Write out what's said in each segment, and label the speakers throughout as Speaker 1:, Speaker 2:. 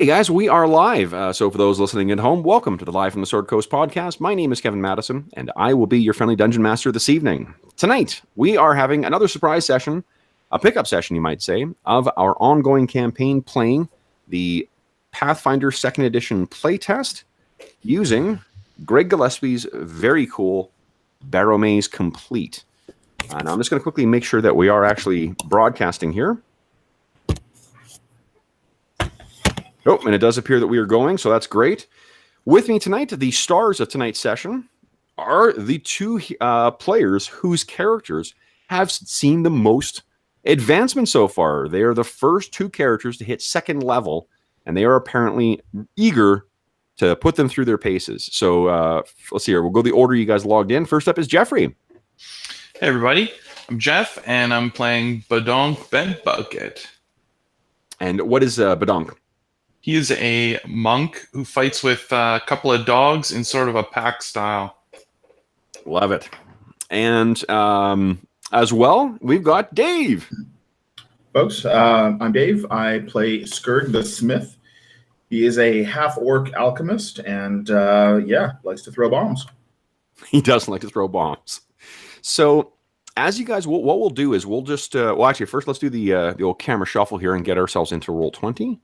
Speaker 1: Hey guys, we are live. So for those listening at home, welcome to the Live from the Sword Coast podcast. My name is Kevin Madison, and I will be your friendly dungeon master this evening. Tonight, we are having another surprise session, a pickup session, you might say, of our ongoing campaign playing the Pathfinder 2nd Edition playtest using Greg Gillespie's very cool Barrowmaze Complete. And I'm just going to quickly make sure that we are actually broadcasting here. Oh, and it does appear that we are going, so that's great. With me tonight, the stars of tonight's session are the two players whose characters have seen the most advancement so far. They are the first two characters to hit 2nd level, and they are apparently eager to put them through their paces. So let's see here. We'll go the order you guys logged in. First up is Jeffrey.
Speaker 2: Hey, everybody. I'm Jeff, and I'm playing Badonk Ben Bucket.
Speaker 1: And what is Badonk?
Speaker 2: He is a monk who fights with a couple of dogs in sort of a pack style.
Speaker 1: Love it. And as well, we've got Dave.
Speaker 3: Folks, I'm Dave. I play Skurg the Smith. He is a half-orc alchemist and, likes to throw bombs.
Speaker 1: He does like to throw bombs. So as you guys, what we'll do is we'll just, actually, first let's do the old camera shuffle here and get ourselves into Roll20.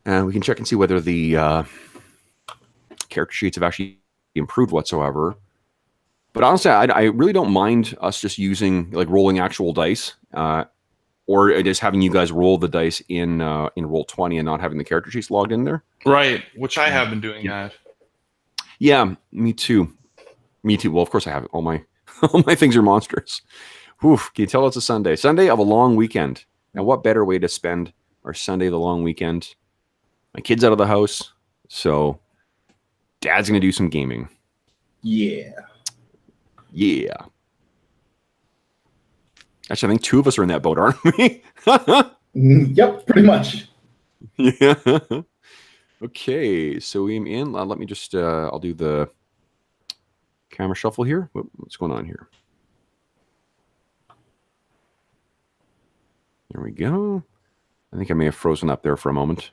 Speaker 1: And we can check and see whether the character sheets have actually improved whatsoever. But honestly, I really don't mind us just using, like, rolling actual dice, or just having you guys roll the dice in Roll20 and not having the character sheets logged in there.
Speaker 2: Right, which I have been doing that.
Speaker 1: Yeah, me too. Me too. Well, of course I have it. All my things are monsters. Oof, can you tell it's a Sunday? Sunday of a long weekend. And what better way to spend our Sunday of the long weekend? My kid's out of the house, so Dad's going to do some gaming.
Speaker 3: Yeah.
Speaker 1: Yeah. Actually, I think two of us are in that boat, aren't we?
Speaker 3: Yep, pretty much.
Speaker 1: Yeah. Okay, so I'm in. Let me just, I'll do the camera shuffle here. What's going on here? There we go. I think I may have frozen up there for a moment.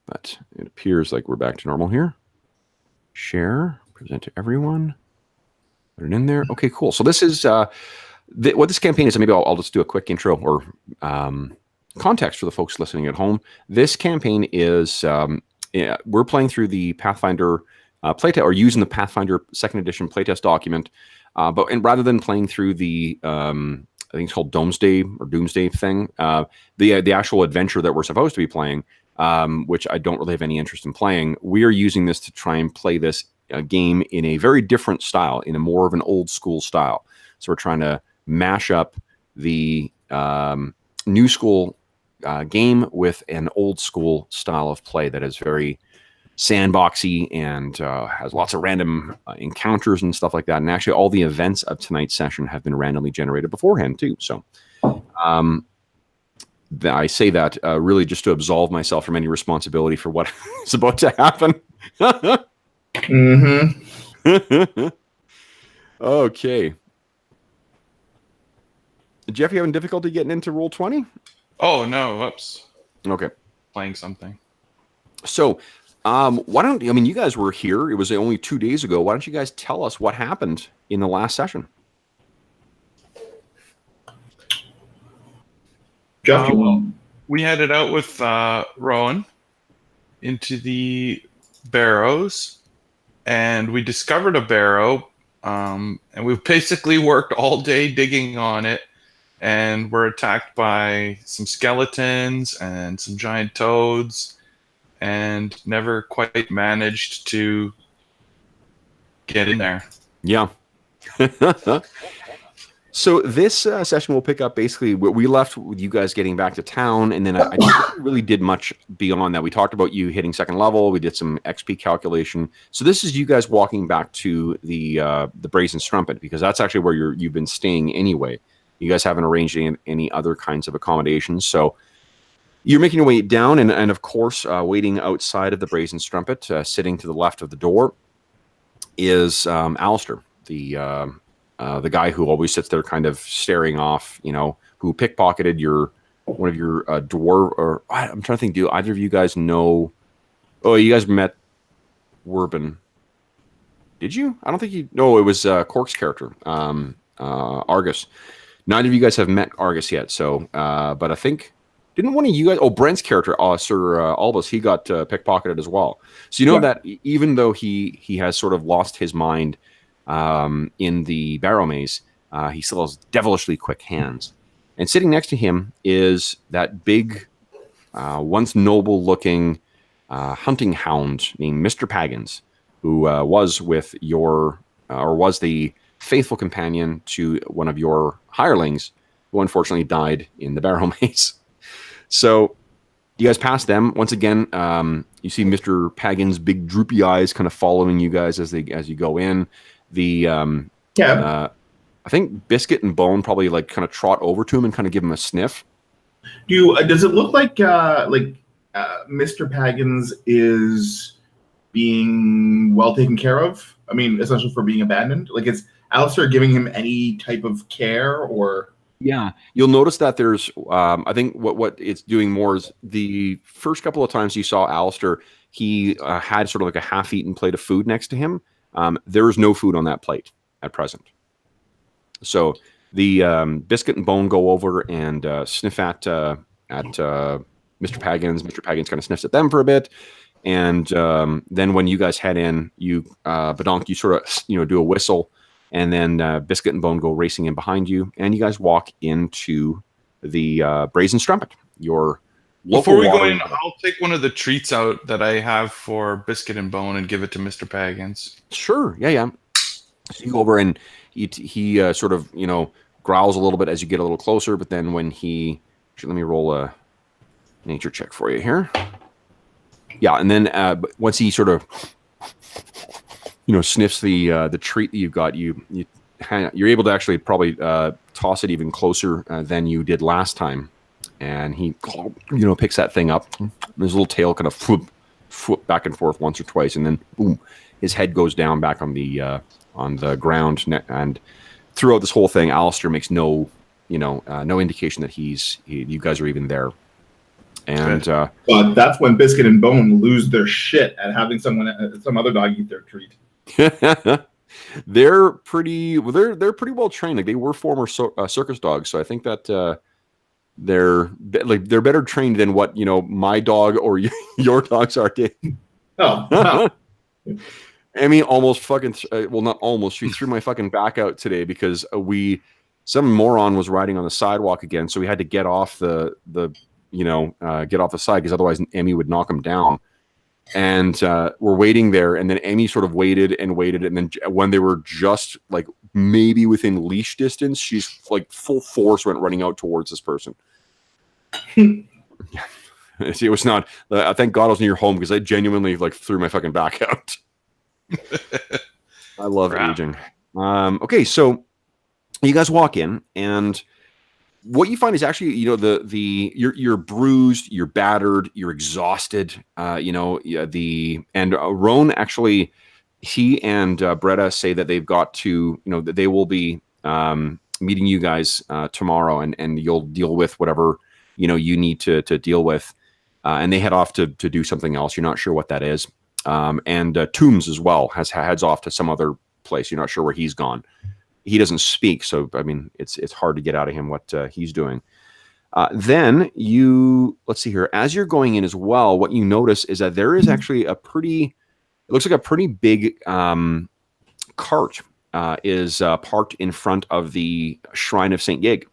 Speaker 1: But it appears like we're back to normal here. Share, present to everyone. Put it in there. Okay, cool. So this is what this campaign is. Maybe I'll just do a quick intro or context for the folks listening at home. This campaign is we're playing through the Pathfinder playtest, or using the Pathfinder 2nd Edition playtest document. And rather than playing through the I think it's called Doomsday thing, the actual adventure that we're supposed to be playing. Which I don't really have any interest in playing. We are using this to try and play this game in a very different style, in a more of an old school style. So we're trying to mash up the new school game with an old school style of play that is very sandboxy and has lots of random encounters and stuff like that. And actually all the events of tonight's session have been randomly generated beforehand too. So I say that really just to absolve myself from any responsibility for what is about to happen.
Speaker 3: Mm-hmm.
Speaker 1: Okay. Jeff, you having difficulty getting into Roll20?
Speaker 2: Oh, no. Whoops.
Speaker 1: Okay.
Speaker 2: Playing something.
Speaker 1: So, why don't you guys were here. It was only 2 days ago. Why don't you guys tell us what happened in the last session?
Speaker 3: Jeff,
Speaker 2: we headed out with Rowan into the barrows, and we discovered a barrow, and we basically worked all day digging on it, and were attacked by some skeletons and some giant toads, and never quite managed to get in there.
Speaker 1: Yeah. So this session will pick up basically what we left with you guys getting back to town, and then I didn't really did much beyond that. We talked about you hitting 2nd level. We did some XP calculation. So this is you guys walking back to the Brazen Strumpet, because that's actually where you've been staying anyway. You guys haven't arranged any other kinds of accommodations. So you're making your way down, and of course, waiting outside of the Brazen Strumpet, sitting to the left of the door, is Alistair, the guy who always sits there kind of staring off, who pickpocketed your one of your dwarf, or I'm trying to think. Do either of you guys know? Oh, you guys met Werbin. Did you? I don't think you. No, it was Cork's character, Argus. Neither of you guys have met Argus yet. So, but I think didn't one of you guys? Oh, Brent's character, Sir Albus, he got pickpocketed as well. So you know that even though he has sort of lost his mind in the Barrowmaze, he still has devilishly quick hands. And sitting next to him is that big, once noble-looking hunting hound named Mr. Paggins, who was with your, or was the faithful companion to one of your hirelings, who unfortunately died in the Barrowmaze. So you guys pass them once again. You see Mr. Paggins' big droopy eyes kind of following you guys as you go in. I think Biscuit and Bone probably like kind of trot over to him and kind of give him a sniff.
Speaker 3: Does it look like Mr. Paggins is being well taken care of? I mean, essentially for being abandoned. Like, is Alistair giving him any type of care or?
Speaker 1: Yeah, you'll notice that there's. I think what it's doing more is the first couple of times you saw Alistair, he had sort of like a half-eaten plate of food next to him. There is no food on that plate at present. So the Biscuit and Bone go over and sniff at Mr. Paggins. Mr. Paggins kind of sniffs at them for a bit, and then when you guys head in, you Badonk, you sort of do a whistle, and then Biscuit and Bone go racing in behind you, and you guys walk into the Brazen Strumpet. Your
Speaker 2: before we go in, I'll take one of the treats out that I have for Biscuit and Bone and give it to Mr. Paggins.
Speaker 1: Sure, yeah. So you go over and he sort of, growls a little bit as you get a little closer, but then when let me roll a nature check for you here. Yeah, and then once he sort of, sniffs the treat that you've got, you're able to actually probably toss it even closer than you did last time, and he, picks that thing up. His little tail kind of flip back and forth once or twice, and then boom, his head goes down back on the ground, and throughout this whole thing, Alistair makes no indication that you guys are even there. And
Speaker 3: but that's when Biscuit and Bone lose their shit at having some other dog eat their treat.
Speaker 1: They're pretty well trained. Like, they were former circus dogs, so I think that they're better trained than what my dog or your dogs are.
Speaker 3: Oh. Wow.
Speaker 1: Amy almost fucking not almost, she threw my fucking back out today because some moron was riding on the sidewalk again, so we had to get off the get off the side, because otherwise Amy would knock him down. And we're waiting there, and then Amy sort of waited, and then when they were just like maybe within leash distance, she's like full force went running out towards this person. It was not. Thank God I was near home, because I genuinely threw my fucking back out. I love aging. Okay, so you guys walk in, and what you find is actually, you're bruised, you're battered, you're exhausted. And Roan actually, he and Bretta say that they've got to, that they will be meeting you guys tomorrow, and you'll deal with whatever you need to deal with, and they head off to do something else. You're not sure what that is. And Toombs as well heads off to some other place. You're not sure where he's gone. He doesn't speak, so I mean, it's hard to get out of him what he's doing. Then let's see here. As you're going in as well, what you notice is that there is actually it looks like a pretty big cart is parked in front of the Shrine of St. Gig,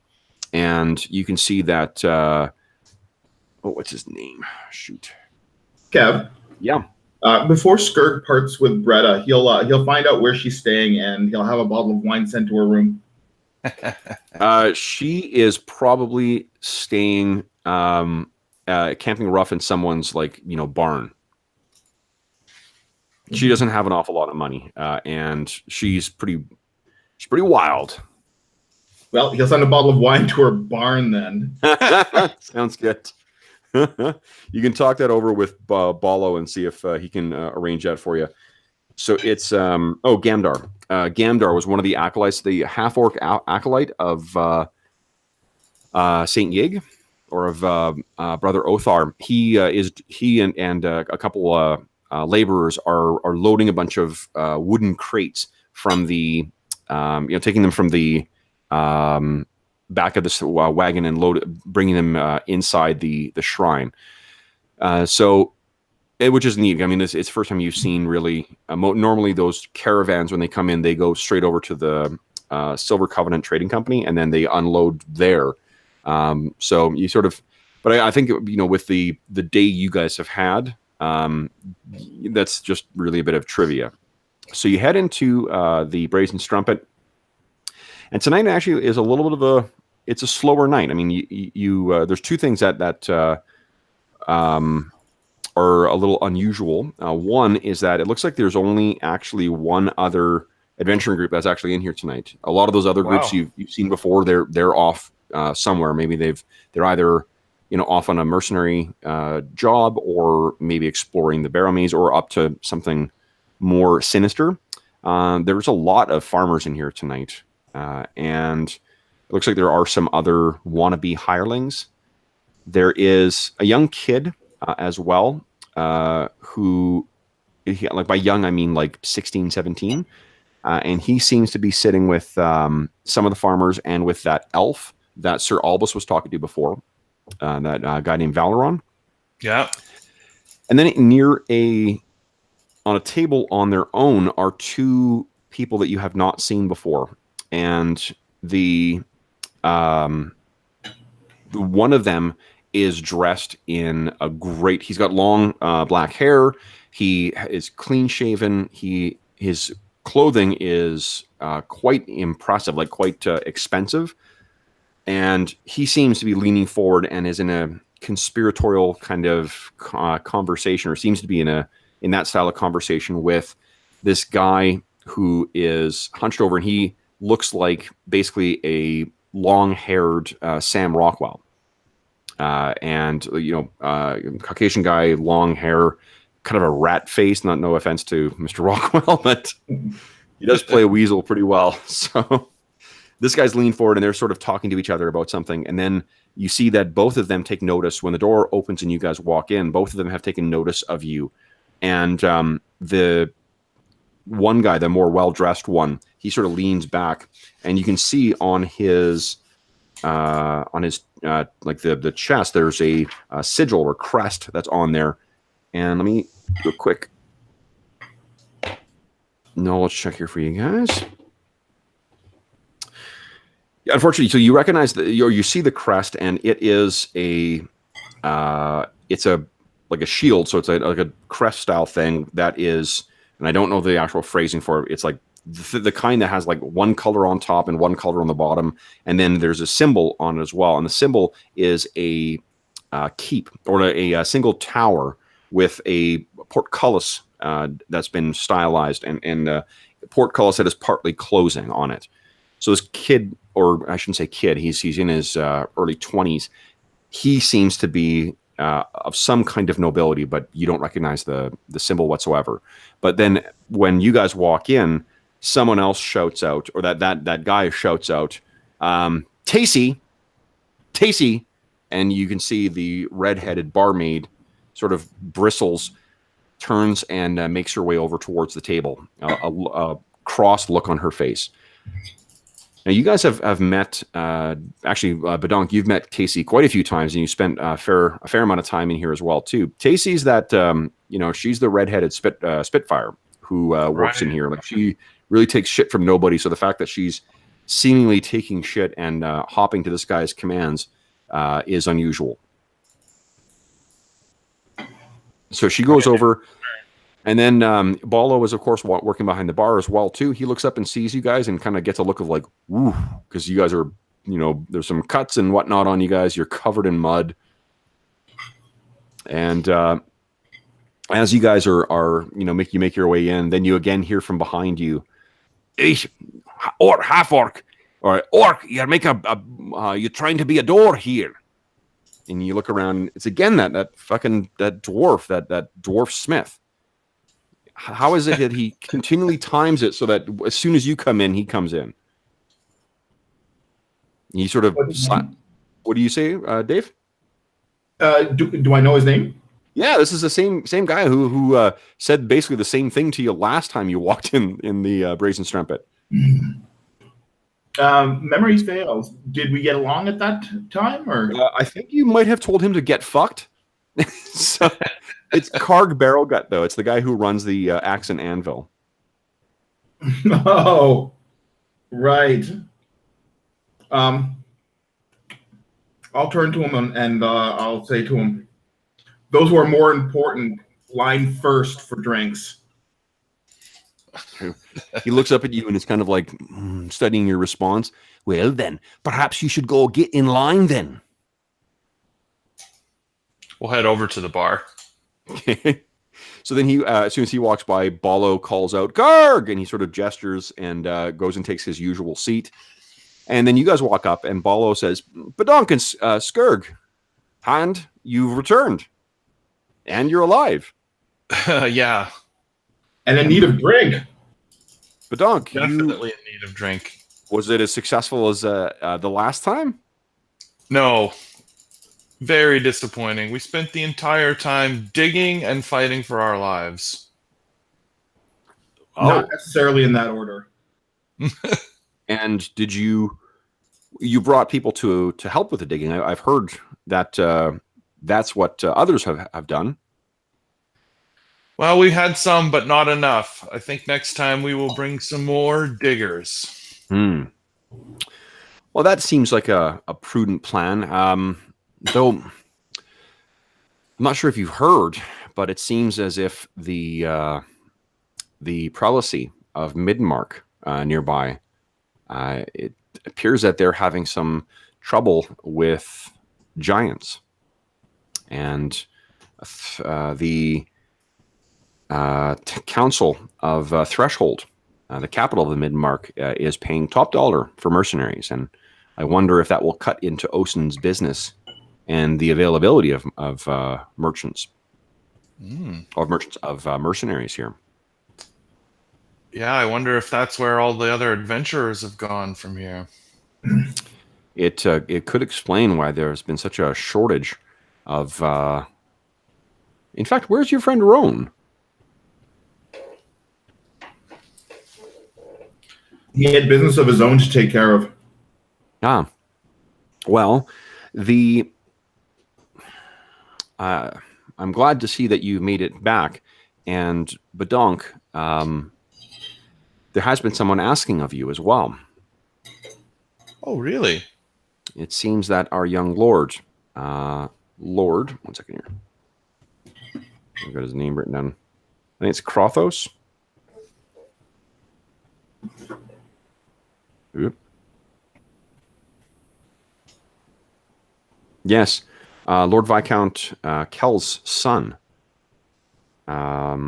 Speaker 1: and you can see that. What's his name? Shoot,
Speaker 3: Kev.
Speaker 1: Yeah.
Speaker 3: Before Skirk parts with Bretta, he'll find out where she's staying, and he'll have a bottle of wine sent to her room.
Speaker 1: She is probably staying camping rough in someone's barn. She doesn't have an awful lot of money, and she's pretty wild.
Speaker 3: Well, he'll send a bottle of wine to her barn then.
Speaker 1: Sounds good. You can talk that over with Bolo and see if he can arrange that for you. So it's Gamdar. Gamdar was one of the acolytes, the half-orc acolyte of St. Yig, Brother Othar. He and a couple laborers are loading a bunch of wooden crates from the taking them from the back of this wagon and bringing them inside the shrine. Which is neat. I mean, it's the first time you've seen really. Normally, those caravans when they come in, they go straight over to the Silver Covenant Trading Company, and then they unload there. So you sort of, but I think with the day you guys have had, that's just really a bit of trivia. So you head into the Brazen Strumpet, and tonight actually is a little bit of it's a slower night. I mean, you there's two things that are a little unusual. One is that it looks like there's only actually one other adventuring group that's actually in here tonight. A lot of those other groups you've seen before, they're off somewhere. Maybe they're either off on a mercenary job, or maybe exploring the Barrowmaze, or up to something more sinister. There's a lot of farmers in here tonight, and it looks like there are some other wannabe hirelings. There is a young kid as well, who, like by young I mean like 16, 17, and he seems to be sitting with some of the farmers and with that elf that Sir Albus was talking to before, that guy named Valeron.
Speaker 2: Yeah.
Speaker 1: And then on a table on their own are two people that you have not seen before, and the one of them is dressed in he's got long black hair. He is clean shaven. His clothing is quite impressive, like quite expensive. And he seems to be leaning forward and is in a conspiratorial kind of conversation, or seems to be in that style of conversation with this guy who is hunched over, and he looks like basically a long-haired Sam Rockwell. Caucasian guy, long hair, kind of a rat face. No offense to Mr. Rockwell, but he does play a weasel pretty well. So this guy's leaned forward, and they're sort of talking to each other about something. And then you see that both of them take notice when the door opens and you guys walk in. Both of them have taken notice of you. And the one guy, the more well-dressed one, he sort of leans back, and you can see on his like the chest, there's a sigil or crest that's on there. And let me do a quick knowledge check here for you guys. Yeah, unfortunately, so you recognize you see the crest, and it is it's like a shield. So it's like a crest style thing that is, and I don't know the actual phrasing for it. It's like the kind that has like one color on top and one color on the bottom, and then there's a symbol on it as well. And the symbol is a keep, or a single tower with a portcullis that's been stylized, and portcullis that is partly closing on it. So this kid, or I shouldn't say kid, he's in his early 20s. He seems to be of some kind of nobility, but you don't recognize the symbol whatsoever. But then when you guys walk in, someone else shouts out, or that guy shouts out, Tacey, and you can see the red-headed barmaid sort of bristles, turns, and makes her way over towards the table, a cross look on her face. Now, you guys have met, actually, Badonk, you've met Tacey quite a few times, and you spent a fair amount of time in here as well, too. Tacey's that, she's the redheaded Spitfire who works in here. Like, she really takes shit from nobody, so the fact that she's seemingly taking shit and hopping to this guy's commands is unusual. So she goes over, and then Bolo is, of course, working behind the bar as well, too. He looks up and sees you guys and kind of gets a look of like, woo, because you guys are, there's some cuts and whatnot on you guys. You're covered in mud. And as you guys are make your way in, then you again hear from behind you, orc, half orc, or orc, you're you're trying to be a door here. And you look around, it's again that dwarf, that dwarf smith. How is it that he continually times it so that as soon as you come in, he comes in? He sort of... What do you say, Dave?
Speaker 3: Do I know his name?
Speaker 1: Yeah, this is the same guy who said basically the same thing to you last time you walked in the Brazen Strumpet.
Speaker 3: Memory fails. Did we get along at that time, or?
Speaker 1: I think you might have told him to get fucked. So it's Karg Barrowgut, though. It's the guy who runs the Axe and Anvil.
Speaker 3: Oh, right. I'll turn to him and I'll say to him, those who are more important, line first for drinks.
Speaker 1: He looks up at you and is kind of like studying your response. Well, then, perhaps you should go get in line then.
Speaker 2: We'll head over to the bar.
Speaker 1: Okay. So then he, as soon as he walks by, Bolo calls out, Garg! And he sort of gestures and goes and takes his usual seat. And then you guys walk up and Bolo says, Badonk and Skurg, Hand, you've returned. And you're alive.
Speaker 2: Yeah.
Speaker 3: And in need of drink.
Speaker 1: Badonk,
Speaker 2: Definitely in need of drink.
Speaker 1: Was it as successful as the last time?
Speaker 2: No. Very disappointing. We spent the entire time digging and fighting for our lives.
Speaker 3: Not necessarily in that order.
Speaker 1: And did you brought people to help with the digging? I've heard that that's what others have done.
Speaker 2: Well, we had some, but not enough. I think next time we will bring some more diggers.
Speaker 1: Well, that seems like a prudent plan. Though I'm not sure if you've heard, but it seems as if the prelacy of Midmark nearby, it appears that they're having some trouble with giants, and the Council of Threshold, the capital of the Midmark, is paying top dollar for mercenaries, and I wonder if that will cut into Osen's business and the availability of merchants, of mercenaries here.
Speaker 2: Yeah, I wonder if that's where all the other adventurers have gone from here.
Speaker 1: It could explain why there's been such a shortage of. In fact, where's your friend Roan?
Speaker 3: He had business of his own to take care of.
Speaker 1: Ah, well, I'm glad to see that you made it back, and Badonk, there has been someone asking of you as well.
Speaker 2: Oh, really?
Speaker 1: It seems that our young Lord, one second here. I've got his name written down. I think it's Krothos. Oop. Yes, Lord Viscount Kells' son, Krothos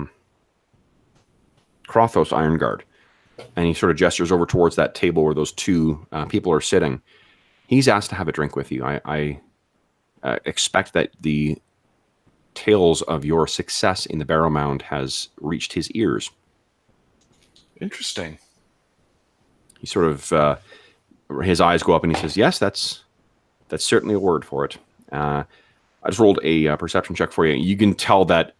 Speaker 1: Ironguard, and he sort of gestures over towards that table where those two people are sitting. He's asked to have a drink with you. I expect that the tales of your success in the Barrow Mound has reached his ears.
Speaker 2: Interesting.
Speaker 1: He sort of, his eyes go up and he says, yes, that's certainly a word for it. I just rolled a perception check for you. You can tell that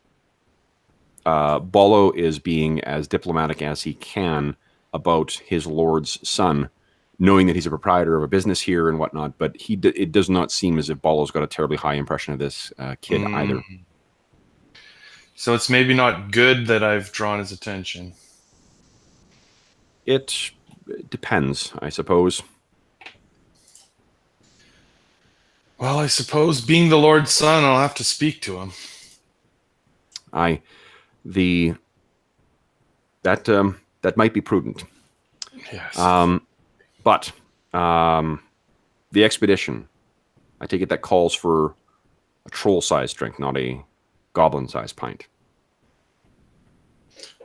Speaker 1: Bolo is being as diplomatic as he can about his lord's son, knowing that he's a proprietor of a business here and whatnot, but it does not seem as if Bolo's got a terribly high impression of this kid either.
Speaker 2: So it's maybe not good that I've drawn his attention.
Speaker 1: It depends, I suppose.
Speaker 2: Well, I suppose being the Lord's son, I'll have to speak to him.
Speaker 1: That might be prudent.
Speaker 2: Yes.
Speaker 1: But the expedition, I take it that calls for a troll-sized drink, not a goblin-sized pint.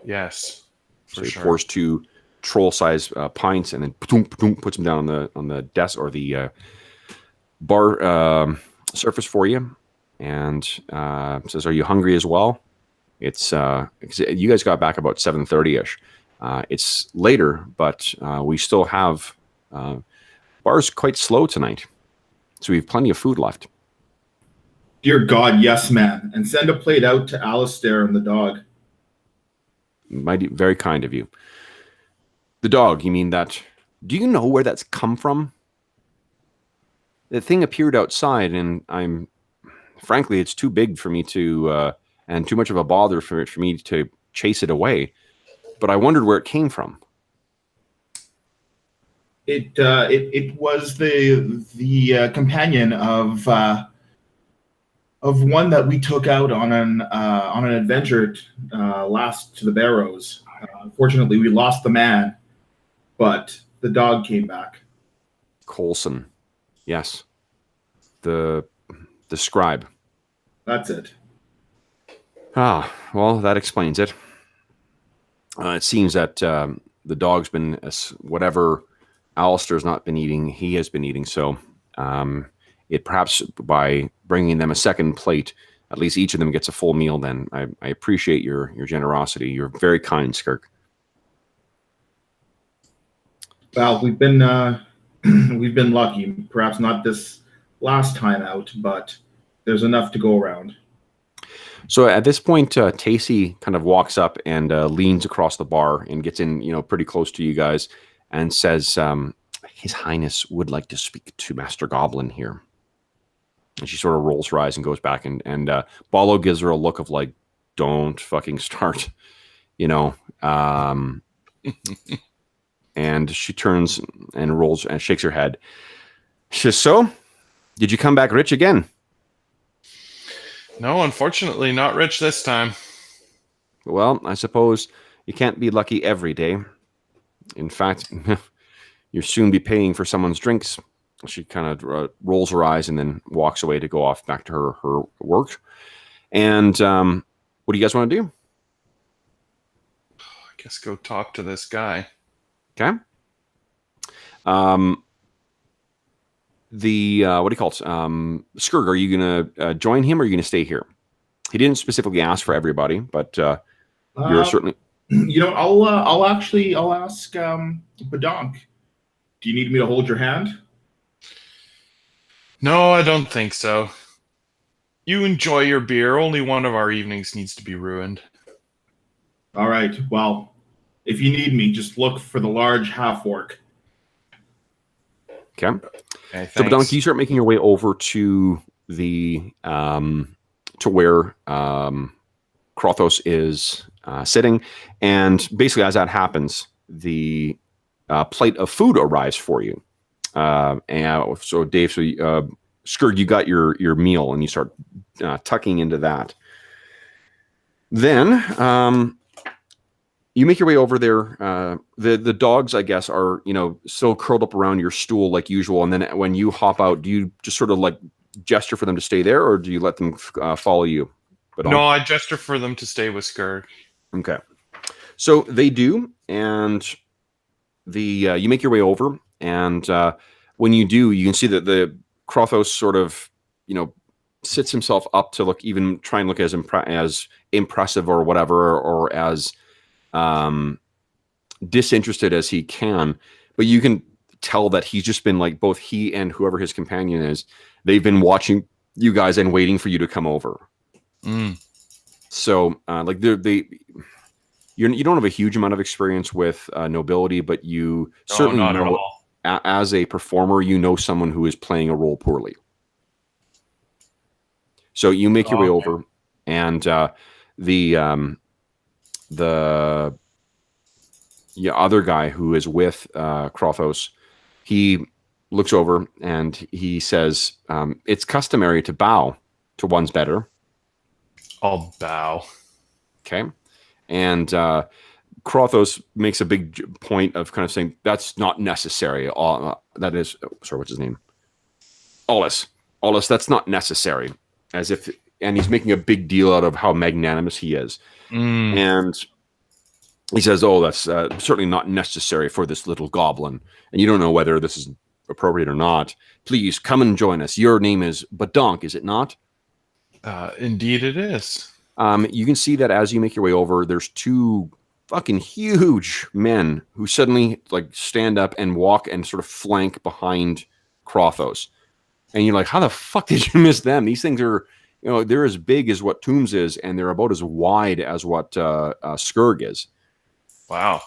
Speaker 2: Yes.
Speaker 1: So he pours two troll-sized pints and then puts them down on the desk or the bar surface for you, and says, "Are you hungry as well?" It's you guys got back about 7:30ish. It's later, but we still have bar's quite slow tonight, so we have plenty of food left.
Speaker 3: Dear God, yes, man. And send a plate out to Alistair and the dog.
Speaker 1: Mighty, very kind of you. The dog, you mean that? Do you know where that's come from? The thing appeared outside, and frankly, it's too big for me to, and too much of a bother for me to chase it away. But I wondered where it came from.
Speaker 3: It was the companion of one that we took out on an adventure last to the Barrows. Unfortunately, we lost the man, but the dog came back.
Speaker 1: Coulson, yes, the scribe.
Speaker 3: That's it.
Speaker 1: Ah, well, that explains it. It seems that the dog's been whatever Alistair's not been eating, he has been eating. So it perhaps by bringing them a second plate, at least each of them gets a full meal. Then I appreciate your generosity. You're very kind, Skirk.
Speaker 3: Well, we've been lucky. Perhaps not this last time out, but there's enough to go around.
Speaker 1: So at this point, Tacey kind of walks up and leans across the bar and gets in, pretty close to you guys, and says, "His Highness would like to speak to Master Goblin here." And she sort of rolls her eyes and goes back, and Bolo gives her a look of like, "Don't fucking start," And she turns and rolls and shakes her head. She says, "So, did you come back rich again?"
Speaker 2: No, unfortunately, not rich this time.
Speaker 1: Well, I suppose you can't be lucky every day. In fact, you'll soon be paying for someone's drinks. She kind of rolls her eyes and then walks away to go off back to her work. And what do you guys want to do?
Speaker 2: I guess go talk to this guy.
Speaker 1: Okay. What do you call it? Skurg, are you going to join him or are you going to stay here? He didn't specifically ask for everybody, but you're certainly...
Speaker 3: I'll ask Badonk. Do you need me to hold your hand?
Speaker 2: No, I don't think so. You enjoy your beer. Only one of our evenings needs to be ruined.
Speaker 3: All right. Well, if you need me, just look for the large half-orc.
Speaker 1: Okay.
Speaker 2: So,
Speaker 1: Badonk, you start making your way over to the to where Krothos is sitting, and basically, as that happens, the plate of food arrives for you. And so, Dave, Skurg, you got your meal, and you start tucking into that. Then you make your way over there. The dogs, I guess, are still curled up around your stool like usual. And then when you hop out, do you just sort of like gesture for them to stay there, or do you let them follow you?
Speaker 2: No, I gesture for them to stay with Skurg.
Speaker 1: Okay, so they do, and you make your way over, and when you do, you can see that the Krothos sort of sits himself up to try and look as impressive or whatever, or as disinterested as he can, but you can tell that he's just been like, both he and whoever his companion is, they've been watching you guys and waiting for you to come over. So you don't have a huge amount of experience with nobility, but you certainly know, as a performer, someone who is playing a role poorly. So you make your way over, and the other guy who is with Krothos, he looks over and he says, "It's customary to bow to one's better."
Speaker 2: I'll bow.
Speaker 1: Okay. And Krothos makes a big point of kind of saying, "That's not necessary." That is, what's his name? Ollis, that's not necessary. And he's making a big deal out of how magnanimous he is. And he says, "Oh, that's certainly not necessary for this little goblin. And you don't know whether this is appropriate or not. Please come and join us. Your name is Badonk, is it not?"
Speaker 2: Indeed it is.
Speaker 1: You can see that as you make your way over, there's two fucking huge men who suddenly stand up and walk and sort of flank behind Krothos. And you're like, how the fuck did you miss them? These things are they're as big as what Tombs is, and they're about as wide as what Skurg is.
Speaker 2: Wow.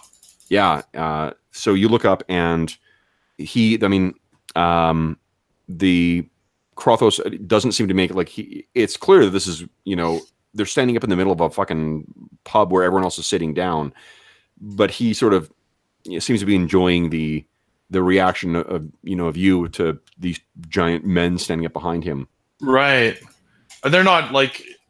Speaker 1: Yeah. So you look up, and the Krothos doesn't seem to make it's clear that this is, they're standing up in the middle of a fucking pub where everyone else is sitting down, but he sort of seems to be enjoying the reaction of you to these giant men standing up behind him.
Speaker 2: Right. They're not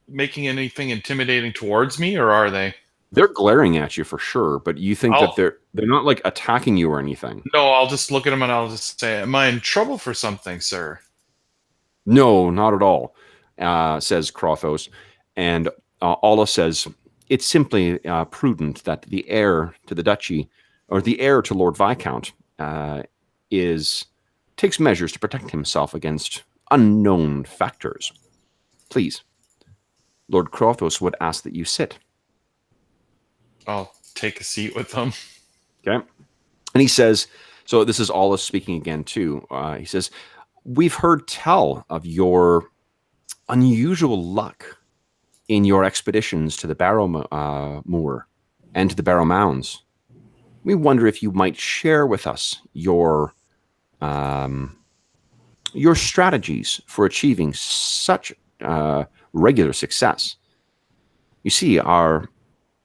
Speaker 2: making anything intimidating towards me, or are they?
Speaker 1: They're glaring at you for sure, but you think that they're not attacking you or anything.
Speaker 2: No, I'll just look at them and I'll just say, "Am I in trouble for something, sir?"
Speaker 1: No, not at all, says Krothos. And Alla says, it's simply prudent that the heir to the duchy, or the heir to Lord Viscount, takes measures to protect himself against unknown factors. Please, Lord Krothos would ask that you sit.
Speaker 2: I'll take a seat with them.
Speaker 1: Okay. And he says, so this is Alla speaking again too. He says, we've heard tell of your unusual luck in your expeditions to the Barrowmoor and to the Barrow Mounds. We wonder if you might share with us your strategies for achieving such regular success. You see, our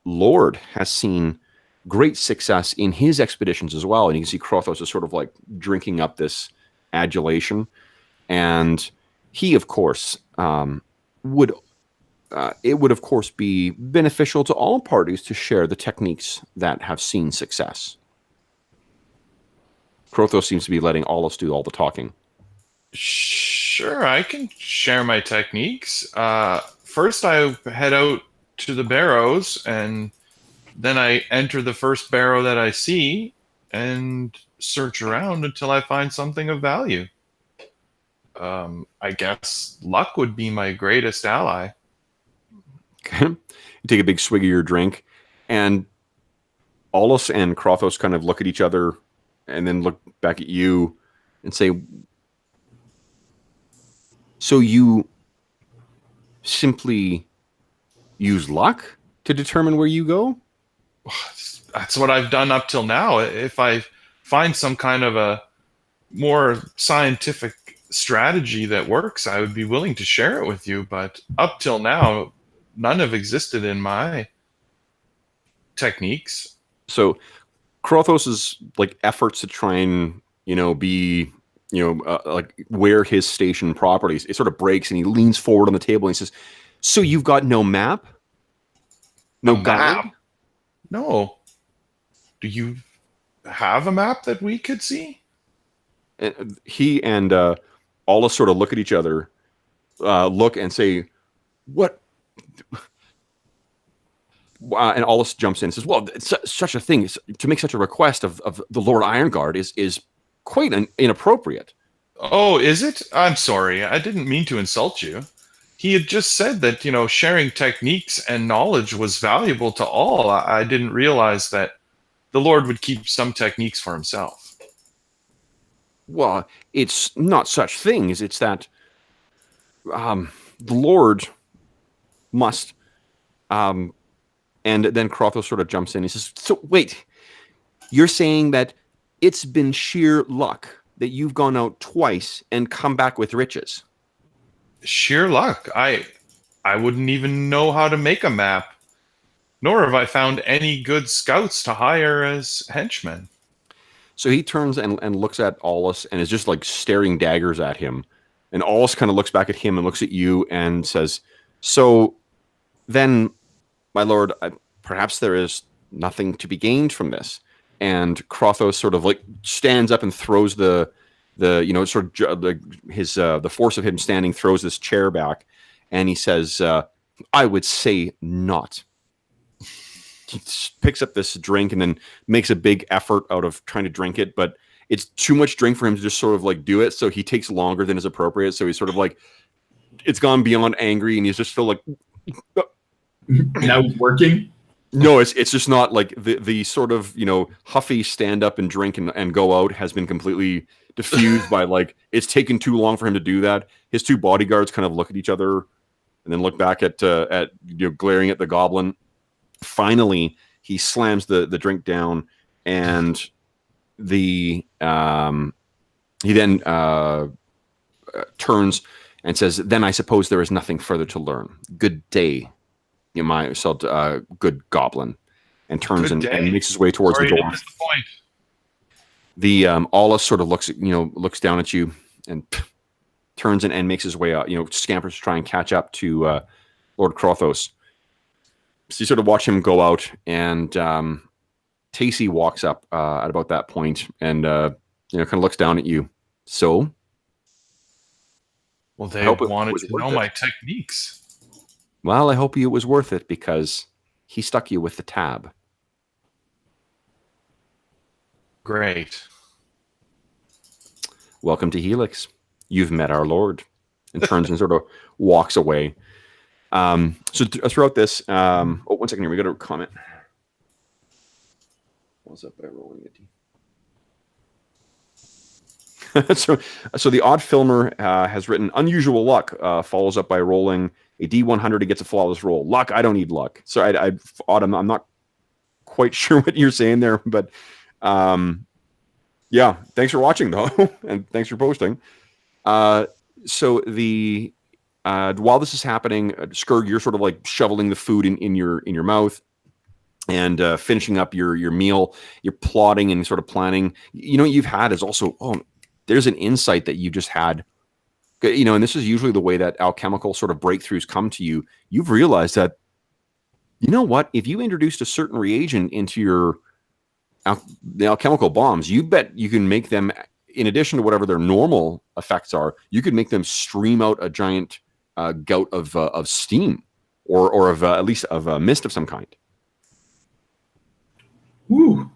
Speaker 1: Lord has seen great success in his expeditions as well, and you can see Krothos is sort of drinking up this adulation, and he, of course, would of course be beneficial to all parties to share the techniques that have seen success. Krothos seems to be letting Aulus do all the talking.
Speaker 2: Sure, I can share my techniques. First, I head out to the barrows, and then I enter the first barrow that I see and search around until I find something of value. I guess luck would be my greatest ally.
Speaker 1: Okay. You take a big swig of your drink, and Aulus and Krothos kind of look at each other and then look back at you and say, so you simply use luck to determine where you go?
Speaker 2: That's what I've done up till now. If I find some kind of a more scientific strategy that works, I would be willing to share it with you. But up till now, none have existed in my techniques.
Speaker 1: So Krothos's efforts to try and be where his station properties, it sort of breaks, and he leans forward on the table and he says, so you've got no map? No guide?
Speaker 2: Map? No. Do you have a map that we could see?
Speaker 1: And he and Aulus sort of look at each other, look and say, what? And Aulus jumps in and says, well, such a thing, to make such a request of the Lord Ironguard is quite inappropriate.
Speaker 2: Oh, is it? I'm sorry. I didn't mean to insult you. He had just said that, sharing techniques and knowledge was valuable to all. I didn't realize that the Lord would keep some techniques for himself.
Speaker 1: Well, it's not such things. It's that the Lord must... and then Krothos sort of jumps in. He says, so wait, you're saying that it's been sheer luck that you've gone out twice and come back with riches?
Speaker 2: Sheer luck. I wouldn't even know how to make a map, nor have I found any good scouts to hire as henchmen.
Speaker 1: So he turns and looks at Aulus and is just staring daggers at him. And Aulus kind of looks back at him and looks at you and says, so then, my lord, perhaps there is nothing to be gained from this. And Krothos sort of stands up and throws the force of him standing throws this chair back, and he says, I would say not. He picks up this drink and then makes a big effort out of trying to drink it, but it's too much drink for him to just sort of do it. So he takes longer than is appropriate. So he's sort of it's gone beyond angry, and he's just still
Speaker 3: now he's working.
Speaker 1: No, it's just not the sort of huffy stand up and drink and go out has been completely diffused by it's taken too long for him to do that. His two bodyguards kind of look at each other and then look back at glaring at the goblin. Finally, he slams the drink down, and he then turns and says, "Then I suppose there is nothing further to learn. Good day, you my good goblin," and turns and makes his way towards the door. The Alla sort of looks down at you and turns and makes his way out. Scampers to try and catch up to Lord Krothos. So you sort of watch him go out, and Tacey walks up at about that point and kind of looks down at you. So,
Speaker 2: well, they wanted to know my techniques.
Speaker 1: Well, I hope it was worth it, because he stuck you with the tab.
Speaker 2: Great.
Speaker 1: Welcome to Helix. You've met our Lord. And turns and sort of walks away. So throughout this, 1 second here, we got a comment. What's up by rolling it? So the odd filmer has written, unusual luck follows up by rolling a D100 to get a flawless roll. Luck, I don't need luck. So Autumn, I'm not quite sure what you're saying there, but yeah, thanks for watching though, and thanks for posting. So the while this is happening, Skurg, you're sort of like shoveling the food in your mouth and finishing up your meal. You're plotting and sort of planning. What you've had is also, there's an insight that you just had. And this is usually the way that alchemical sort of breakthroughs come to you. You've realized that, if you introduced a certain reagent into the alchemical bombs, you bet you can make them, in addition to whatever their normal effects are, you could make them stream out a giant gout of steam, or of at least of a mist of some kind.
Speaker 3: Woo!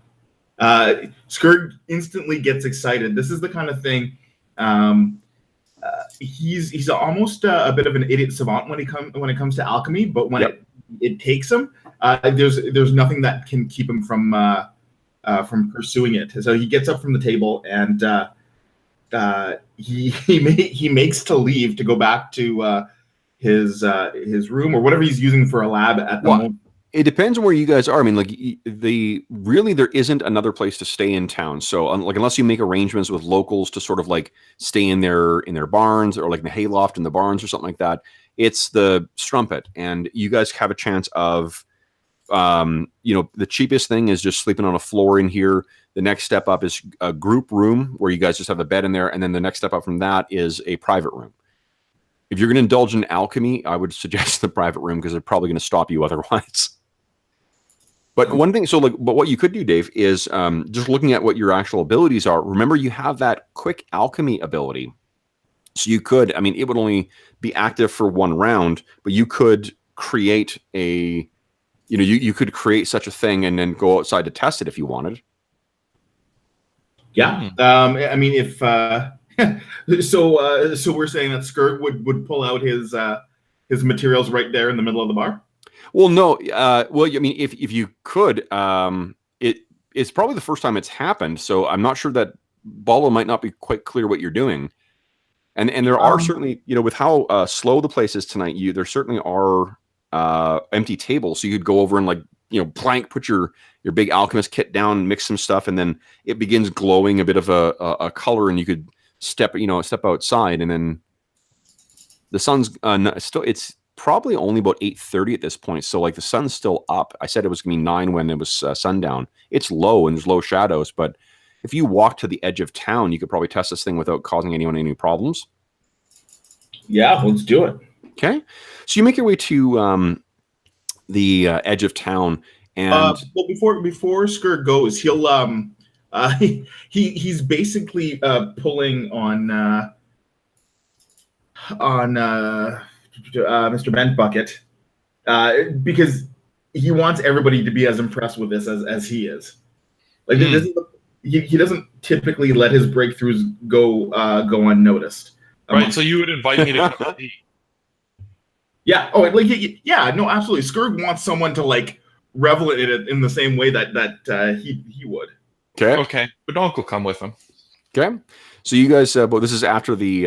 Speaker 3: Skurg instantly gets excited. This is the kind of thing. He's almost a bit of an idiot savant when it comes to alchemy, but when it takes him, there's nothing that can keep him from pursuing it. So he gets up from the table and he makes to leave to go back to his room or whatever he's using for a lab at the moment.
Speaker 1: It depends on where you guys are. I mean, there isn't another place to stay in town. So, unless you make arrangements with locals to sort of like stay in their barns, or like in the hayloft in the barns or something like that, it's the Strumpet, and you guys have a chance of, the cheapest thing is just sleeping on a floor in here. The next step up is a group room where you guys just have a bed in there, and then the next step up from that is a private room. If you're going to indulge in alchemy, I would suggest the private room, because they're probably going to stop you otherwise. But one thing, but what you could do, Dave, is just looking at what your actual abilities are. Remember, you have that quick alchemy ability. So you could, it would only be active for 1 round, but you could create you could create such a thing and then go outside to test it if you wanted.
Speaker 3: Yeah. If so we're saying that Skurg would pull out his materials right there in the middle of the bar.
Speaker 1: Well, no. If you could, it's probably the first time it's happened. So I'm not sure that Bolo might not be quite clear what you're doing. And there are certainly, with how slow the place is tonight, there certainly are empty tables. So you could go over and blank, put your big alchemist kit down, mix some stuff, and then it begins glowing a bit of a color, and you could step outside, and then the sun's still. It's probably only about 8:30 at this point, so the sun's still up. I said it was gonna be 9 when it was sundown. It's low and there's low shadows, but if you walk to the edge of town, you could probably test this thing without causing anyone any problems.
Speaker 3: Yeah, let's do it.
Speaker 1: Okay, so you make your way to the edge of town, and
Speaker 3: well, before Skurg goes, he'll he's basically pulling on Mr. Bent Bucket, because he wants everybody to be as impressed with this as he is. He doesn't typically let his breakthroughs go unnoticed.
Speaker 2: Right. So you would invite me to come see.
Speaker 3: Yeah. Oh, yeah. No, absolutely. Skurg wants someone to revel in it in the same way that he would.
Speaker 1: Okay.
Speaker 2: Okay. But Uncle come with him.
Speaker 1: Okay. So you guys, this is after the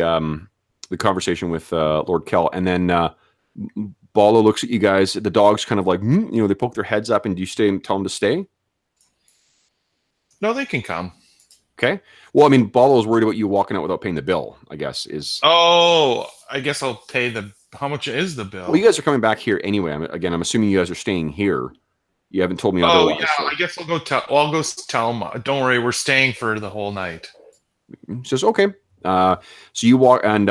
Speaker 1: conversation with Lord Kells, and then Bolo looks at you guys. The dogs kind of like, they poke their heads up, and do you stay and tell them to stay?
Speaker 2: No, they can come.
Speaker 1: Okay. Well, I mean, Bolo's worried about you walking out without paying the bill, I guess, is...
Speaker 2: Oh, I guess I'll pay the... How much is the bill?
Speaker 1: Well, you guys are coming back here anyway. I'm assuming you guys are staying here. You haven't told me otherwise.
Speaker 2: Oh, yeah,
Speaker 1: so.
Speaker 2: I guess I'll go tell them. Don't worry, we're staying for the whole night.
Speaker 1: He says, okay. So you walk, and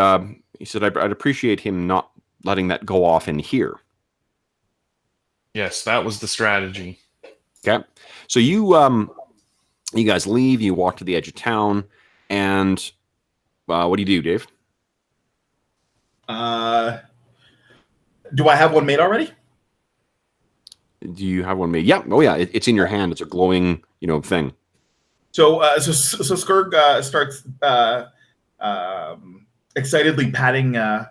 Speaker 1: he said, I'd appreciate him not letting that go off in here.
Speaker 2: Yes, that was the strategy.
Speaker 1: Okay. So you guys leave, you walk to the edge of town, and what do you do, Dave?
Speaker 3: Do I have one made already?
Speaker 1: Do you have one made? Yeah. Oh, yeah. It's in your hand. It's a glowing, thing.
Speaker 3: So Skurg starts excitedly patting. Why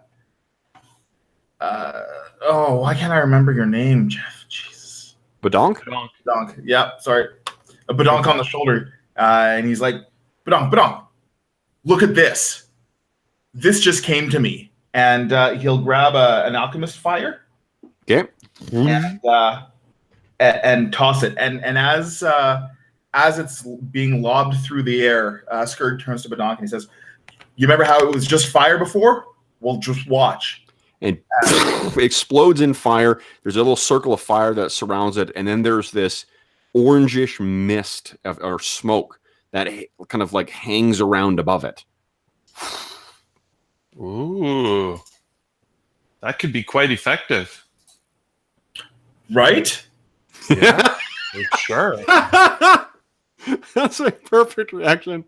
Speaker 3: can't I remember your name, Jeff? Jesus.
Speaker 1: Badonk?
Speaker 3: Badonk. Yeah, sorry. A Badonk on the shoulder, and he's like, Badonk, look at this. This just came to me, and he'll grab an alchemist fire.
Speaker 1: Okay.
Speaker 3: And toss it, and as it's being lobbed through the air, Skurg turns to Badonk and he says, "You remember how it was just fire before? Well, just watch."
Speaker 1: And it explodes in fire. There's a little circle of fire that surrounds it, and then there's this orangish mist or smoke that kind of like hangs around above it.
Speaker 2: Ooh, that could be quite effective,
Speaker 3: right?
Speaker 2: Yeah, sure.
Speaker 1: That's a perfect reaction.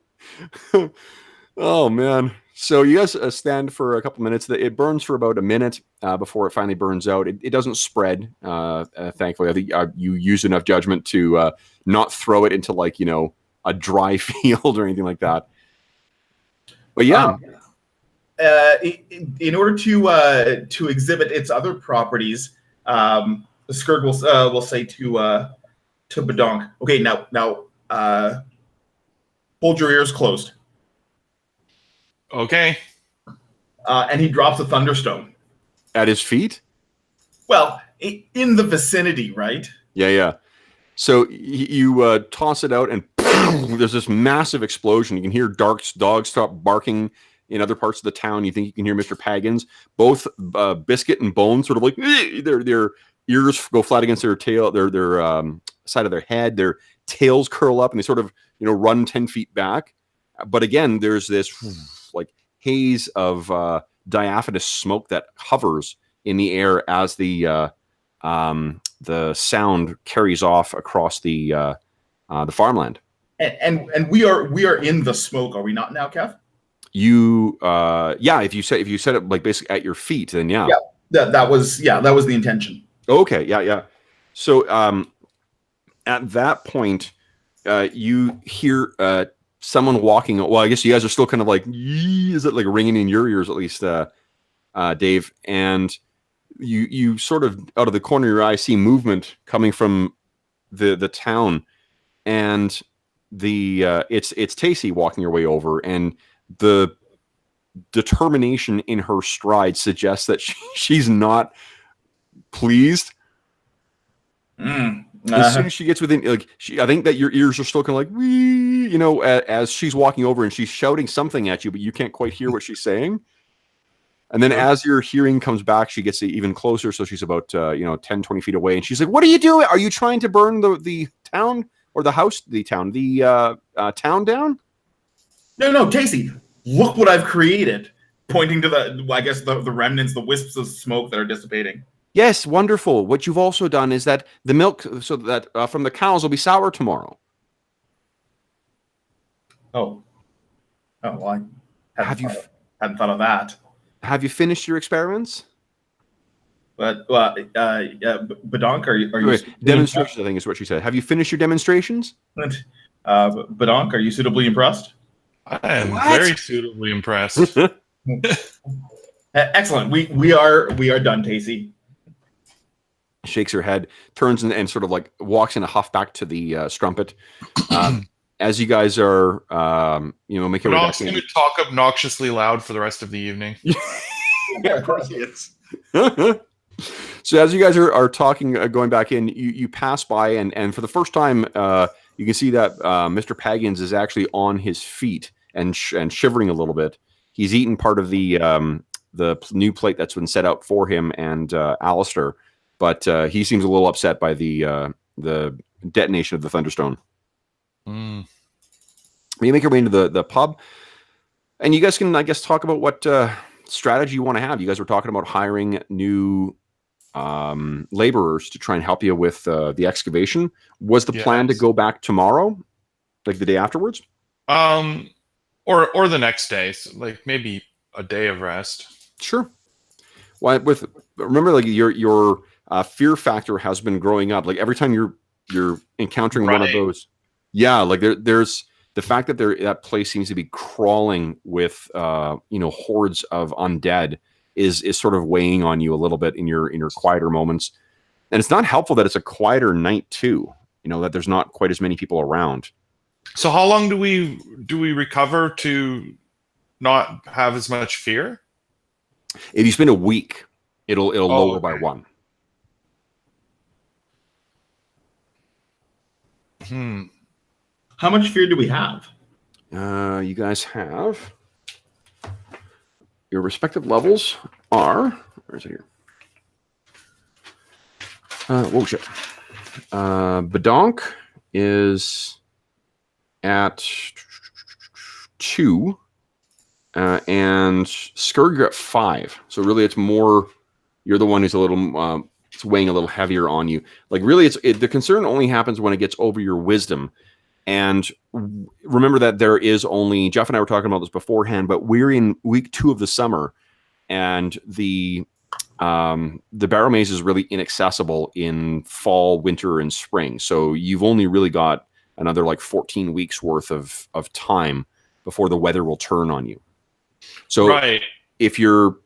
Speaker 1: Oh man! So you guys stand for a couple minutes. It burns for about a minute before it finally burns out. It doesn't spread. Thankfully, I think you used enough judgment to not throw it into a dry field or anything like that. But yeah.
Speaker 3: In order to exhibit its other properties, Skurg will say to Badonk, "Okay, now hold your ears closed."
Speaker 2: Okay.
Speaker 3: And he drops a thunderstone
Speaker 1: At his feet.
Speaker 3: Well, in the vicinity, right?
Speaker 1: Yeah. So you toss it out, and there's this massive explosion. You can hear dogs stop barking in other parts of the town. You think you can hear Mr. Paggins. Both Biscuit and Bone sort of like their ears go flat against their tail, their side of their head. Their tails curl up, and they sort of run 10 feet back. But again, there's this like haze of diaphanous smoke that hovers in the air as the sound carries off across the farmland.
Speaker 3: And we are in the smoke, are we not now, Kev?
Speaker 1: If you set it like basically at your feet, then yeah.
Speaker 3: That was the intention.
Speaker 1: Okay, yeah. So at that point, you hear someone walking. Well, I guess you guys are still kind of like, is it like ringing in your ears at least, Dave? And you sort of out of the corner of your eye see movement coming from the town, and it's Tacy walking her way over, and the determination in her stride suggests that she's not pleased. As soon as she gets within, I think that your ears are still kind of like, wee, as she's walking over and she's shouting something at you, but you can't quite hear what she's saying. And then as your hearing comes back, she gets even closer. So she's about, 10, 20 feet away. And she's like, what are you doing? Are you trying to burn the town or the town down?
Speaker 3: No, Tacy, look what I've created. Pointing to the remnants, the wisps of smoke that are dissipating.
Speaker 1: Yes, wonderful. What you've also done is that the milk, so that from the cows, will be sour tomorrow.
Speaker 3: Oh, well, I hadn't thought of that.
Speaker 1: Have you finished your experiments?
Speaker 3: But Badonk, are you
Speaker 1: demonstrations? I think is what she said. Have you finished your demonstrations?
Speaker 3: Badonk, are you suitably impressed?
Speaker 2: I am very suitably impressed.
Speaker 3: Excellent. We are done, Tacy.
Speaker 1: Shakes her head, turns and sort of like walks in a huff back to the Strumpet. As you guys are, making.
Speaker 2: But also going to talk obnoxiously loud for the rest of the evening.
Speaker 3: Yeah, of course he is.
Speaker 1: So as you guys are talking, going back in, you pass by, and for the first time, you can see that Mr. Paggins is actually on his feet and shivering a little bit. He's eaten part of the new plate that's been set out for him and Alistair, but he seems a little upset by the detonation of the Thunderstone.
Speaker 2: Mm.
Speaker 1: You make your way into the pub, and you guys can, I guess, talk about what strategy you want to have. You guys were talking about hiring new laborers to try and help you with the excavation. Was the plan to go back tomorrow, like the day afterwards?
Speaker 2: Or the next day, so like maybe a day of rest.
Speaker 1: Sure. Well, remember, like your fear factor has been growing up. Like every time you're encountering one of those, yeah. Like there's the fact that that place seems to be crawling with hordes of undead is sort of weighing on you a little bit in your quieter moments. And it's not helpful that it's a quieter night too. That there's not quite as many people around.
Speaker 2: So how long do we recover to not have as much fear?
Speaker 1: If you spend a week, it'll lower by 1.
Speaker 3: How much fear do we have?
Speaker 1: You guys have your respective levels are. Where is it here? Whoa, shit. Badonk is at 2, and Skurg, you're at 5. So really, it's more. You're the one who's a little. It's weighing a little heavier on you. Like really, the concern only happens when it gets over your wisdom. And remember that there is only, Jeff and I were talking about this beforehand, but we're in week 2 of the summer, and the Barrowmaze is really inaccessible in fall, winter, and spring. So you've only really got another like 14 weeks worth of time before the weather will turn on you. So if your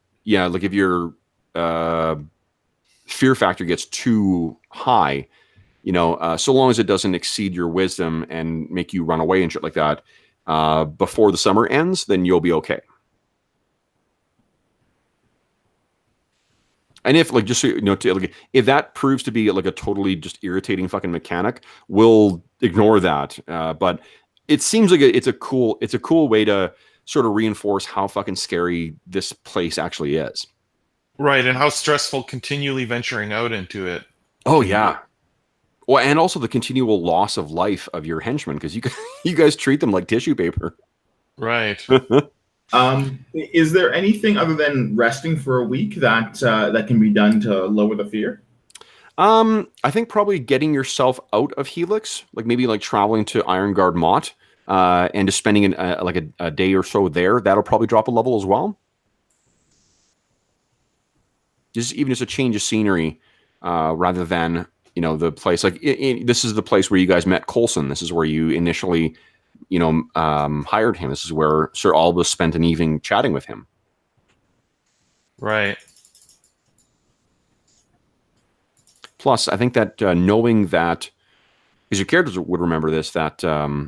Speaker 1: fear factor gets too high, so long as it doesn't exceed your wisdom and make you run away and shit like that, before the summer ends, then you'll be okay. And if, like, just so you know, if that proves to be like a totally just irritating fucking mechanic, we'll ignore that. But it seems like it's a cool way to sort of reinforce how fucking scary this place actually is.
Speaker 2: Right, and how stressful continually venturing out into it.
Speaker 1: Oh yeah. Well, and also the continual loss of life of your henchmen, because you guys treat them like tissue paper.
Speaker 2: Right.
Speaker 3: Is there anything other than resting for a week that can be done to lower the fear?
Speaker 1: I think probably getting yourself out of Helix, like maybe like traveling to Ironguard Mott, and just spending a day or so there. That'll probably drop a level as well. Just a change of scenery, rather than the place. Like this is the place where you guys met Coulson. This is where you initially hired him. This is where Sir Albus spent an evening chatting with him.
Speaker 2: Right.
Speaker 1: Plus, I think that knowing that, because your characters would remember this, that was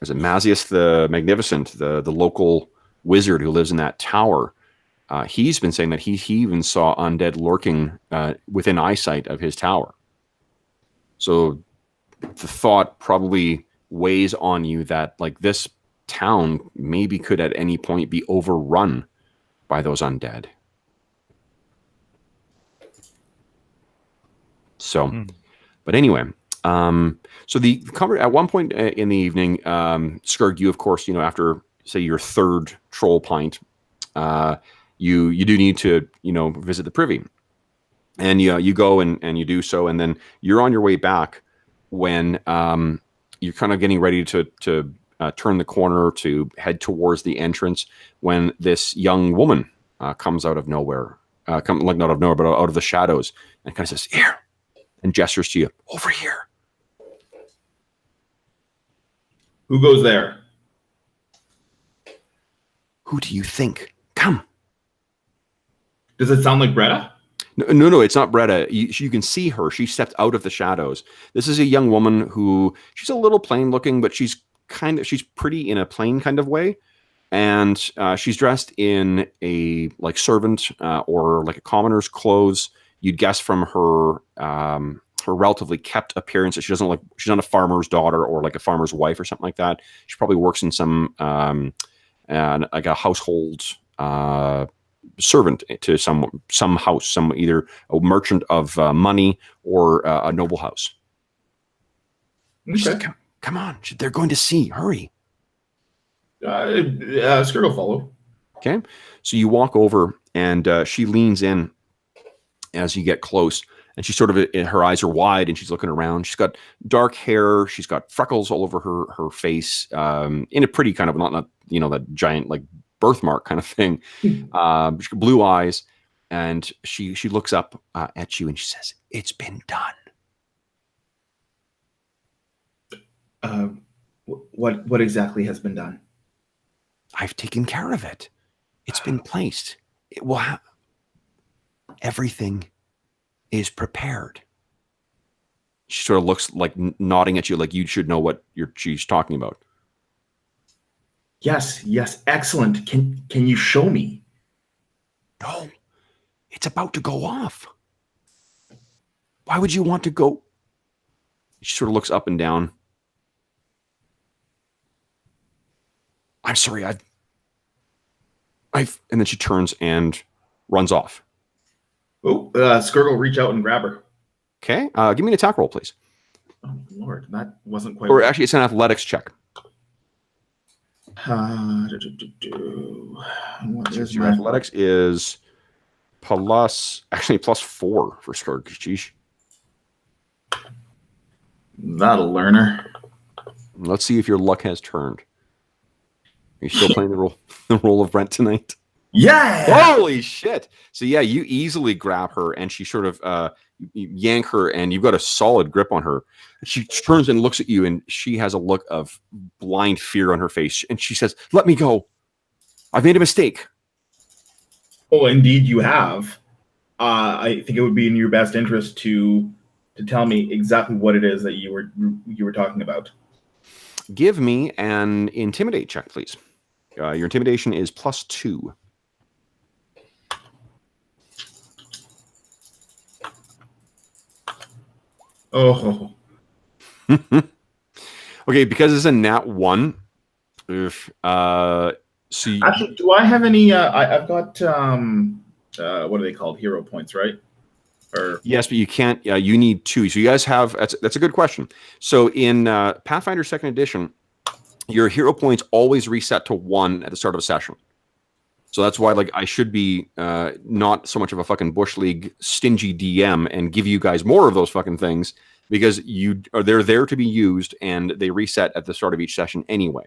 Speaker 1: it Mazius the Magnificent, the local wizard who lives in that tower. He's been saying that he even saw undead lurking within eyesight of his tower. So the thought probably weighs on you that like this town maybe could at any point be overrun by those undead. So, but anyway, so the cover at one point in the evening, Skurg, you of course, after say your 3rd troll pint, you do need to visit the privy, and you go and you do so, and then you're on your way back when you're kind of getting ready to turn the corner to head towards the entrance when this young woman comes out of nowhere, not out of nowhere, but out of the shadows, and kind of says, "Here," and gestures to you, "Over here."
Speaker 3: Who goes there?
Speaker 1: Who do you think? Come.
Speaker 3: Does it sound like Bretta?
Speaker 1: No, it's not Bretta. You can see her. She stepped out of the shadows. This is a young woman who, she's a little plain looking, but she's pretty in a plain kind of way. and she's dressed in a like servant or like a commoner's clothes. You'd guess from her her relatively kept appearance that she's not a farmer's daughter or like a farmer's wife or something like that. She probably works in some like a household servant to some house, some either a merchant of money or a noble house.
Speaker 3: Okay.
Speaker 1: Says, come on, they're going to see. Hurry.
Speaker 3: Skirt will follow.
Speaker 1: Okay, so you walk over and she leans in as you get close, and she's sort of her eyes are wide and she's looking around. She's got dark hair, she's got freckles all over her face, in a pretty kind of not that giant like birthmark kind of thing. She's got blue eyes, and she looks up at you and she says, "It's been done."
Speaker 3: What exactly has been done?
Speaker 1: I've taken care of it. It's been placed. It will have everything is prepared. She sort of looks like nodding at you, like you should know what she's talking about.
Speaker 3: Yes, excellent. Can you show me?
Speaker 1: No, it's about to go off. Why would you want to go? She sort of looks up and down. I'm sorry, I've, and then she turns and runs off.
Speaker 3: Oh, Skirt will reach out and grab her.
Speaker 1: Okay, give me an attack roll, please.
Speaker 3: Oh Lord, that wasn't quite.
Speaker 1: Or actually, it's an athletics check.
Speaker 3: What is
Speaker 1: Your athletics is +4 for Skirt. Sheesh.
Speaker 3: Not a learner.
Speaker 1: Let's see if your luck has turned. Are you still playing the role of Brent tonight?
Speaker 3: Yeah!
Speaker 1: Holy shit! So yeah, you easily grab her, and she sort of you yank her, and you've got a solid grip on her. She turns and looks at you, and she has a look of blind fear on her face, and she says, "Let me go. I've made a mistake."
Speaker 3: Oh, indeed you have. I think it would be in your best interest to tell me exactly what it is that you were talking about.
Speaker 1: Give me an intimidate check, please. Your intimidation is +2.
Speaker 3: Oh.
Speaker 1: Okay, because it's a nat 1. So
Speaker 3: Actually, do I have any? I've got what are they called? Hero points, right? Or
Speaker 1: yes, but you can't. You need 2. So you guys have. That's a good question. So in Pathfinder 2nd Edition, your hero points always reset to 1 at the start of a session. So that's why, like, I should be not so much of a fucking Bush League stingy DM and give you guys more of those fucking things, because they're there to be used and they reset at the start of each session anyway.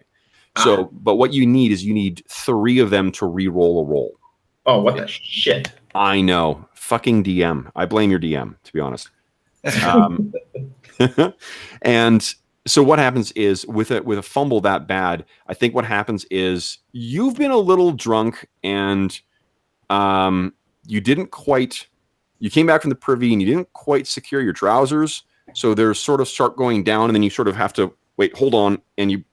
Speaker 1: So, but what you need 3 of them to re-roll a roll.
Speaker 3: Oh, what the shit!
Speaker 1: I know, fucking DM. I blame your DM, to be honest. And so what happens is with a fumble that bad, I think what happens is you've been a little drunk and you came back from the privy and you didn't quite secure your trousers. So they're sort of start going down, and then you sort of have to wait, hold on, and you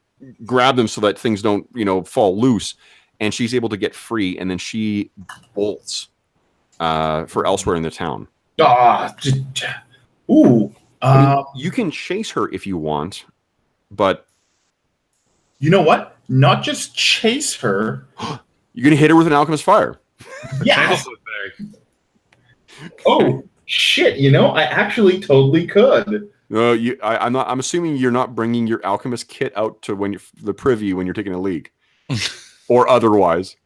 Speaker 1: grab them so that things don't, fall loose. And she's able to get free, and then she bolts for elsewhere in the town.
Speaker 3: Ooh.
Speaker 1: You can chase her if you want, but
Speaker 3: you know what? Not just chase her.
Speaker 1: You're gonna hit her with an alchemist fire.
Speaker 3: Yeah. Oh shit! I actually totally could.
Speaker 1: No, I'm assuming you're not bringing your alchemist kit out to the privy when you're taking a league, or otherwise.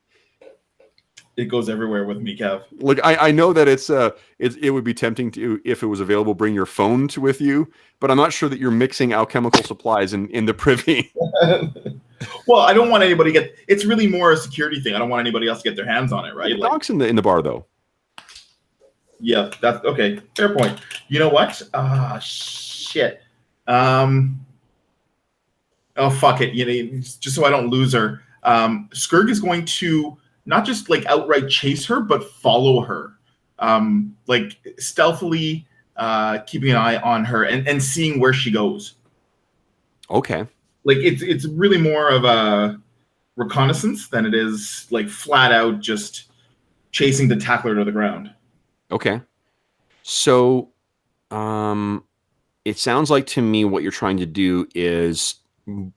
Speaker 3: It goes everywhere with me, Kev.
Speaker 1: Look, I know that it would be tempting to, if it was available, bring your phone with you, but I'm not sure that you're mixing alchemical supplies in the privy.
Speaker 3: Well, I don't want anybody to get. It's really more a security thing. I don't want anybody else to get their hands on it, right?
Speaker 1: The dogs in the bar, though.
Speaker 3: Yeah, that's okay. Fair point. You know what? Shit. Oh, fuck it. Just so I don't lose her. Skirg is going to not just like outright chase her, but follow her, like stealthily, keeping an eye on her and seeing where she goes.
Speaker 1: Okay.
Speaker 3: Like it's really more of a reconnaissance than it is like flat out just chasing the tackler to the ground.
Speaker 1: Okay. So, it sounds like to me what you're trying to do is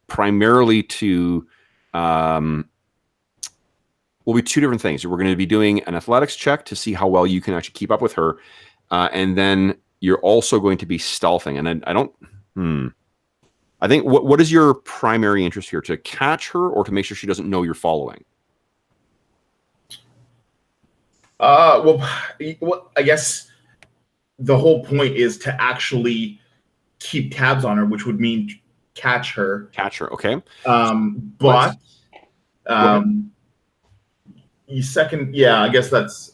Speaker 1: primarily to, will be two different things. We're going to be doing an athletics check to see how well you can actually keep up with her. And then you're also going to be stealthing. And I don't, I think what is your primary interest here? To catch her or to make sure she doesn't know you're following?
Speaker 3: Well, I guess the whole point is to actually keep tabs on her, which would mean catch her.
Speaker 1: Catch her, okay.
Speaker 3: But you second, yeah, I guess that's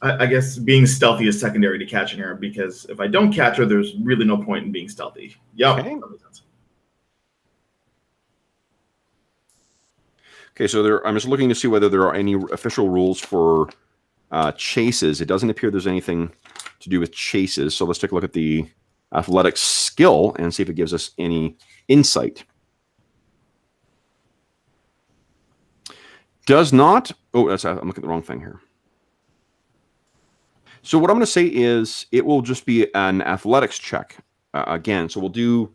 Speaker 3: I guess being stealthy is secondary to catching her, because if I don't catch her, there's really no point in being stealthy. Yep.
Speaker 1: Okay.
Speaker 3: That makes sense.
Speaker 1: Okay, so I'm just looking to see whether there are any official rules for chases. It doesn't appear there's anything to do with chases. So let's take a look at the athletics skill and see if it gives us any insight. Does not. Oh, I'm looking at the wrong thing here. So what I'm going to say is it will just be an athletics check again. So we'll do.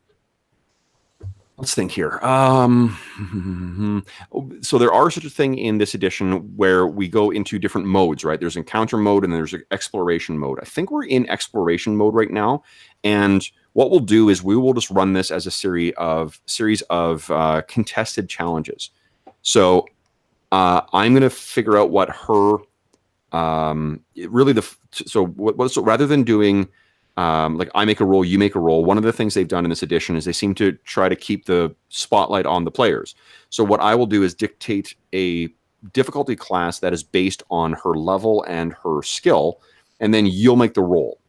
Speaker 1: Let's think here. So there are such a thing in this edition where we go into different modes, right? There's encounter mode and there's exploration mode. I think we're in exploration mode right now. And what we'll do is we will just run this as a series of contested challenges. So I'm going to figure out what her so rather than doing like I make a roll, you make a roll. One of the things they've done in this edition is they seem to try to keep the spotlight on the players. So what I will do is dictate a difficulty class that is based on her level and her skill, and then you'll make the roll,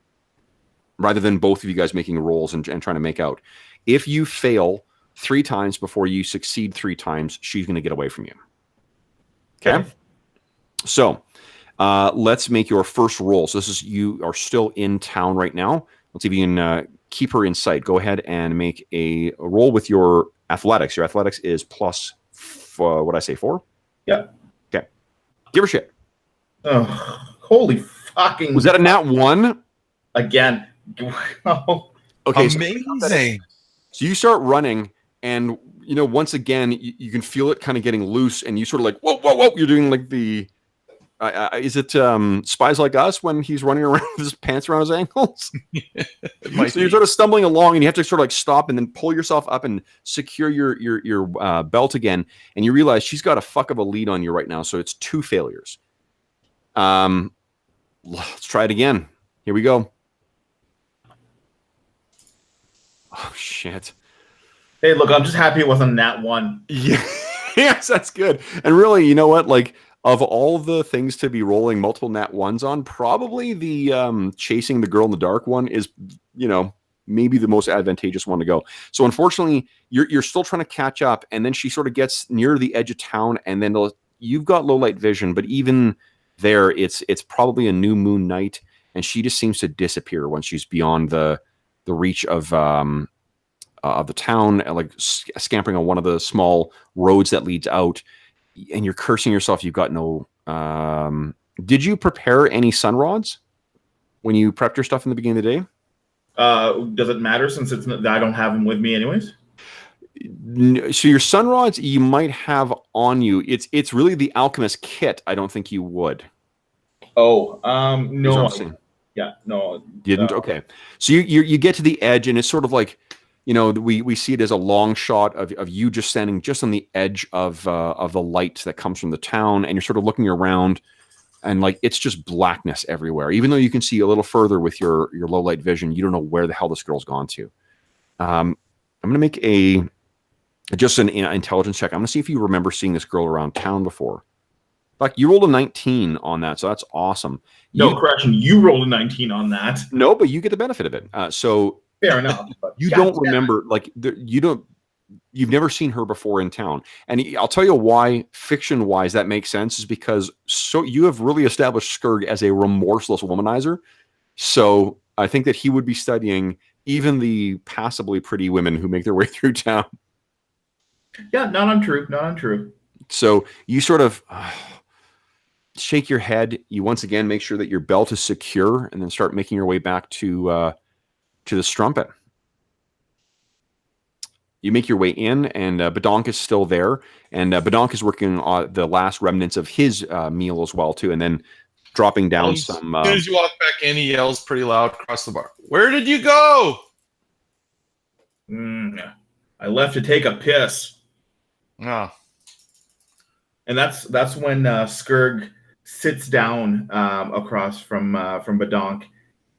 Speaker 1: rather than both of you guys making rolls and trying to make out. If you fail 3 times before you succeed 3 times, she's going to get away from you. Okay? So let's make your first roll. So you are still in town right now. Let's see if you can keep her in sight. Go ahead and make a roll with your athletics. Your athletics is plus, what did I say, 4?
Speaker 3: Yeah.
Speaker 1: Okay. Give her shit.
Speaker 3: Oh, holy fucking.
Speaker 1: Was that a nat 1?
Speaker 3: Again. Oh.
Speaker 1: Okay.
Speaker 2: Amazing.
Speaker 1: So you start running, and once again, you can feel it kind of getting loose, and you sort of like, whoa, whoa, whoa. You're doing like the. Is it Spies Like Us when he's running around with his pants around his ankles? So you're sort of stumbling along, and you have to sort of like stop and then pull yourself up and secure your belt again. And you realize she's got a fuck of a lead on you right now, so it's 2 failures. Let's try it again. Here we go. Oh shit.
Speaker 3: Hey, look, I'm just happy it wasn't nat 1.
Speaker 1: Yeah. Yes, that's good. And really, you know what? Like, of all the things to be rolling multiple nat 1s on, probably the chasing the girl in the dark one is, maybe the most advantageous one to go. So unfortunately, you're still trying to catch up, and then she sort of gets near the edge of town, and then you've got low light vision, but even there, it's probably a new moon night, and she just seems to disappear once she's beyond the reach of the town, like scampering on one of the small roads that leads out. And you're cursing yourself. You've got no. Did you prepare any sun rods when you prepped your stuff in the beginning of the day?
Speaker 3: Does it matter since I don't have them with me anyways?
Speaker 1: So your sun rods you might have on you. It's really the alchemist kit. I don't think you would.
Speaker 3: Oh, no. Yeah, no.
Speaker 1: Didn't? Okay. So you get to the edge, and it's sort of like. We see it as a long shot of you just standing just on the edge of the light that comes from the town, and you're sort of looking around, and like it's just blackness everywhere. Even though you can see a little further with your low light vision, you don't know where the hell this girl's gone to. I'm gonna make just an intelligence check. I'm gonna see if you remember seeing this girl around town before. Like you rolled a 19 on that, so that's awesome.
Speaker 3: Correction, you rolled a 19 on that.
Speaker 1: No, but you get the benefit of it. So.
Speaker 3: Fair enough. But
Speaker 1: you don't remember, like, you've never seen her before in town. And I'll tell you why, fiction-wise, that makes sense, is because you have really established Skurg as a remorseless womanizer. So I think that he would be studying even the passably pretty women who make their way through town.
Speaker 3: Yeah, not untrue. Not untrue.
Speaker 1: So you sort of shake your head. You once again make sure that your belt is secure, and then start making your way back to the Strumpet. You make your way in, and Badonk is still there, and Badonk is working on the last remnants of his meal as well too, and then dropping down
Speaker 2: As
Speaker 1: some.
Speaker 2: soon as you walk back in, he yells pretty loud across the bar. Where did you go?
Speaker 3: I left to take a piss.
Speaker 2: Oh.
Speaker 3: And that's when Skurg sits down across from Badonk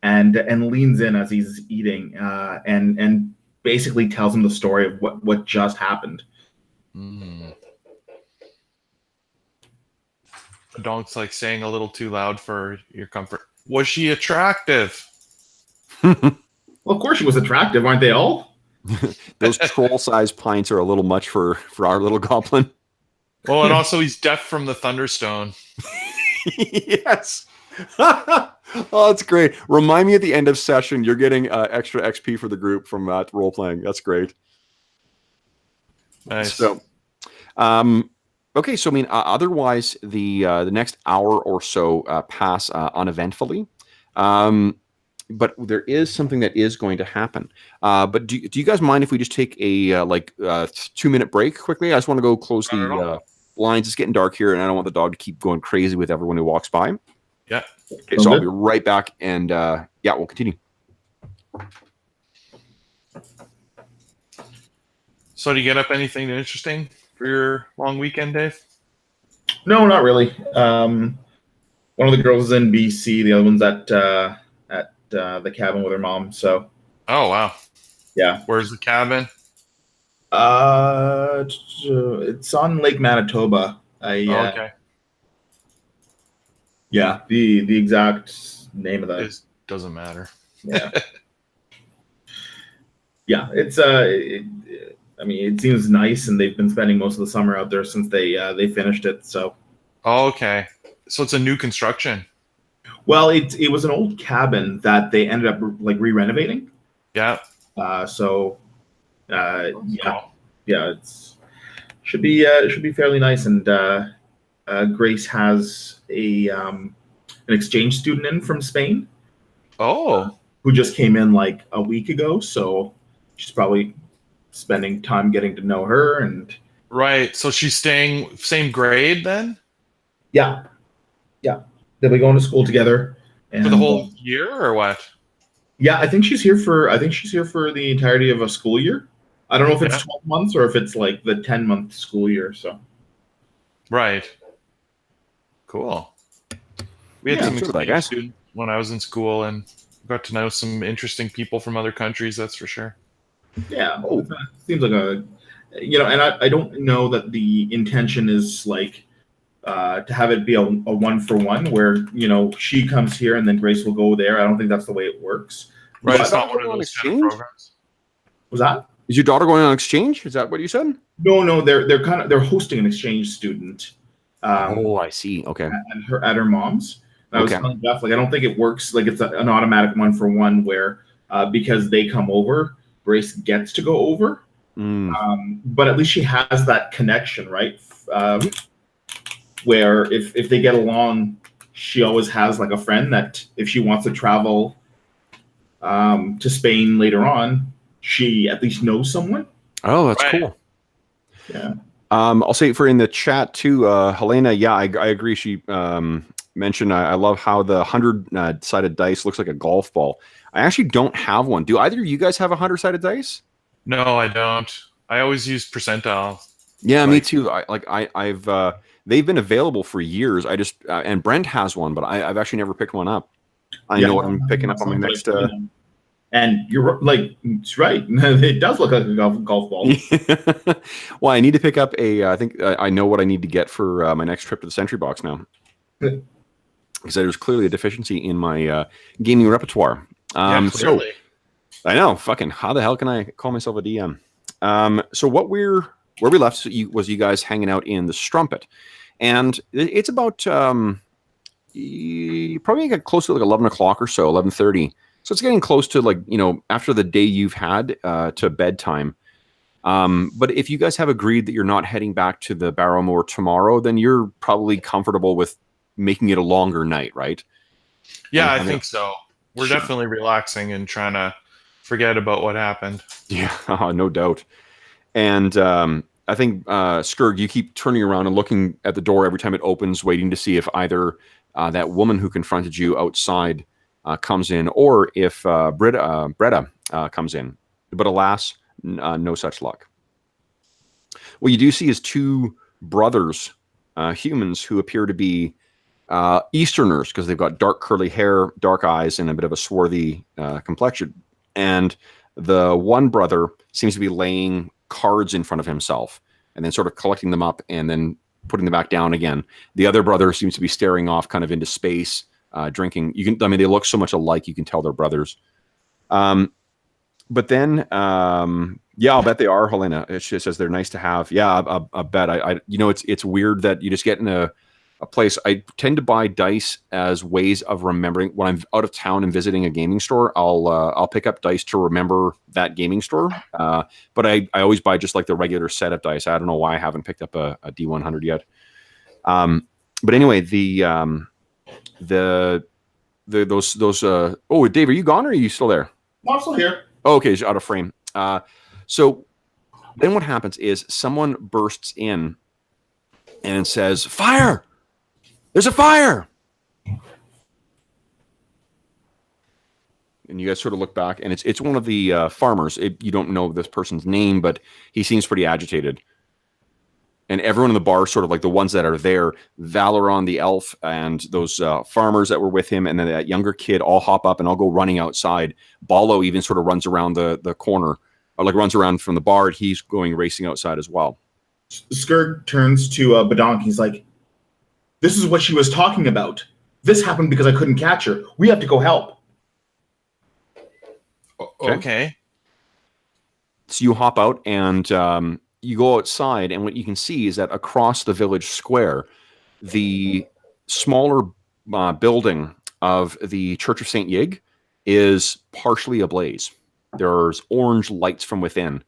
Speaker 3: and leans in as he's eating and basically tells him the story of what just happened.
Speaker 2: Donk's like saying a little too loud for your comfort. Was she attractive?
Speaker 3: Well, of course she was attractive, aren't they all?
Speaker 1: Those troll-sized pints are a little much for our little goblin.
Speaker 2: Oh, and also he's deaf from the Thunderstone.
Speaker 1: Yes. Oh, that's great. Remind me at the end of session, you're getting extra XP for the group from role playing. That's great.
Speaker 2: Nice.
Speaker 1: So, okay. So, I mean, otherwise, the next hour or so pass uneventfully. But there is something that is going to happen. But do you guys mind if we just take a 2-minute break quickly? I just want to go close the blinds. It's getting dark here, and I don't want the dog to keep going crazy with everyone who walks by.
Speaker 2: Yeah.
Speaker 1: Okay, so I'll be right back, and we'll continue.
Speaker 2: So, do you get up anything interesting for your long weekend, Dave?
Speaker 3: No, not really. One of the girls is in BC. The other one's at the cabin with her mom. So.
Speaker 2: Oh wow.
Speaker 3: Yeah.
Speaker 2: Where's the cabin?
Speaker 3: It's on Lake Manitoba.
Speaker 2: Okay.
Speaker 3: Yeah, the exact name of that
Speaker 2: It doesn't matter.
Speaker 3: Yeah. Yeah, it's I mean, it seems nice, and they've been spending most of the summer out there since they finished it. So.
Speaker 2: Oh, okay. So it's a new construction.
Speaker 3: Well, it was an old cabin that they ended up like re-renovating.
Speaker 2: Yeah.
Speaker 3: So.
Speaker 2: Cool.
Speaker 3: Yeah, should be fairly nice, and Grace has an exchange student in from Spain.
Speaker 2: Oh.
Speaker 3: Who just came in like a week ago, so she's probably spending time getting to know her. And
Speaker 2: right, so she's staying same grade then?
Speaker 3: Yeah, they'll be going to school together
Speaker 2: For the whole year, or what?
Speaker 3: Yeah, I think she's here for the entirety of a school year. I don't know if it's 12 months or if it's like the 10-month school year. So,
Speaker 2: right, cool. We had some exchange students when I was in school, and got to know some interesting people from other countries. That's for sure.
Speaker 3: Yeah, it seems like and I don't know that the intention is like to have it be a 1-for-1 where she comes here and then Grace will go there. I don't think that's the way it works.
Speaker 2: Right, it's not one of those kind of programs.
Speaker 3: Was that?
Speaker 1: Is your daughter going on exchange? Is that what you said?
Speaker 3: No, they're hosting an exchange student.
Speaker 1: I see. Okay.
Speaker 3: At her mom's. And I was telling Jeff, like, I don't think it works. Like, it's an automatic 1-for-1 where because they come over, Grace gets to go over. But at least she has that connection, right? Where if they get along, she always has like a friend that if she wants to travel to Spain later on, she at least knows someone.
Speaker 1: Oh, that's cool.
Speaker 3: Yeah.
Speaker 1: I'll say for in the chat too, Helena. Yeah, I agree. She mentioned I love how the 100-sided dice looks like a golf ball. I actually don't have one. Do either of you guys have 100-sided dice?
Speaker 2: No, I don't. I always use percentile.
Speaker 1: Yeah, me too. I've they've been available for years. I just and Brent has one, but I've actually never picked one up. I know what I'm picking up on my next.
Speaker 3: And you're like, it's right. It does look like a golf ball.
Speaker 1: Well, I need to pick up I think I know what I need to get for my next trip to the Sentry Box now. Because there's clearly a deficiency in my gaming repertoire.
Speaker 2: Clearly.
Speaker 1: So I know, fucking, how the hell can I call myself a DM? So where we left was you guys hanging out in the Strumpet, and it's about you probably get close to like 11 o'clock or so, 11:30. So it's getting close to after the day you've had to bedtime. But if you guys have agreed that you're not heading back to the Barrowmoor tomorrow, then you're probably comfortable with making it a longer night, right?
Speaker 2: Yeah,
Speaker 1: And
Speaker 2: I think so. We're
Speaker 1: Sure.
Speaker 2: definitely relaxing and trying to forget about what happened.
Speaker 1: Yeah, no doubt. And I think, Skurg, you keep turning around and looking at the door every time it opens, waiting to see if either that woman who confronted you outside comes in, or if Bretta comes in. But alas, no such luck. What you do see is two brothers, humans, who appear to be Easterners, because they've got dark curly hair, dark eyes, and a bit of a swarthy complexion. And the one brother seems to be laying cards in front of himself and then sort of collecting them up and then putting them back down again. The other brother seems to be staring off kind of into space, drinking. They look so much alike, you can tell they're brothers. But then, yeah, I'll bet they are, Helena. It says they're nice to have. Yeah, I bet. It's weird that you just get in a place. I tend to buy dice as ways of remembering when I'm out of town and visiting a gaming store. I'll pick up dice to remember that gaming store. But I always buy just like the regular setup dice. I don't know why I haven't picked up a D100 yet. But anyway, those. Oh, Dave, are you gone or are you still there?
Speaker 3: I'm still here.
Speaker 1: Oh, okay, he's out of frame. So then what happens is someone bursts in and says, "Fire! There's a fire!" And you guys sort of look back, and it's one of the farmers. You don't know this person's name, but he seems pretty agitated. And everyone in the bar, sort of like the ones that are there, Valoron the elf and those farmers that were with him, and then that younger kid all hop up and all go running outside. Bolo even sort of runs around the corner, or like runs around from the bar. He's going racing outside as well.
Speaker 3: Skurg turns to Badonk. He's like, "This is what she was talking about. This happened because I couldn't catch her. We have to go help."
Speaker 2: Okay.
Speaker 1: So you hop out and you go outside, and what you can see is that across the village square, the smaller building of the Church of St. Yig is partially ablaze. There's orange lights from within.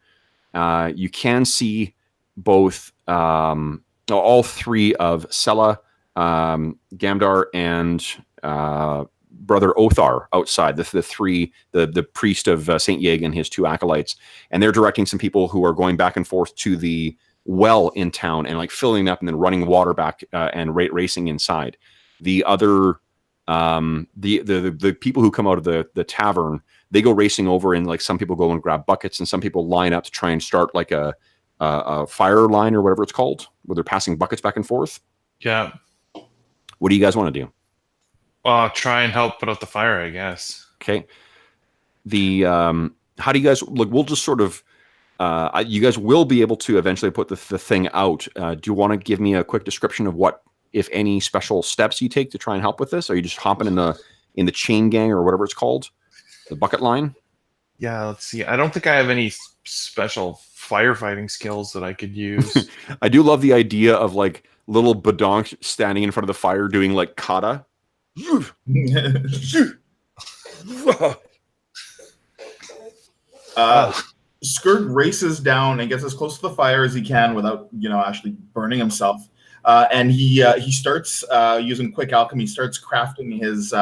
Speaker 1: You can see both all three of Sela, Gamdar, and Brother Othar outside, the priest of St. Yig and his two acolytes. And they're directing some people who are going back and forth to the well in town and like filling up and then running water back and racing inside. The other, the people who come out of the tavern, they go racing over, and like some people go and grab buckets, and some people line up to try and start like a fire line or whatever it's called, where they're passing buckets back and forth.
Speaker 2: Yeah.
Speaker 1: What do you guys want to do?
Speaker 2: Try and help put out the fire, I guess.
Speaker 1: Okay. How do you guys look? We'll just sort of, you guys will be able to eventually put the thing out. Do you want to give me a quick description of what, if any, special steps you take to try and help with this? Are you just hopping in the chain gang or whatever it's called, the bucket line?
Speaker 2: Yeah, let's see. I don't think I have any special firefighting skills that I could use.
Speaker 1: I do love the idea of like little Badonk standing in front of the fire doing like kata.
Speaker 3: Skurg races down and gets as close to the fire as he can without, actually burning himself. And he starts using quick alchemy, starts crafting his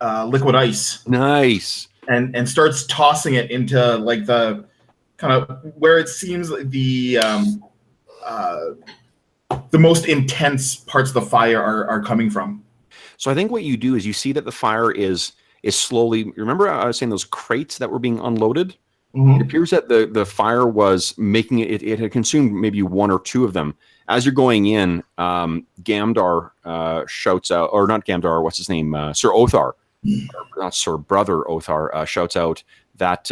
Speaker 3: liquid ice.
Speaker 1: Nice.
Speaker 3: And starts tossing it into like the kind of where it seems like the most intense parts of the fire are coming from.
Speaker 1: So I think what you do is you see that the fire is slowly. Remember, I was saying those crates that were being unloaded. Mm-hmm. It appears that the fire was making it. It had consumed maybe one or two of them. As you're going in, Gamdar shouts out, or not Gamdar. What's his name? Sir Othar, not Sir Brother Othar, shouts out that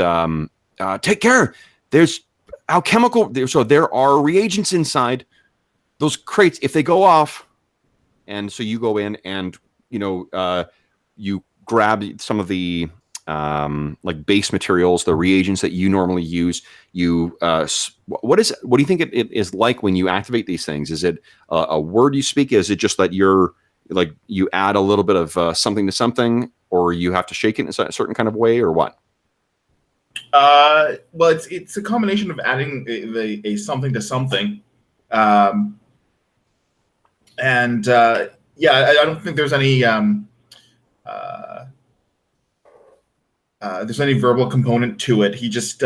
Speaker 1: take care. There's alchemical. So there are reagents inside those crates. If they go off, and so you go in and you grab some of the like base materials, the reagents that you normally use. You what do you think it is like when you activate these things? Is it a word you speak? Is it just that you're like you add a little bit of something to something, or you have to shake it in a certain kind of way, or what?
Speaker 3: Well, it's a combination of adding a something to something, um, and yeah, I don't think uh, there's any verbal component to it. He just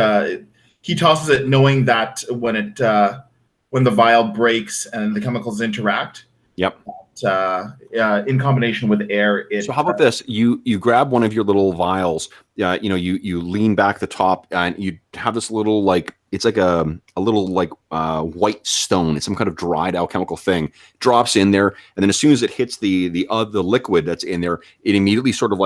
Speaker 3: he tosses it, knowing that when the vial breaks and the chemicals interact,
Speaker 1: Yep.
Speaker 3: in combination with air, it.
Speaker 1: So how about this? You grab one of your little vials. You lean back the top, and you have this little it's like a little white stone. It's some kind of dried alchemical thing. Drops in there, and then as soon as it hits the liquid that's in there, it immediately sort of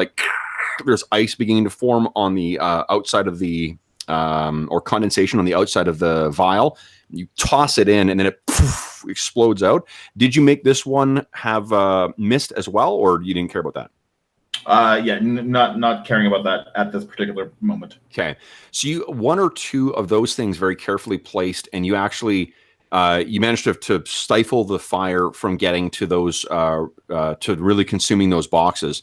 Speaker 1: there's ice beginning to form on the outside of the or condensation on the outside of the vial. You toss it in, and then it explodes out. Did you make this one have mist as well, or you didn't care about that?
Speaker 3: Yeah, not caring about that at this particular moment.
Speaker 1: Okay, so you one or two of those things very carefully placed, and you actually you managed to stifle the fire from getting to those to really consuming those boxes.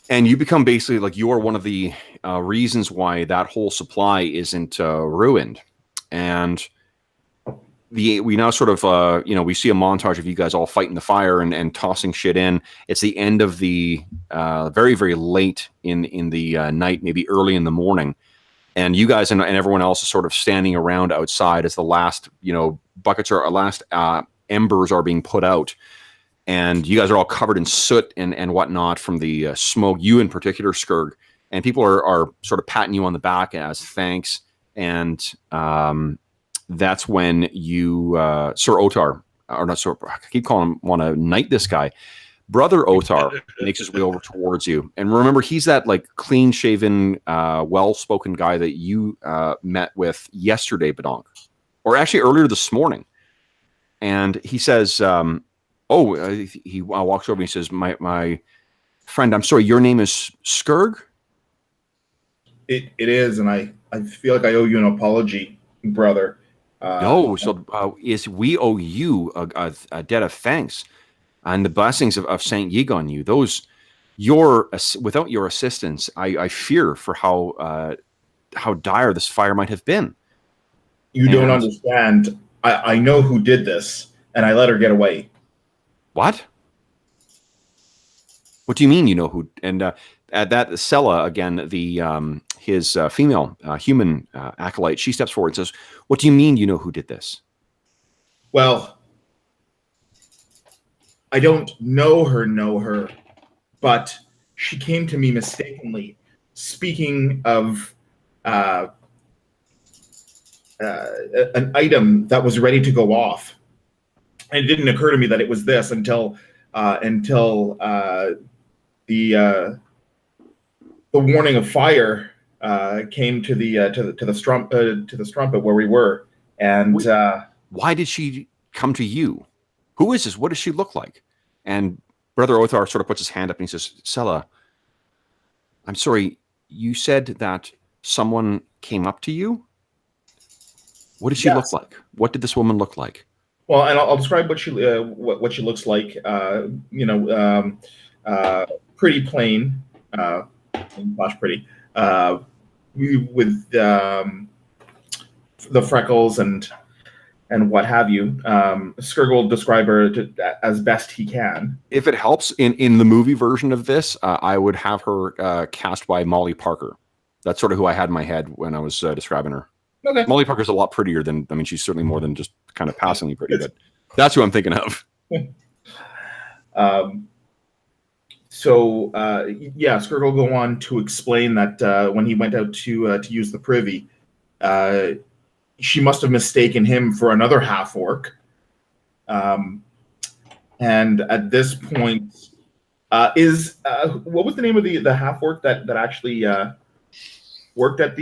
Speaker 1: And you become basically you are one of the reasons why that whole supply isn't ruined. And we now sort of we see a montage of you guys all fighting the fire and tossing shit in. It's the end of the very, very late in the night, maybe early in the morning. And you guys and everyone else is sort of standing around outside as the last buckets or last embers are being put out. And you guys are all covered in soot and whatnot from the smoke, you in particular, Skurg. And people are sort of patting you on the back as thanks. And that's when you, Sir Otar, or not Sir, I keep calling him, want to knight this guy. Brother Otar makes his way over towards you. And remember, he's that clean-shaven, well-spoken guy that you met with yesterday, Badonk. Or actually earlier this morning. And he says... he walks over and he says, my friend, I'm sorry, your name is Skurg?
Speaker 3: It is, and I feel like I owe you an apology, brother.
Speaker 1: No, so we owe you a debt of thanks and the blessings of Saint Yig on you. Without your assistance, I fear for how dire this fire might have been.
Speaker 3: You don't understand. I know who did this, and I let her get away.
Speaker 1: What? What do you mean you know who? And at that, Sela, again, his female human acolyte, she steps forward and says, what do you mean you know who did this?
Speaker 3: Well, I don't know her, but she came to me mistakenly, speaking of an item that was ready to go off. And it didn't occur to me that it was this until the warning of fire came to the Strumpet where we were. And
Speaker 1: why did she come to you? Who is this? What does she look like? And Brother Othar sort of puts his hand up and he says, Sela, I'm sorry, you said that someone came up to you? What did she look like? What did this woman look like?
Speaker 3: Well, and I'll describe what she looks like. Pretty plain, pretty, with the freckles and what have you. Skurg will describe her as best he can.
Speaker 1: If it helps, in the movie version of this, I would have her cast by Molly Parker. That's sort of who I had in my head when I was describing her.
Speaker 3: Okay.
Speaker 1: Molly Parker's a lot prettier than, she's certainly more than just kind of passingly pretty, but that's who I'm thinking of.
Speaker 3: Skurg will go on to explain that when he went out to use the privy, she must have mistaken him for another half-orc. And at this point, what was the name of the half-orc that actually worked at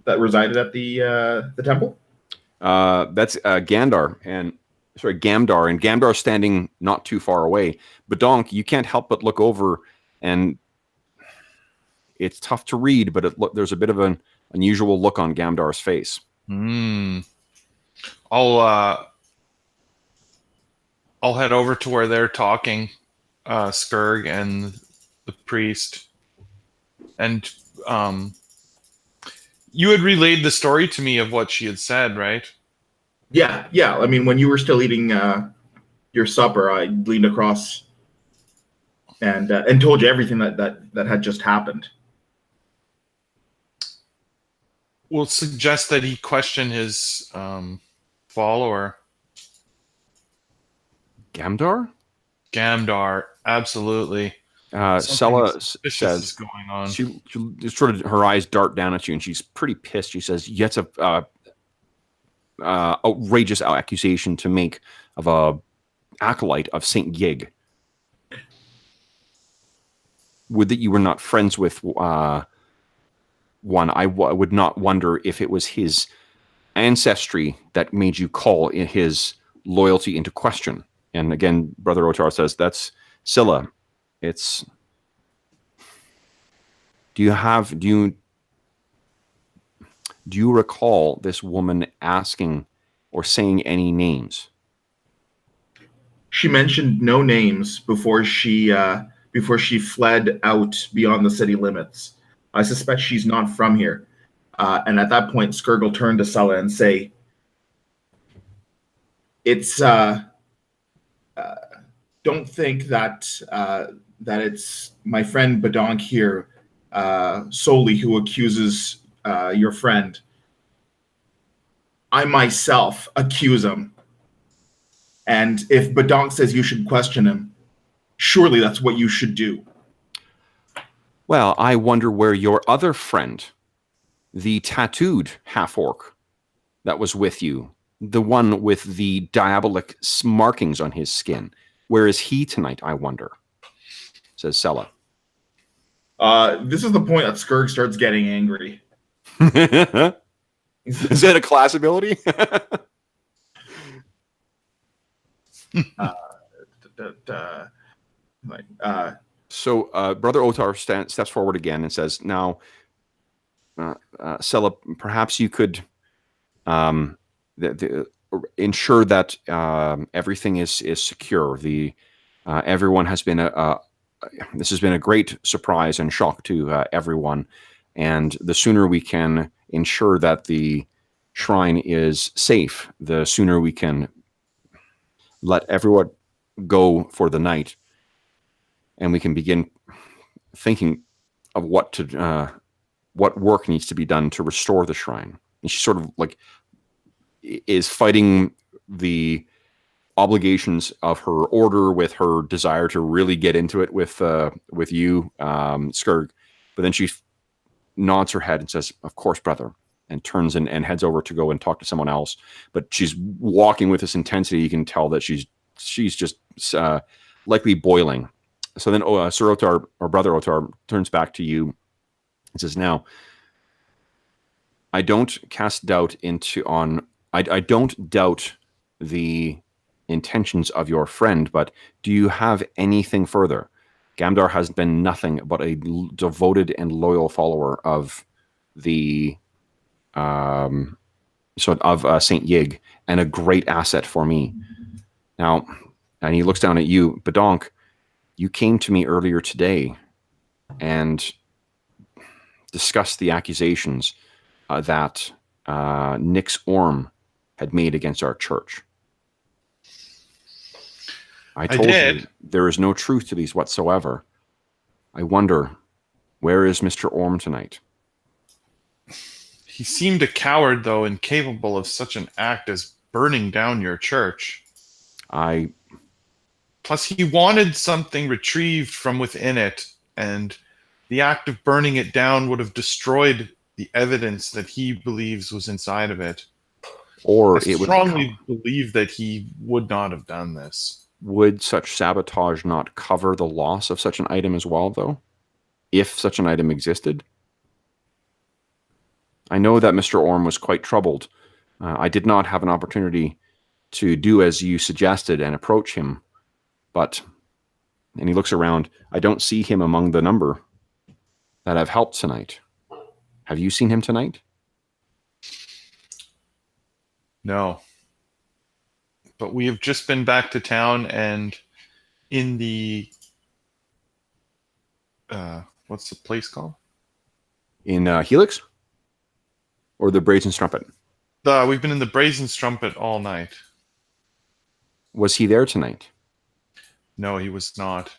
Speaker 3: that resided at the temple?
Speaker 1: That's Gamdar, and Gamdar's standing not too far away. But Donk, you can't help but look over, and it's tough to read, but there's a bit of an unusual look on Gamdar's face.
Speaker 2: I'll head over to where they're talking, Skurg and the priest, and You had relayed the story to me of what she had said, right?
Speaker 3: Yeah. I mean, when you were still eating your supper, I leaned across and told you everything that had just happened.
Speaker 2: We'll suggest that he question his follower.
Speaker 1: Gamdar?
Speaker 2: Gamdar, absolutely.
Speaker 1: Sella
Speaker 2: Suspicious is
Speaker 1: says
Speaker 2: going on.
Speaker 1: she just sort of her eyes dart down at you, and she's pretty pissed. She says, "Yet a outrageous accusation to make of a acolyte of Saint Yig. Would that you were not friends with one? I would not wonder if it was his ancestry that made you call in his loyalty into question." And again, Brother Otar says, "That's Scylla. It's. Do you recall this woman asking or saying any names?"
Speaker 3: She mentioned no names before she fled out beyond the city limits. I suspect she's not from here. And at that point, Skirg will turn to Sella and say, "It's don't think that that it's my friend Badonk here solely who accuses your friend. I myself accuse him. And if Badonk says you should question him, surely that's what you should do."
Speaker 1: Well, I wonder where your other friend, the tattooed half-orc that was with you, the one with the diabolic markings on his skin, where is he tonight, I wonder? Says Sella.
Speaker 3: This is the point that Skirg starts getting angry.
Speaker 1: Is that a class ability? So Brother Otar steps forward again and says, "Now, Sella, perhaps you could ensure that everything is secure. Everyone has been this has been a great surprise and shock to everyone, and the sooner we can ensure that the shrine is safe, the sooner we can let everyone go for the night, and we can begin thinking of what work needs to be done to restore the shrine." And she sort of like is fighting the obligations of her order with her desire to really get into it with you, Skirg. But then she nods her head and says, "Of course, brother," and turns and heads over to go and talk to someone else. But she's walking with this intensity. You can tell that she's just likely boiling. So then Sir Otar, or Brother Otar, turns back to you and says, "Now, I don't cast doubt I don't doubt the intentions of your friend, but do you have anything further? Gamdar has been nothing but a devoted and loyal follower of the Saint Yig, and a great asset for me. Now," and he looks down at you, "Badonk, you came to me earlier today and discussed the accusations that Nyx Orm had made against our church. I told you there is no truth to these whatsoever. I wonder, where is Mr. Orm tonight?"
Speaker 2: He seemed a coward, though, incapable of such an act as burning down your church. Plus, he wanted something retrieved from within it, and the act of burning it down would have destroyed the evidence that he believes was inside of it.
Speaker 1: Or
Speaker 2: I strongly believe that he would not have done this.
Speaker 1: Would such sabotage not cover the loss of such an item as well, though? If such an item existed? I know that Mr. Orm was quite troubled. I did not have an opportunity to do as you suggested and approach him, but," and he looks around, "I don't see him among the number that have helped tonight. Have you seen him tonight?"
Speaker 2: No. But we have just been back to town, and in the what's the place called?
Speaker 1: In Helix? or the Brazen Strumpet?
Speaker 2: We've been in the Brazen Strumpet all night.
Speaker 1: Was he there tonight?
Speaker 2: No, he was not.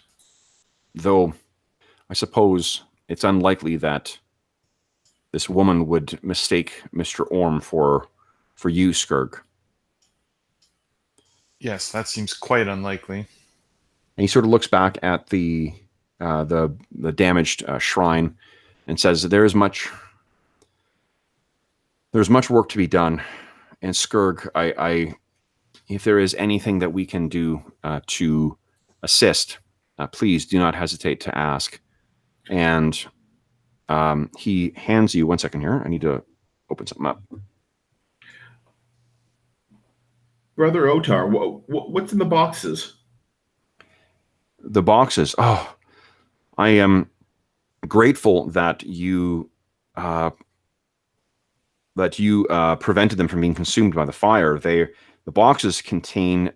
Speaker 1: Though, I suppose it's unlikely that this woman would mistake Mr. Orm for you, Skurg.
Speaker 2: Yes, that seems quite unlikely.
Speaker 1: And he sort of looks back at the damaged shrine and says, "There's much work to be done." And Skurg, I if there is anything that we can do to assist, please do not hesitate to ask. And he hands you, one second here, I need to open something up.
Speaker 3: Brother Otar, what's in the boxes?
Speaker 1: The boxes. Oh, I am grateful that you prevented them from being consumed by the fire. The boxes contain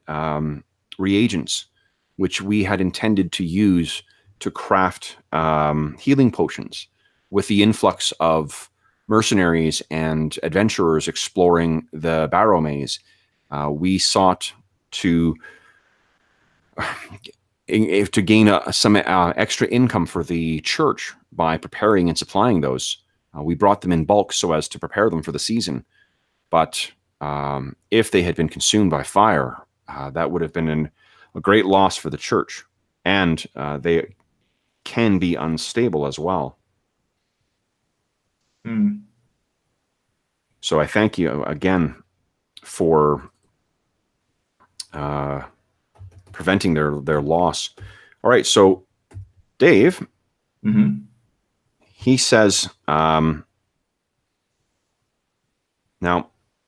Speaker 1: reagents, which we had intended to use to craft healing potions. With the influx of mercenaries and adventurers exploring the Barrowmaze, we sought to gain some extra income for the church by preparing and supplying those. We brought them in bulk so as to prepare them for the season. But if they had been consumed by fire, that would have been a great loss for the church. And they can be unstable as well. So I thank you again for preventing their loss. All right, so Dave, he says, now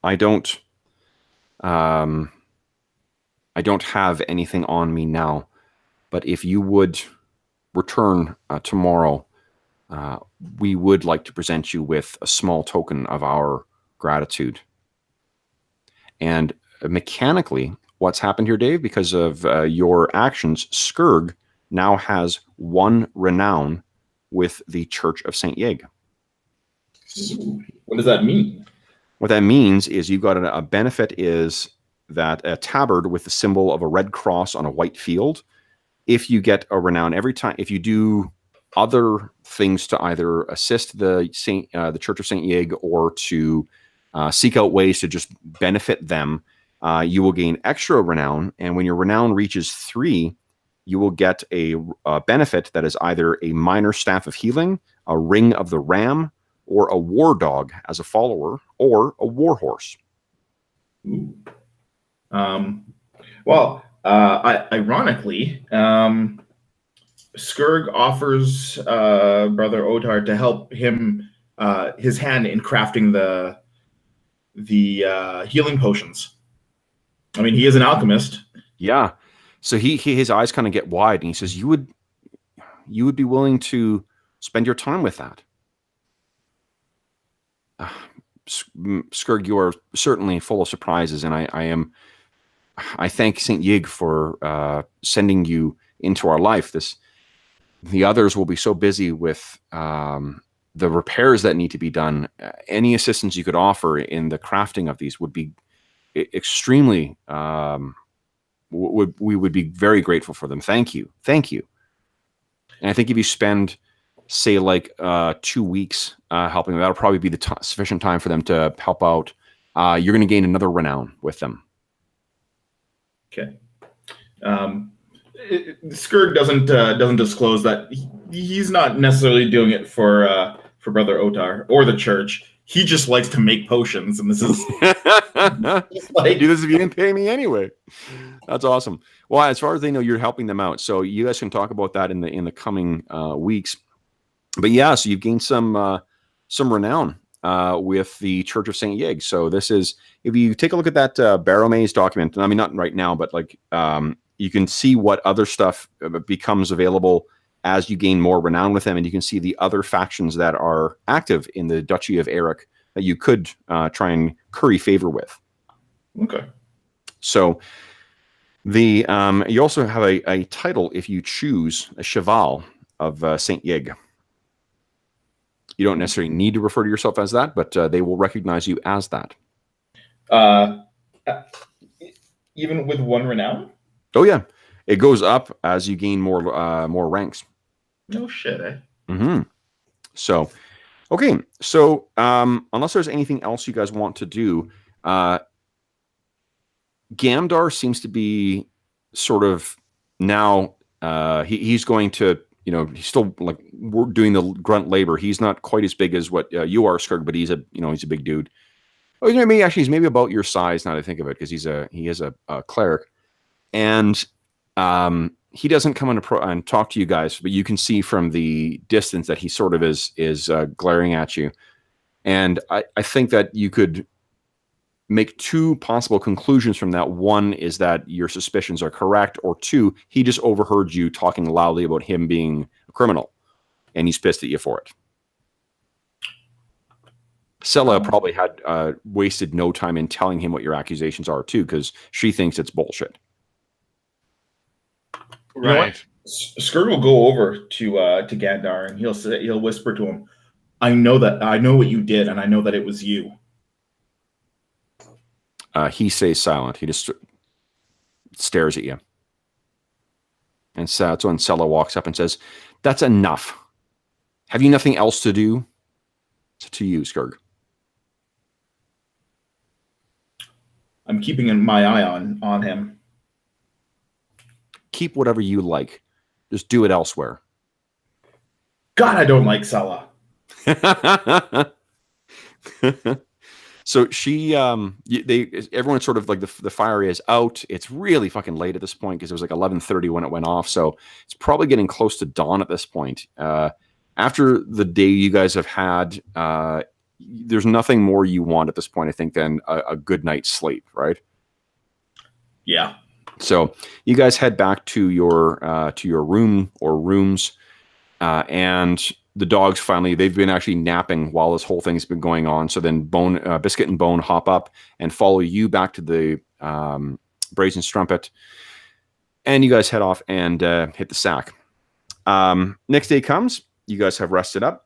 Speaker 1: I don't have anything on me now, but if you would return tomorrow, we would like to present you with a small token of our gratitude. And mechanically, what's happened here, Dave, because of your actions, Skurg now has 1 renown with the Church of St. Yeg.
Speaker 3: What does that mean?
Speaker 1: What that means is you've got a benefit is that a tabard with the symbol of a red cross on a white field, if you get a renown every time, if you do other things to either assist the Church of St. Yeg or to seek out ways to just benefit them, you will gain extra renown. And when your renown reaches 3, you will get a benefit that is either a minor staff of healing, a ring of the ram, or a war dog as a follower, or a war horse.
Speaker 3: Ironically, Skurg offers Brother Otar to help him his hand in crafting the healing potions. I mean, he is an alchemist.
Speaker 1: Yeah. So his eyes kind of get wide, and he says, "You would be willing to spend your time with that?" Skurg, you are certainly full of surprises, and I thank St. Yig for sending you into our life. The others will be so busy with the repairs that need to be done. Any assistance you could offer in the crafting of these would be extremely. We would be very grateful for them. Thank you. And I think if you spend, say, like 2 weeks helping them, that'll probably be the sufficient time for them to help out. You're going to gain another renown with them.
Speaker 3: Okay. Skurg doesn't disclose that he's not necessarily doing it for Brother Otar or the church. He just likes to make potions, and this is
Speaker 1: like, do this if you didn't pay me anyway. That's awesome. Well, as far as they know, you're helping them out, so you guys can talk about that in the coming weeks. But yeah, so you've gained some renown with the Church of St. Yeg. So this is, if you take a look at that Barrowmaze document, I mean, not right now, but like you can see what other stuff becomes available as you gain more renown with them, and you can see the other factions that are active in the Duchy of Eric that you could try and curry favor with.
Speaker 3: Okay.
Speaker 1: So you also have a title if you choose a Cheval of St. Yeg. You don't necessarily need to refer to yourself as that, but they will recognize you as that.
Speaker 3: Even with 1 renown?
Speaker 1: Oh yeah, it goes up as you gain more ranks.
Speaker 3: No shit, eh?
Speaker 1: Mm-hmm. So, okay. So, unless there's anything else you guys want to do, Gamdar seems to be sort of now. He's going to, he's still like we're doing the grunt labor. He's not quite as big as what you are, Skirg, but he's a big dude. Oh, he's maybe about your size now that I think of it, because he is a cleric, and he doesn't come in and talk to you guys, but you can see from the distance that he sort of is glaring at you, and I think that you could make 2 possible conclusions from that. One is that your suspicions are correct, or 2, he just overheard you talking loudly about him being a criminal, and he's pissed at you for it. Sella probably had wasted no time in telling him what your accusations are too, because she thinks it's bullshit.
Speaker 2: Right.
Speaker 3: Skirg will go over to Gandar and he'll whisper to him, I know what you did, and I know that it was you.
Speaker 1: He stays silent. He just stares at you. And so that's when Sella walks up and says, "That's enough. Have you nothing else to do?" It's to you, Skirg.
Speaker 3: I'm keeping my eye on him.
Speaker 1: Keep whatever you like. Just do it elsewhere.
Speaker 3: God, I don't like Sella.
Speaker 1: So everyone's sort of like the fire is out. It's really fucking late at this point because it was like 11:30 when it went off. So it's probably getting close to dawn at this point. After the day you guys have had, there's nothing more you want at this point, I think, than a good night's sleep, right?
Speaker 3: Yeah.
Speaker 1: So you guys head back to your room or rooms, and the dogs they've been actually napping while this whole thing's been going on. So then Biscuit and Bone hop up and follow you back to the Brazen Strumpet, and you guys head off and hit the sack. Next day comes, you guys have rested up.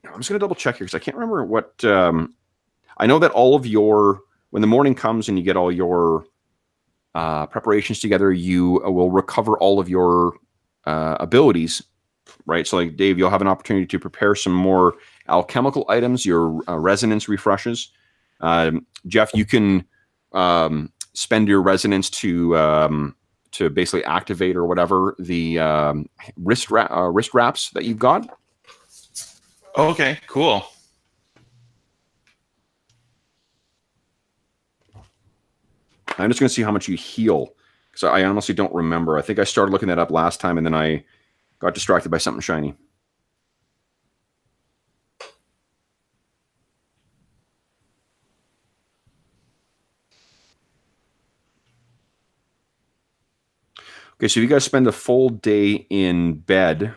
Speaker 1: I'm just going to double check here because I can't remember what. I know that all of when the morning comes and you get all your preparations together, you will recover all of your abilities. Right, so like Dave, you'll have an opportunity to prepare some more alchemical items, your resonance refreshes. Jeff, you can spend your resonance to basically activate or whatever the wrist wraps that you've got.
Speaker 2: Okay, cool.
Speaker 1: I'm just going to see how much you heal, because I honestly don't remember. I think I started looking that up last time, and then I got distracted by something shiny. Okay, so you guys spend a full day in bed.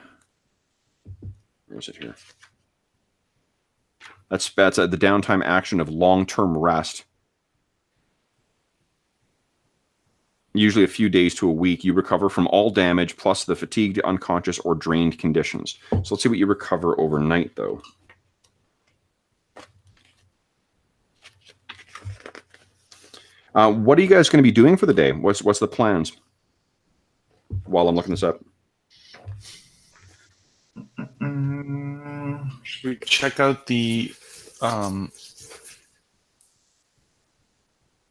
Speaker 1: Where is it here? That's the downtime action of long-term rest. Usually a few days to a week. You recover from all damage plus the fatigued, unconscious, or drained conditions. So let's see what you recover overnight, though. What are you guys going to be doing for the day? What's the plans? While I'm looking this up.
Speaker 2: Should we check out the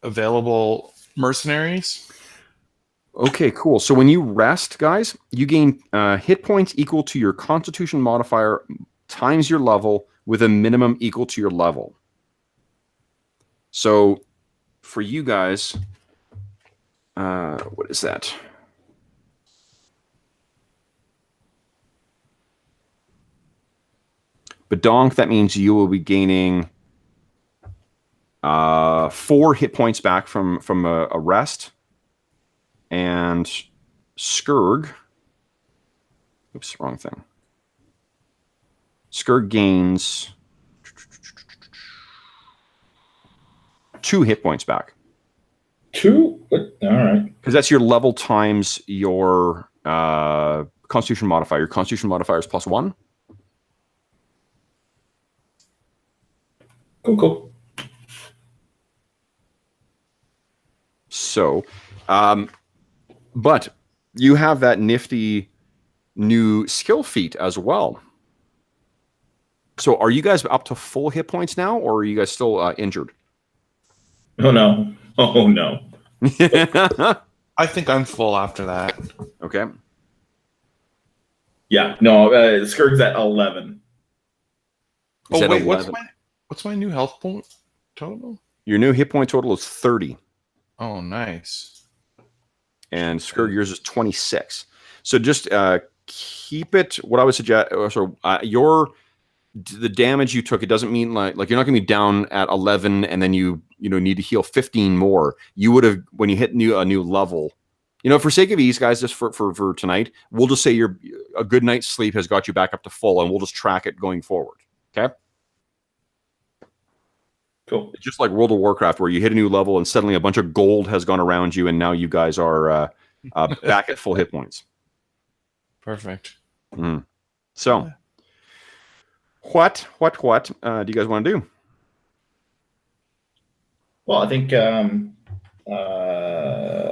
Speaker 2: available mercenaries?
Speaker 1: Okay, cool. So when you rest, guys, you gain hit points equal to your Constitution modifier times your level with a minimum equal to your level. So for you guys, what is that? Badonk, that means you will be gaining 4 hit points back from a rest. And Skirg, oops, wrong thing. Skirg gains 2 hit points back.
Speaker 3: 2? All right.
Speaker 1: Because that's your level times your Constitution modifier. Your Constitution modifier is +1.
Speaker 3: Cool.
Speaker 1: So, but you have that nifty new skill feat as well. So are you guys up to full hit points now, or are you guys still injured?
Speaker 3: Oh no. Oh no.
Speaker 2: I think I'm full after that.
Speaker 1: Okay.
Speaker 3: Yeah. No. Skirg's at 11.
Speaker 1: Is
Speaker 2: Oh
Speaker 1: that
Speaker 2: wait,
Speaker 1: 11?
Speaker 2: what's my new health point total?
Speaker 1: Your new hit point total is 30.
Speaker 2: Oh, nice.
Speaker 1: And Scourge, yours is 26. So just keep it. What I would suggest, the damage you took, it doesn't mean like you're not going to be down at 11 and then you need to heal 15 more. You would have, when you hit a new level. For sake of ease, guys, just for tonight, we'll just say a good night's sleep has got you back up to full, and we'll just track it going forward. Okay.
Speaker 3: Cool.
Speaker 1: It's just like World of Warcraft, where you hit a new level and suddenly a bunch of gold has gone around you, and now you guys are back at full hit points.
Speaker 2: Perfect.
Speaker 1: Mm. So, what do you guys want to do?
Speaker 3: Well, I think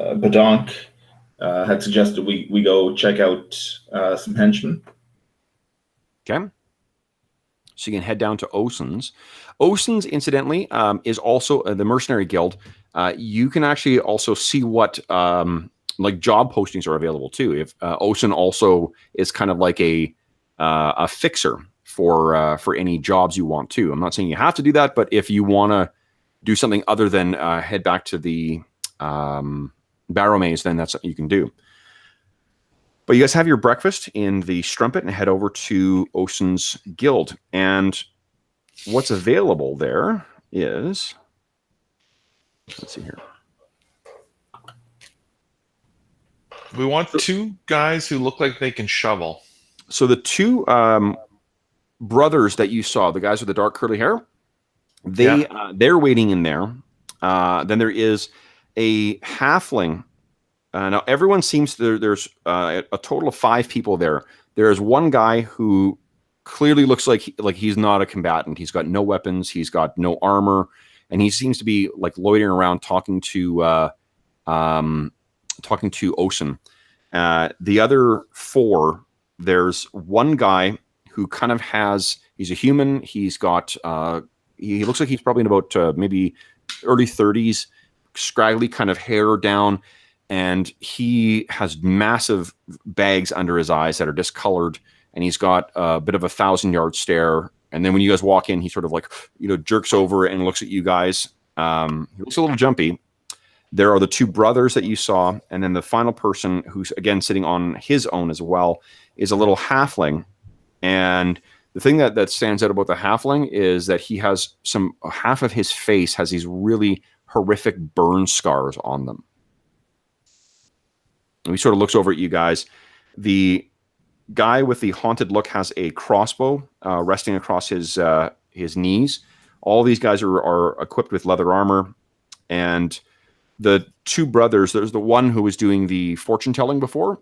Speaker 3: Badonk had suggested we go check out some henchmen.
Speaker 1: Okay. So you can head down to Osen's. Osen's, incidentally, is also the Mercenary Guild. You can actually also see what job postings are available too. If Osen also is kind of like a fixer for any jobs you want to. I'm not saying you have to do that, but if you want to do something other than head back to the Barrowmaze, then that's what you can do. But you guys have your breakfast in the Strumpet and head over to Osen's Guild. And what's available there is, let's see here.
Speaker 2: We want two guys who look like they can shovel.
Speaker 1: So the two brothers that you saw, the guys with the dark curly hair, they're waiting in there. Then there is a halfling. Now everyone seems there's a total of 5 people there. There's one guy who clearly looks like he's not a combatant. He's got no weapons. He's got no armor, and he seems to be like loitering around talking to Osen. The other 4, there's one guy who kind of he's a human. He's got he looks like he's probably in about maybe early 30s, scraggly kind of hair down. And he has massive bags under his eyes that are discolored, and he's got a bit of a 1,000-yard stare. And then when you guys walk in, he sort of jerks over and looks at you guys. He looks a little jumpy. There are the 2 brothers that you saw, and then the final person, who's again sitting on his own as well, is a little halfling. And the thing that stands out about the halfling is that he has half of his face has these really horrific burn scars on them. And he sort of looks over at you guys. The guy with the haunted look has a crossbow resting across his knees. All these guys are equipped with leather armor. And the 2 brothers, there's the one who was doing the fortune telling before.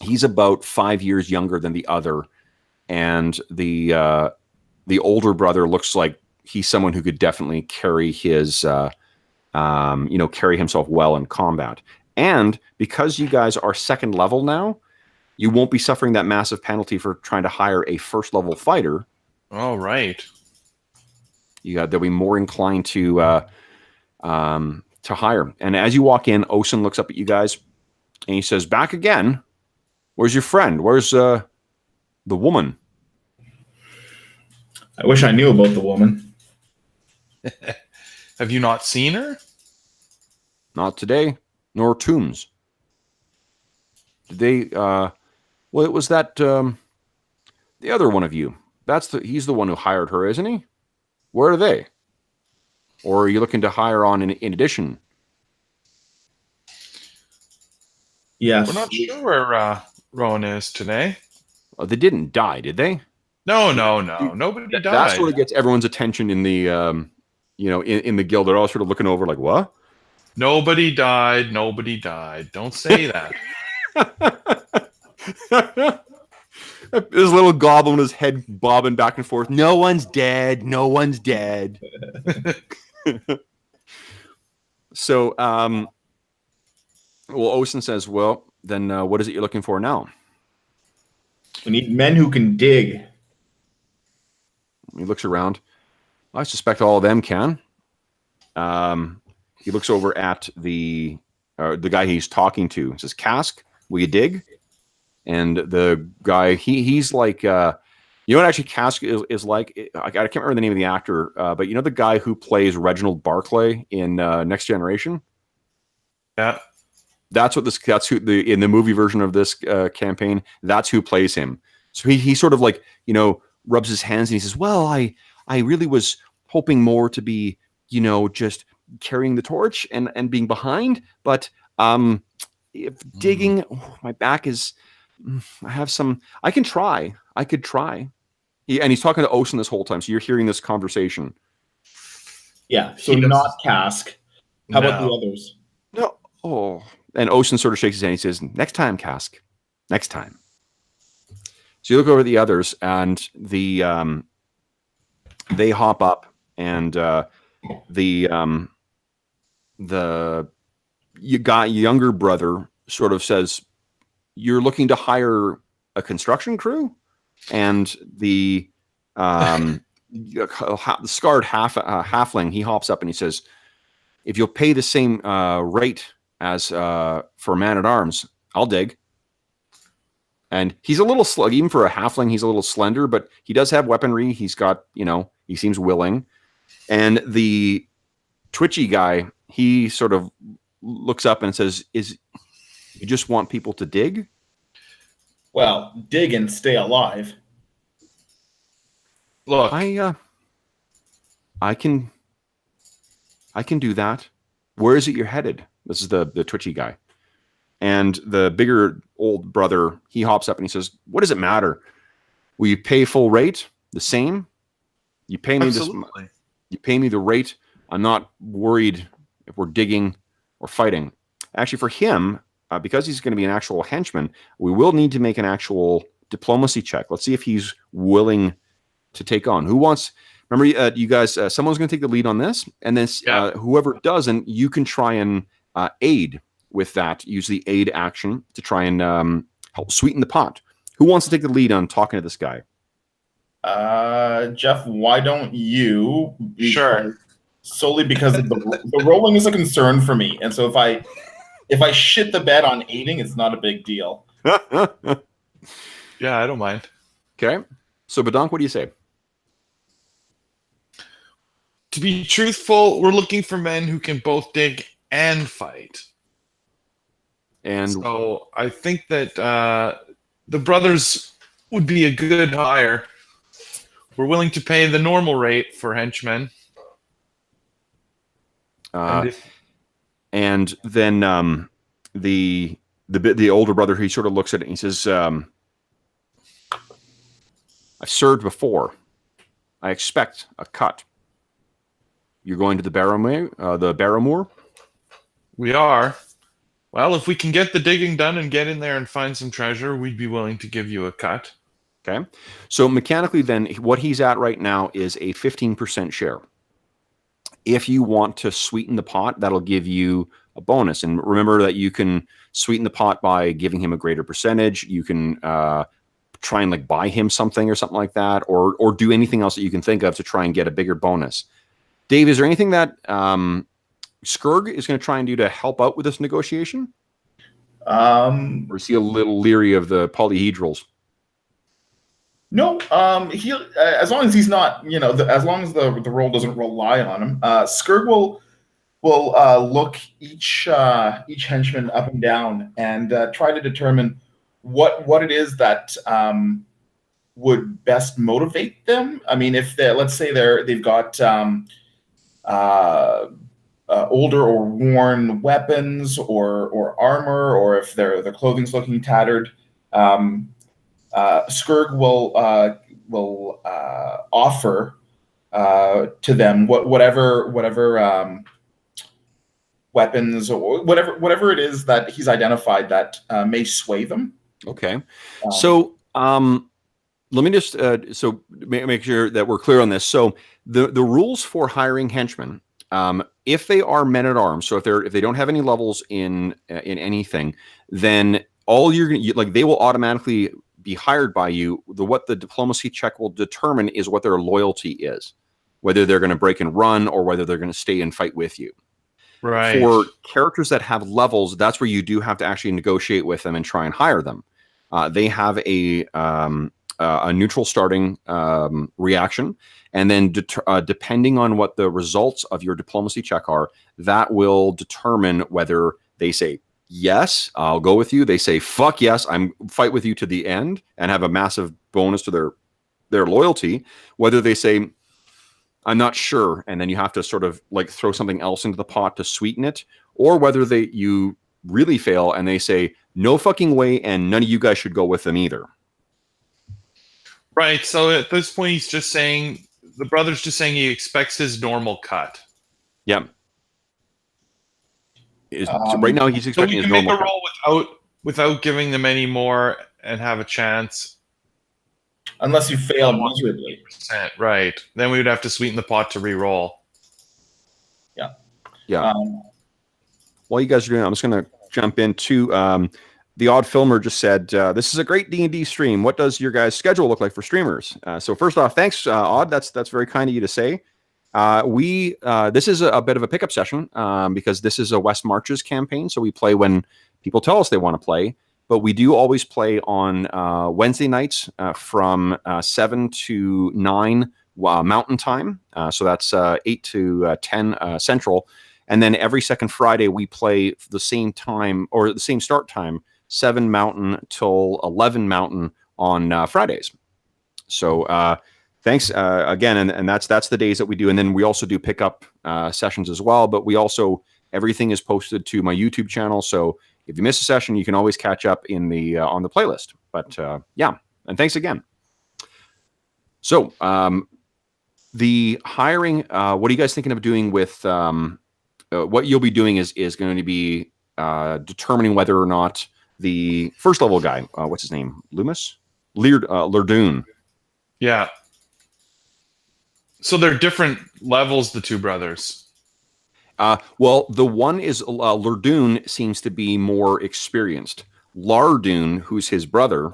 Speaker 1: He's about 5 years younger than the other. And the older brother looks like he's someone who could definitely carry carry himself well in combat. And because you guys are 2nd level now, you won't be suffering that massive penalty for trying to hire a 1st level fighter.
Speaker 2: All right.
Speaker 1: They'll be more inclined to hire. And as you walk in, Osen looks up at you guys and he says, "Back again? Where's your friend? Where's the woman?"
Speaker 3: I wish I knew about the woman.
Speaker 2: Have you not seen her?
Speaker 1: Not today, nor Tombs. Did they? Well, it was that the other one of you. He's the one who hired her, isn't he? Where are they? Or are you looking to hire on in addition?
Speaker 3: Yes.
Speaker 2: We're not sure where Rowan is today.
Speaker 1: Oh, they didn't die, did they?
Speaker 2: No. Nobody died.
Speaker 1: That sort of gets everyone's attention in the in the guild. They're all sort of looking over like, what?
Speaker 2: Nobody died. Don't say that.
Speaker 1: This little goblin with his head bobbing back and forth. No one's dead. No one's dead. So, well, Osen says, well, then what is it you're looking for now?
Speaker 3: We need men who can dig.
Speaker 1: He looks around. I suspect all of them can. He looks over at the guy he's talking to. He says, Cask, will you dig? And the guy, he's like, you know what actually Cask is like? I can't remember the name of the actor, but you know the guy who plays Reginald Barclay in Next Generation?
Speaker 2: Yeah.
Speaker 1: That's who in the movie version of this campaign, that's who plays him. So he sort of like, you know, rubs his hands and he says, well, I really was hoping more to be, you know, just carrying the torch and being behind, but if digging, my back is, I could try. And he's talking to Osen this whole time, so you're hearing this conversation.
Speaker 3: Yeah, so not Cask. How about the others?
Speaker 1: No. Oh. And Osen sort of shakes his hand. He says, next time, Cask. Next time. So you look over at the others, and they hop up, and the younger brother sort of says, you're looking to hire a construction crew? And the scarred halfling, he hops up and he says, if you'll pay the same rate as for man-at-arms, I'll dig. And he's a little slug, even for a halfling, he's a little slender, but he does have weaponry. He's got, you know, he seems willing. And the twitchy guy, he sort of looks up and says, you just want people to dig?
Speaker 3: Well, dig and stay alive.
Speaker 2: Look,
Speaker 1: I can do that. Where is it you're headed? This is the twitchy guy. And the bigger old brother, he hops up and he says, what does it matter? Will you pay full rate? The same? You pay me
Speaker 2: absolutely.
Speaker 1: this. You pay me the rate. I'm not worried if we're digging or fighting. Actually, for him, because he's going to be an actual henchman, we will need to make an actual diplomacy check. Let's see if he's willing to take on. Who wants? Remember, you guys, someone's going to take the lead on this, and then whoever doesn't, you can try and aid with that. Use the aid action to try and help sweeten the pot. Who wants to take the lead on talking to this guy?
Speaker 3: Jeff, why don't you?
Speaker 2: Sure.
Speaker 3: Solely because the rolling is a concern for me, and so if I shit the bed on aiding, it's not a big deal.
Speaker 2: Yeah, I don't mind.
Speaker 1: Okay. So, Badonk, what do you say?
Speaker 2: To be truthful, we're looking for men who can both dig and fight.
Speaker 1: And
Speaker 2: so I think that the brothers would be a good hire. We're willing to pay the normal rate for henchmen.
Speaker 1: And then the older brother, he sort of looks at it and he says, I've served before. I expect a cut. You're going to the Barrowmoor?
Speaker 2: We are. Well, if we can get the digging done and get in there and find some treasure, we'd be willing to give you a cut.
Speaker 1: Okay. So mechanically then, what he's at right now is a 15% share. If you want to sweeten the pot, that'll give you a bonus. And remember that you can sweeten the pot by giving him a greater percentage. You can try and like buy him something or something like that, or do anything else that you can think of to try and get a bigger bonus. Dave, is there anything that Skurg is going to try and do to help out with this negotiation? Or is he a little leery of the polyhedrals?
Speaker 3: No, he as long as he's not, as long as the role doesn't rely on him, Skurg will look each henchman up and down and try to determine what it is that would best motivate them. I mean, if let's say they've got older or worn weapons or armor, or if their clothing's looking tattered. Skurg will offer to them whatever weapons or whatever it is that he's identified that may sway them.
Speaker 1: Okay, so let me just make sure that we're clear on this. So the rules for hiring henchmen, if they are men at arms, so if they don't have any levels in anything, then all they will automatically be hired by you. What the diplomacy check will determine is what their loyalty is, whether they're going to break and run or whether they're going to stay and fight with you.
Speaker 2: Right.
Speaker 1: For characters that have levels, that's where you do have to actually negotiate with them and try and hire them. They have a neutral starting reaction, and then depending on what the results of your diplomacy check are, that will determine whether they say, yes, I'll go with you. They say, fuck yes, I'm fight with you to the end and have a massive bonus to their loyalty. Whether they say, I'm not sure, and then you have to sort of like throw something else into the pot to sweeten it, or whether you really fail and they say, no fucking way, and none of you guys should go with them either.
Speaker 2: Right. So at this point, he's just saying, the brother's just saying he expects his normal cut.
Speaker 1: Yep. So right now he's expecting his normal cut.
Speaker 2: So we can make a roll without giving them any more and have a chance.
Speaker 3: Unless you fail miserably.
Speaker 2: Right. Then we would have to sweeten the pot to re-roll.
Speaker 3: Yeah.
Speaker 1: Yeah. While you guys are doing it, I'm just going to jump into the Odd Filmer just said, this is a great D&D stream. What does your guys' schedule look like for streamers? So first off, thanks, Odd. That's very kind of you to say. This is a bit of a pickup session because this is a West Marches campaign. So we play when people tell us they want to play. But we do always play on Wednesday nights from 7 to 9 Mountain Time. So that's 8 to 10 Central. And then every second Friday, we play the same time or the same start time, 7 Mountain till 11 Mountain on Fridays. So thanks again. And that's the days that we do. And then we also do pickup sessions as well. But we also, everything is posted to my YouTube channel. So if you miss a session, you can always catch up in the on the playlist. But yeah, and thanks again. So the hiring, what are you guys thinking of doing with what you'll be doing is going to be determining whether or not the first level guy, what's his name, Loomis, Lerdoon.
Speaker 2: Yeah. So they're different levels, the two brothers.
Speaker 1: Well, the one is Lerdoon seems to be more experienced. Lardoon, who's his brother,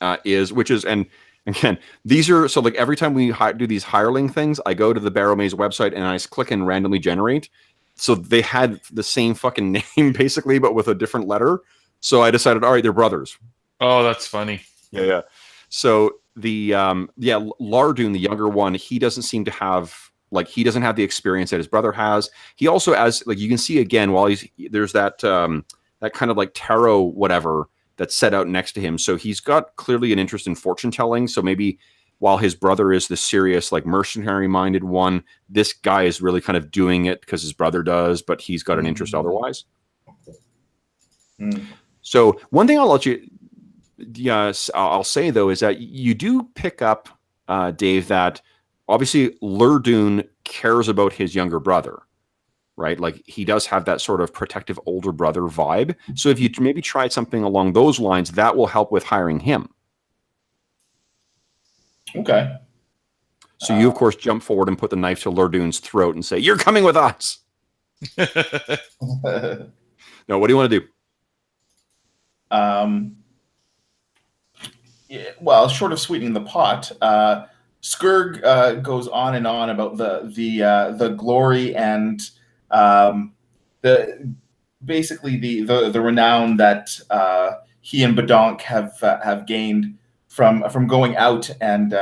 Speaker 1: and again, these are, so like every time we do these hireling things, I go to the Barrowmaze website and I click and randomly generate. So they had the same fucking name basically, but with a different letter. So I decided, all right, they're brothers.
Speaker 2: Oh, that's funny.
Speaker 1: Yeah. So the Lardoon, the younger one, he doesn't seem to have, like, he doesn't have the experience that his brother has. He also, as like you can see again, while there's that that kind of like tarot whatever that's set out next to him. So he's got clearly an interest in fortune telling. So maybe while his brother is the serious, like mercenary minded one, this guy is really kind of doing it because his brother does, but he's got an interest otherwise. So one thing I'll say though is that you do pick up, Dave, that obviously Lerdoon cares about his younger brother, right? Like he does have that sort of protective older brother vibe. So if you maybe tried something along those lines, that will help with hiring him.
Speaker 3: Okay.
Speaker 1: So you, of course, jump forward and put the knife to Lerdoon's throat and say, "You're coming with us." No, what do you want to do?
Speaker 3: Yeah, well, short of sweetening the pot, Skurg goes on and on about the glory and basically the renown that he and Badonk have gained from going out and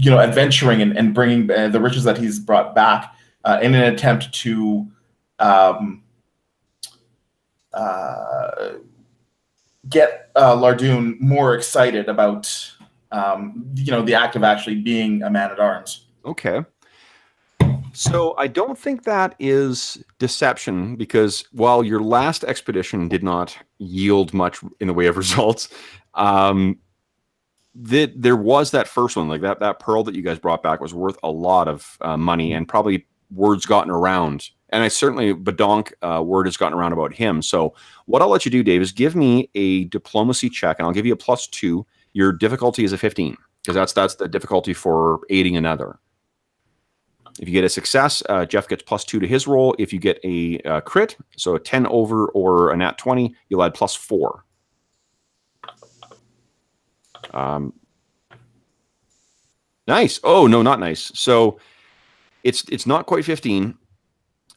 Speaker 3: adventuring and bringing the riches that he's brought back in an attempt to get Lardoon more excited about the act of actually being a man-at-arms.
Speaker 1: Okay. So I don't think that is deception, because while your last expedition did not yield much in the way of results, there was that first one, like that pearl that you guys brought back was worth a lot of money, and probably words gotten around And I certainly, Badonk, word has gotten around about him. So what I'll let you do, Dave, is give me a diplomacy check, and I'll give you a +2. Your difficulty is a 15, because that's the difficulty for aiding another. If you get a success, Jeff gets +2 to his roll. If you get a crit, so a 10 over or a nat 20, you'll add +4. Nice. Oh, no, not nice. So it's not quite 15.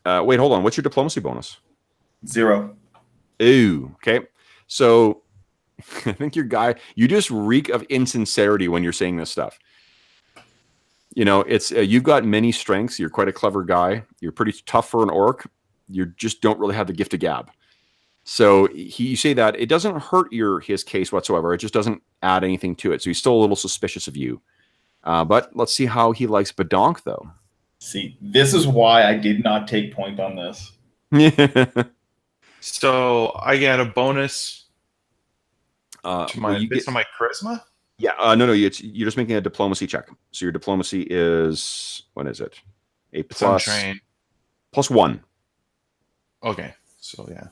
Speaker 1: Wait, hold on. What's your diplomacy bonus?
Speaker 3: 0.
Speaker 1: Ooh, okay. So I think you just reek of insincerity when you're saying this stuff. You know, it's you've got many strengths. You're quite a clever guy. You're pretty tough for an orc. You just don't really have the gift of gab. So you say that it doesn't hurt his case whatsoever. It just doesn't add anything to it. So he's still a little suspicious of you. But let's see how he likes Badonk, though.
Speaker 4: See, this is why I did not take point on this.
Speaker 2: So I get a bonus
Speaker 1: to
Speaker 2: based on my charisma?
Speaker 1: Yeah, no, you're just making a diplomacy check. So your diplomacy is, what is it? A +1.
Speaker 2: Okay, so yeah.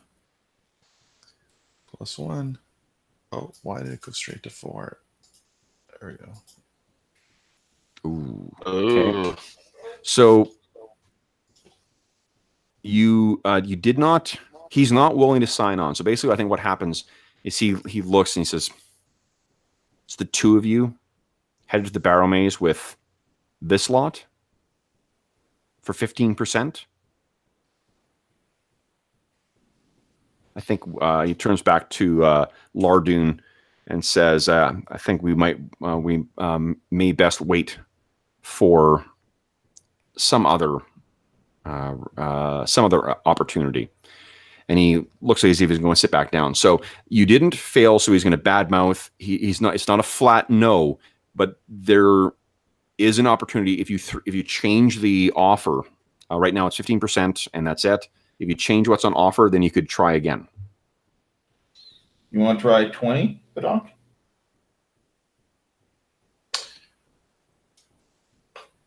Speaker 2: +1. Oh, why did it go straight to 4? There we go.
Speaker 1: Ooh. Okay. So you did not. He's not willing to sign on. So basically, I think what happens is he looks and he says, "It's the two of you headed to the Barrowmaze with this lot for 15%." I think he turns back to Lardoon and says, "I think we may best wait for some other opportunity." And he looks like as if he's going to sit back down. So you didn't fail, so he's going to badmouth. He's not. It's not a flat no, but there is an opportunity if you change the offer. Right now it's 15%, and that's it. If you change what's on offer, then you could try again.
Speaker 4: You want to try 20, Badonk?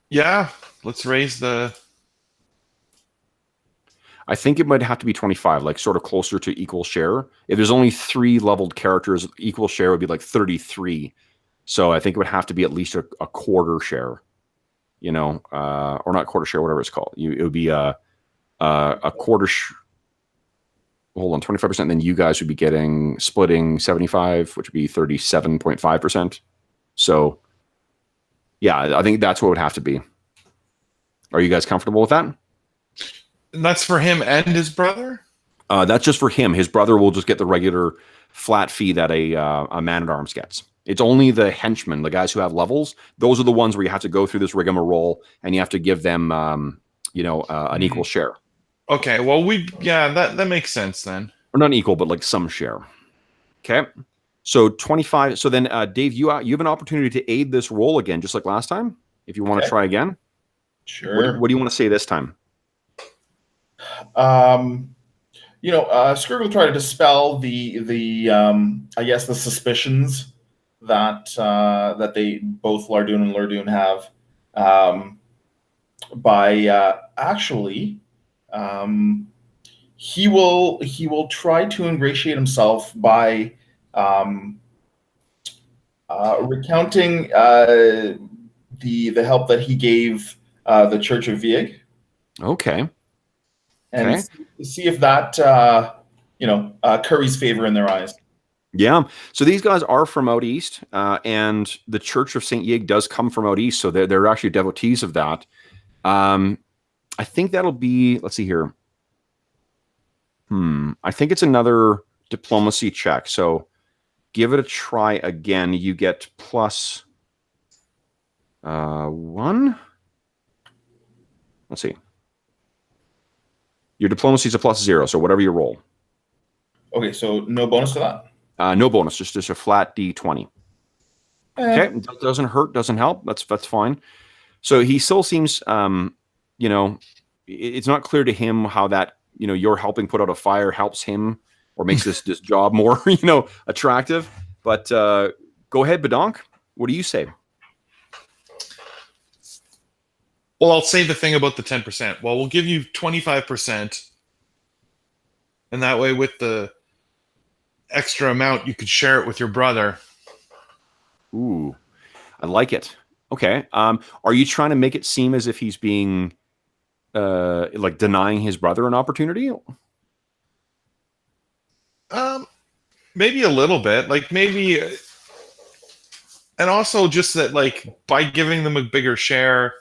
Speaker 2: Yeah, let's raise the...
Speaker 1: I think it might have to be 25, like sort of closer to equal share. If there's only 3 leveled characters, equal share would be like 33. So I think it would have to be at least a quarter share, you know, or not quarter share, whatever it's called. It would be a quarter. Hold on, 25%. Then you guys would be splitting 75, which would be 37.5%. So yeah, I think that's what it would have to be. Are you guys comfortable with that?
Speaker 2: And that's for him and his brother?
Speaker 1: That's just for him. His brother will just get the regular flat fee that a man-at-arms gets. It's only the henchmen, the guys who have levels. Those are the ones where you have to go through this rigmarole, and you have to give them, an equal share.
Speaker 2: Okay, well, that makes sense then.
Speaker 1: Or not equal, but like some share. Okay. So 25. So then, Dave, you have an opportunity to aid this roll again, just like last time, if you want to try again.
Speaker 4: Sure.
Speaker 1: What do you want to say this time?
Speaker 4: Skrug will try to dispel the I guess the suspicions that they both Lardoon and Lardoon have by actually he will try to ingratiate himself by recounting the help that he gave the Church of Vieg.
Speaker 1: Okay.
Speaker 4: And see if that curries favor in their eyes.
Speaker 1: Yeah. So these guys are from out east, and the Church of St. Yig does come from out east, so they're actually devotees of that. I think that'll be, let's see here. I think it's another diplomacy check. So give it a try again. You get +1. Let's see. Your diplomacy is a +0, so whatever you roll.
Speaker 4: Okay, so no bonus to that?
Speaker 1: No bonus, just a flat D20. Okay, doesn't hurt, doesn't help. That's fine. So he still seems, it's not clear to him how that, you're helping put out a fire helps him or makes this job more, attractive. But go ahead, Badonk. What do you say?
Speaker 2: Well, I'll say the thing about the 10%. Well, we'll give you 25%, and that way, with the extra amount, you could share it with your brother.
Speaker 1: Ooh, I like it. Okay. Are you trying to make it seem as if he's being like denying his brother an opportunity?
Speaker 2: Maybe a little bit, like maybe, and also just that, like by giving them a bigger share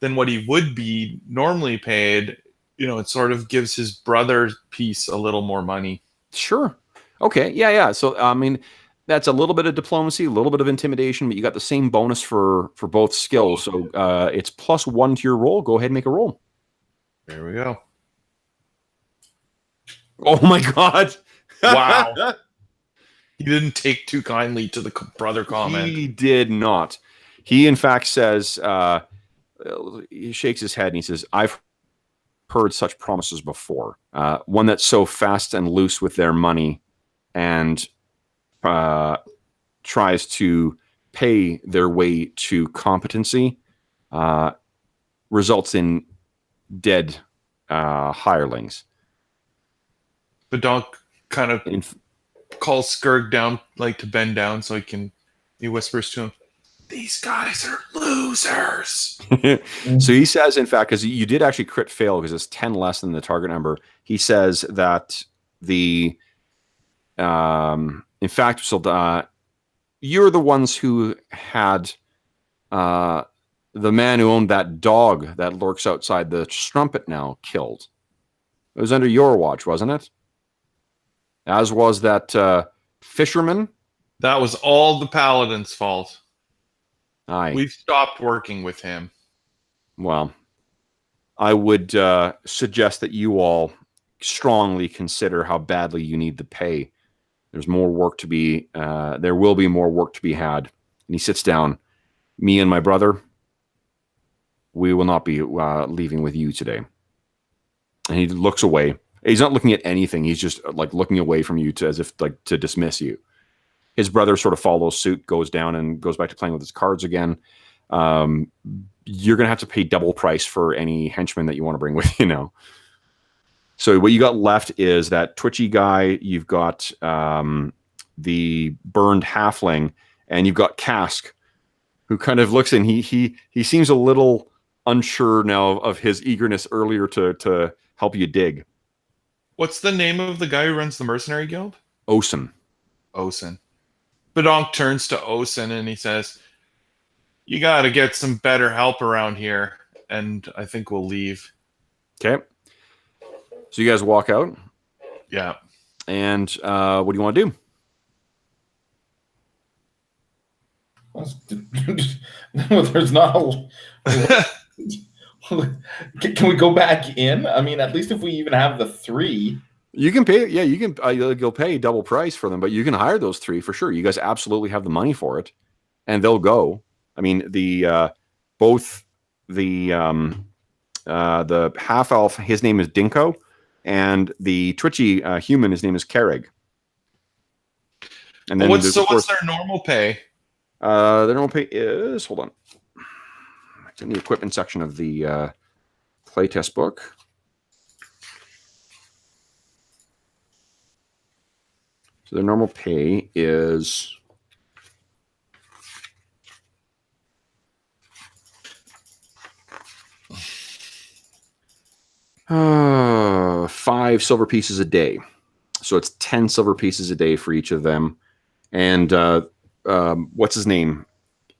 Speaker 2: than what he would be normally paid, it sort of gives his brother's piece a little more money.
Speaker 1: Sure. Okay. Yeah. So, I mean, that's a little bit of diplomacy, a little bit of intimidation, but you got the same bonus for both skills. So it's +1 to your roll. Go ahead and make a roll.
Speaker 2: There we go.
Speaker 1: Oh my God.
Speaker 2: Wow. He didn't take too kindly to the brother comment.
Speaker 1: He did not. He, in fact, says, he shakes his head and he says, I've heard such promises before. One that's so fast and loose with their money and tries to pay their way to competency results in dead hirelings.
Speaker 2: Badonk kind of calls Skirg down, like to bend down so he whispers to him, "These guys are losers."
Speaker 1: So he says, in fact, because you did actually crit fail because it's 10 less than the target number, he says that in fact, so you're the ones who had the man who owned that dog that lurks outside the Strumpet now killed. It was under your watch, wasn't it? As was that fisherman.
Speaker 2: That was all the paladin's fault.
Speaker 1: Aye.
Speaker 2: We've stopped working with him.
Speaker 1: Well, I would suggest that you all strongly consider how badly you need the pay. There's more work to be, there will be more work to be had. And he sits down. Me and my brother, we will not be leaving with you today. And he looks away. He's not looking at anything. He's just like looking away from you as if like to dismiss you. His brother sort of follows suit, goes down and goes back to playing with his cards again. You're going to have to pay double price for any henchman that you want to bring with you now. So what you got left is that twitchy guy. You've got the burned halfling, and you've got Cask, who kind of looks and he seems a little unsure now of his eagerness earlier to help you dig.
Speaker 2: What's the name of the guy who runs the mercenary guild?
Speaker 1: Osen.
Speaker 2: Badonk turns to Osen and he says, "You got to get some better help around here, and I think we'll leave."
Speaker 1: Okay. So you guys walk out.
Speaker 2: Yeah.
Speaker 1: And what do you want to do?
Speaker 4: There's not a... Can we go back in? I mean, at least if we even have the 3.
Speaker 1: You can pay. Yeah, you can. You'll pay double price for them, but you can hire those 3 for sure. You guys absolutely have the money for it, and they'll go. I mean, both the half elf, his name is Dinko, and the twitchy human, his name is Carrig. And then
Speaker 2: what's their normal pay?
Speaker 1: Their normal pay is, hold on, it's in the equipment section of the playtest book. So their normal pay is $5 silver pieces a day. So it's 10 silver pieces a day for each of them. And what's his name?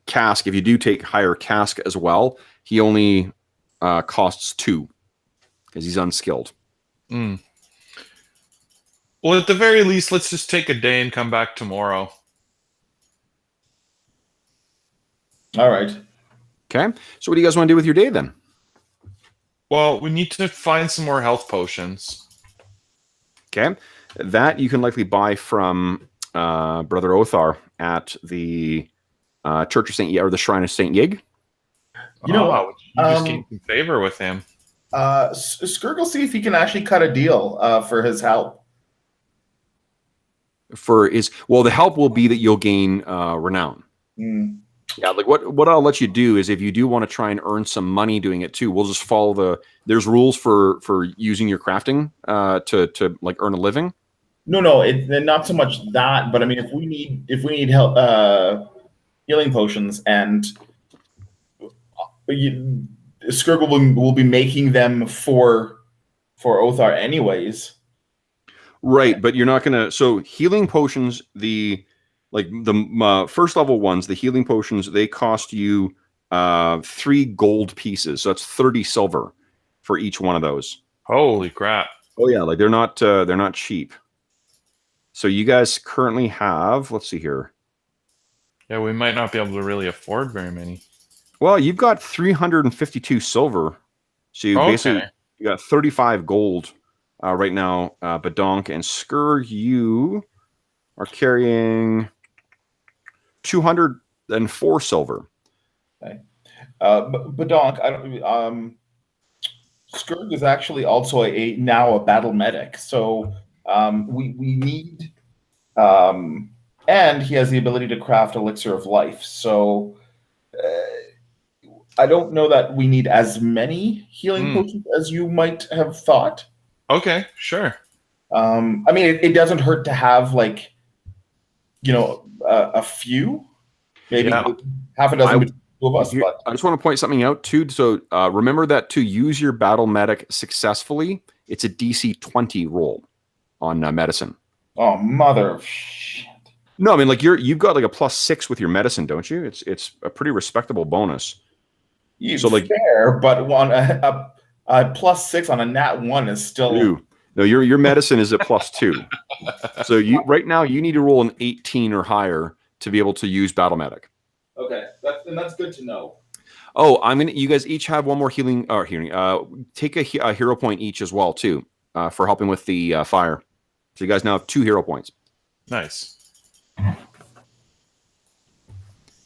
Speaker 1: Cask. If you do hire Cask as well, he only costs 2 because he's unskilled.
Speaker 2: Mm. Well, at the very least, let's just take a day and come back tomorrow.
Speaker 4: All right.
Speaker 1: Okay. So what do you guys want to do with your day then?
Speaker 2: Well, we need to find some more health potions.
Speaker 1: Okay. That you can likely buy from Brother Othar at the Church of St. Yig, or the Shrine of St. Yig.
Speaker 2: You just gained some favor with him.
Speaker 4: Skirg will see if he can actually cut a deal for his help.
Speaker 1: The help will be that you'll gain renown.
Speaker 4: Mm.
Speaker 1: Yeah, like what I'll let you do is if you do want to try and earn some money doing it too, we'll just follow there's rules for using your crafting to like earn a living.
Speaker 4: No, not so much that, but I mean, if we need help, healing potions, and Skirgle will be making them for Othar anyways.
Speaker 1: Right, but you're not gonna. So healing potions, the first level ones, the healing potions, they cost you 3 gold pieces. So that's 30 silver for each one of those.
Speaker 2: Holy crap!
Speaker 1: Oh yeah, like they're not cheap. So you guys currently have, let's see here.
Speaker 2: Yeah, we might not be able to really afford very many.
Speaker 1: Well, you've got 352 silver. So you basically you got 35 gold right now. Badonk and Skur, you are carrying 204 silver.
Speaker 4: Okay. Badonk, I don't. Skurg is actually also now a battle medic, so we need, and he has the ability to craft elixir of life. So I don't know that we need as many healing potions as you might have thought.
Speaker 2: Okay, sure.
Speaker 4: I mean, it doesn't hurt to have a few, maybe half a dozen of us. But
Speaker 1: I just want to point something out too. So remember that to use your battle medic successfully, it's a DC 20 roll on medicine.
Speaker 4: Oh, mother of shit!
Speaker 1: No, I mean like you've got like a +6 with your medicine, don't you? It's a pretty respectable bonus.
Speaker 4: So like fair, but a +6 on a nat 1 is still.
Speaker 1: No, your medicine is at +2. So right now you need to roll an 18 or higher to be able to use battle medic.
Speaker 4: Okay, that's good to know.
Speaker 1: Oh, you guys each have one more healing. Take a hero point each as well too, for helping with the fire. So you guys now have 2 hero points.
Speaker 2: Nice.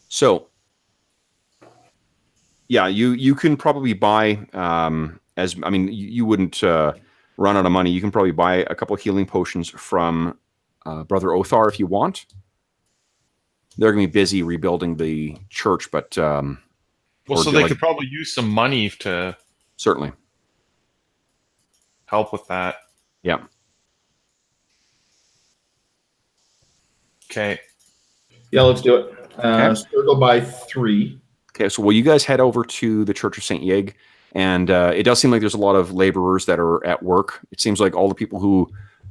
Speaker 1: So, yeah, you can probably buy you wouldn't run out of money. You can probably buy a couple of healing potions from Brother Othar if you want. They're going to be busy rebuilding the church, but
Speaker 2: so they could probably use some money to
Speaker 1: certainly
Speaker 2: help with that.
Speaker 1: Yeah.
Speaker 2: Okay.
Speaker 4: Yeah, let's do it. Circle by 3.
Speaker 1: Okay, so you guys head over to the Church of St. Yeg, and it does seem like there's a lot of laborers that are at work. It seems like all the people who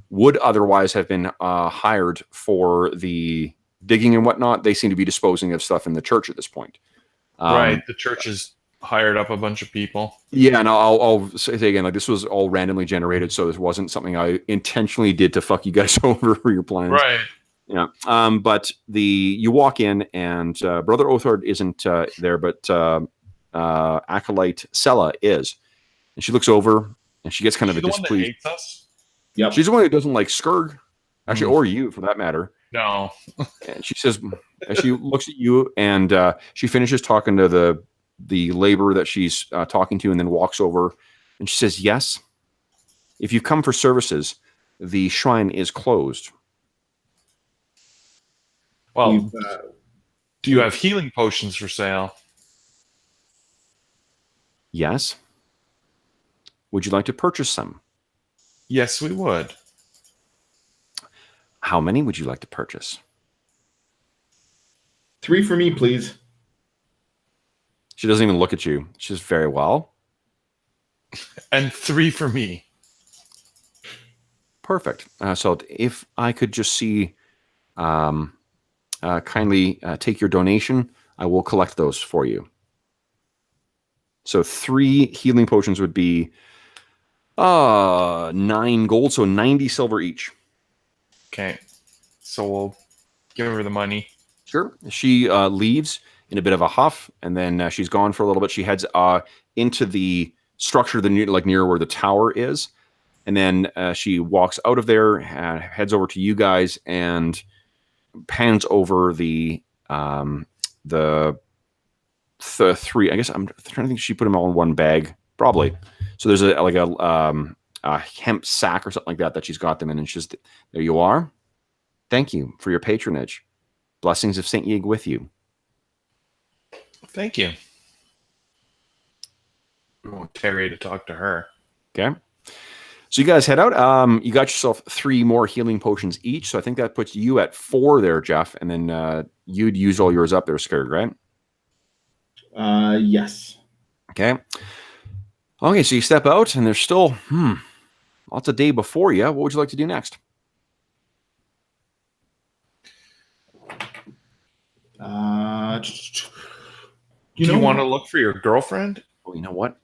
Speaker 1: would otherwise have been hired for the digging and whatnot, they seem to be disposing of stuff in the church at this point.
Speaker 2: Right, the church has hired up a bunch of people.
Speaker 1: Yeah, and I'll say again, like this was all randomly generated, so this wasn't something I intentionally did to fuck you guys over for your plans.
Speaker 2: Right.
Speaker 1: Yeah. But you walk in and Brother Othard isn't there, but Acolyte Sella is. And she looks over and she gets kind of a displeased.
Speaker 2: One that hates us?
Speaker 1: Yep. She's the one who doesn't like Skurg, actually, or you for that matter.
Speaker 2: No.
Speaker 1: And she says, as she looks at you and she finishes talking to the laborer that she's talking to and then walks over and she says, yes, if you come for services, the shrine is closed.
Speaker 2: Well, do you have healing potions for sale?
Speaker 1: Yes. Would you like to purchase some?
Speaker 2: Yes, we would.
Speaker 1: How many would you like to purchase?
Speaker 3: 3 for me, please.
Speaker 1: She doesn't even look at you. She's very well.
Speaker 2: And 3 for me.
Speaker 1: Perfect. So if I could just see, kindly take your donation, I will collect those for you. So 3 healing potions would be 9 gold, so 90 silver each.
Speaker 2: Okay. So we'll give her the money.
Speaker 1: Sure. She leaves in a bit of a huff, and then she's gone for a little bit. She heads into the structure, near where the tower is, and then she walks out of there, heads over to you guys, and pans over the 3. I guess I'm trying to think. She put them all in one bag, probably. So there's a hemp sack or something like that she's got them in, and she's there. You are. Thank you for your patronage. Blessings of St. Yeg with you.
Speaker 2: Thank you. I want Terry to talk to her.
Speaker 1: Okay. So you guys head out. You got yourself 3 more healing potions each. So I think that puts you at 4 there, Jeff. And then you'd use all yours up there, Scourge, right?
Speaker 3: Yes.
Speaker 1: Okay. Okay, so you step out, and there's still lots of day before you. What would you like to do next?
Speaker 2: Do you want to look for your girlfriend?
Speaker 1: Oh, you know what?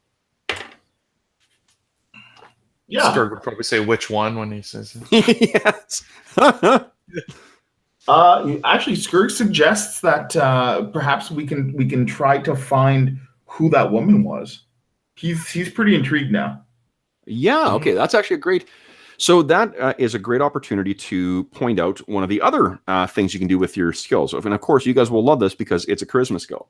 Speaker 3: Yeah.
Speaker 2: Sturg would probably say which one when he says it.
Speaker 1: Yes.
Speaker 3: Actually, Scourge suggests that perhaps we can try to find who that woman was. He's pretty intrigued now.
Speaker 1: Yeah, okay, that's actually a great... So that is a great opportunity to point out one of the other things you can do with your skills. And of course, you guys will love this because it's a charisma skill.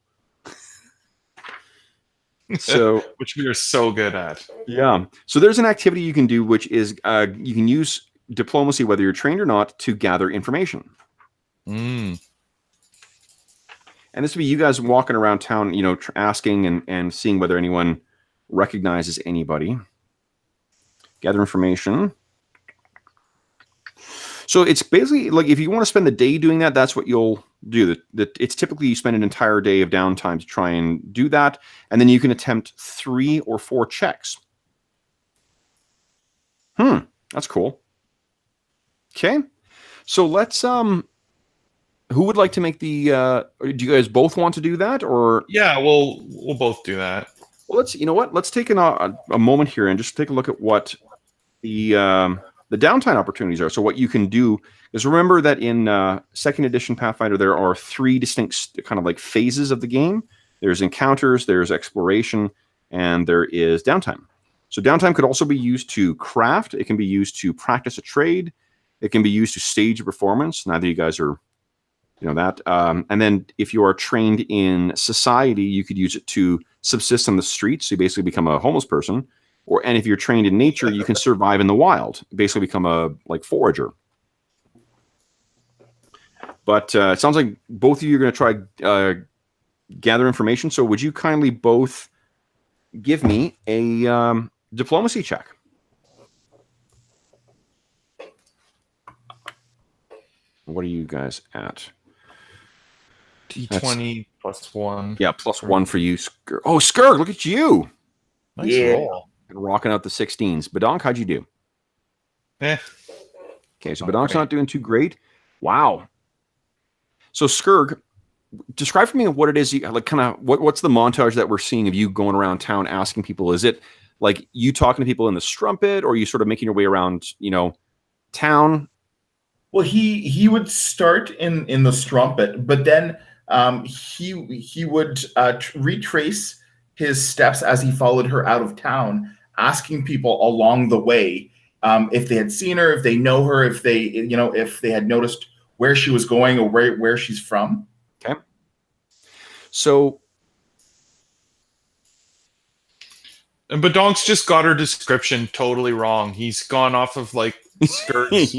Speaker 1: So,
Speaker 2: which we are so good at.
Speaker 1: Yeah. So there's an activity you can do, which is you can use diplomacy, whether you're trained or not, to gather information.
Speaker 2: Mm.
Speaker 1: And this would be you guys walking around town, asking and seeing whether anyone recognizes anybody. Gather information. So it's basically like if you want to spend the day doing that, that's what you'll do. It's typically you spend an entire day of downtime to try and do that, and then you can attempt 3 or 4 checks. That's cool. Okay, so let's who would like to make the? Do you guys both want to do that, or?
Speaker 2: Yeah, we'll both do that.
Speaker 1: Well, let's take a moment here and just take a look at what the downtime opportunities are. So what you can do is remember that in 2nd edition Pathfinder, there are 3 distinct kind of like phases of the game. There's encounters, there's exploration, and there is downtime. So downtime could also be used to craft. It can be used to practice a trade. It can be used to stage a performance. Neither of you guys are, that. And then if you are trained in society, you could use it to subsist on the streets. So you basically become a homeless person. And if you're trained in nature, you can survive in the wild. Basically become a forager. But it sounds like both of you are going to try gather information. So would you kindly both give me a diplomacy check? What are you guys at?
Speaker 2: D20 plus 1.
Speaker 1: Yeah, plus 1 for you. Oh, Skurg, look at you.
Speaker 2: Nice roll.
Speaker 1: Rocking out the 16s. Badonk, how'd you do?
Speaker 2: Okay,
Speaker 1: so Badonk's not doing too great. Wow. So Skurg, describe for me what it is you like. Kind of what's the montage that we're seeing of you going around town asking people? Is it like you talking to people in the Strumpet, or are you sort of making your way around, town?
Speaker 3: Well, he would start in the Strumpet, but then he would retrace his steps as he followed her out of town, asking people along the way if they had seen her, if they know her, if they had noticed where she was going or where she's from.
Speaker 1: Okay. So,
Speaker 2: and Badonk's just got her description totally wrong. He's gone off of Skurg's,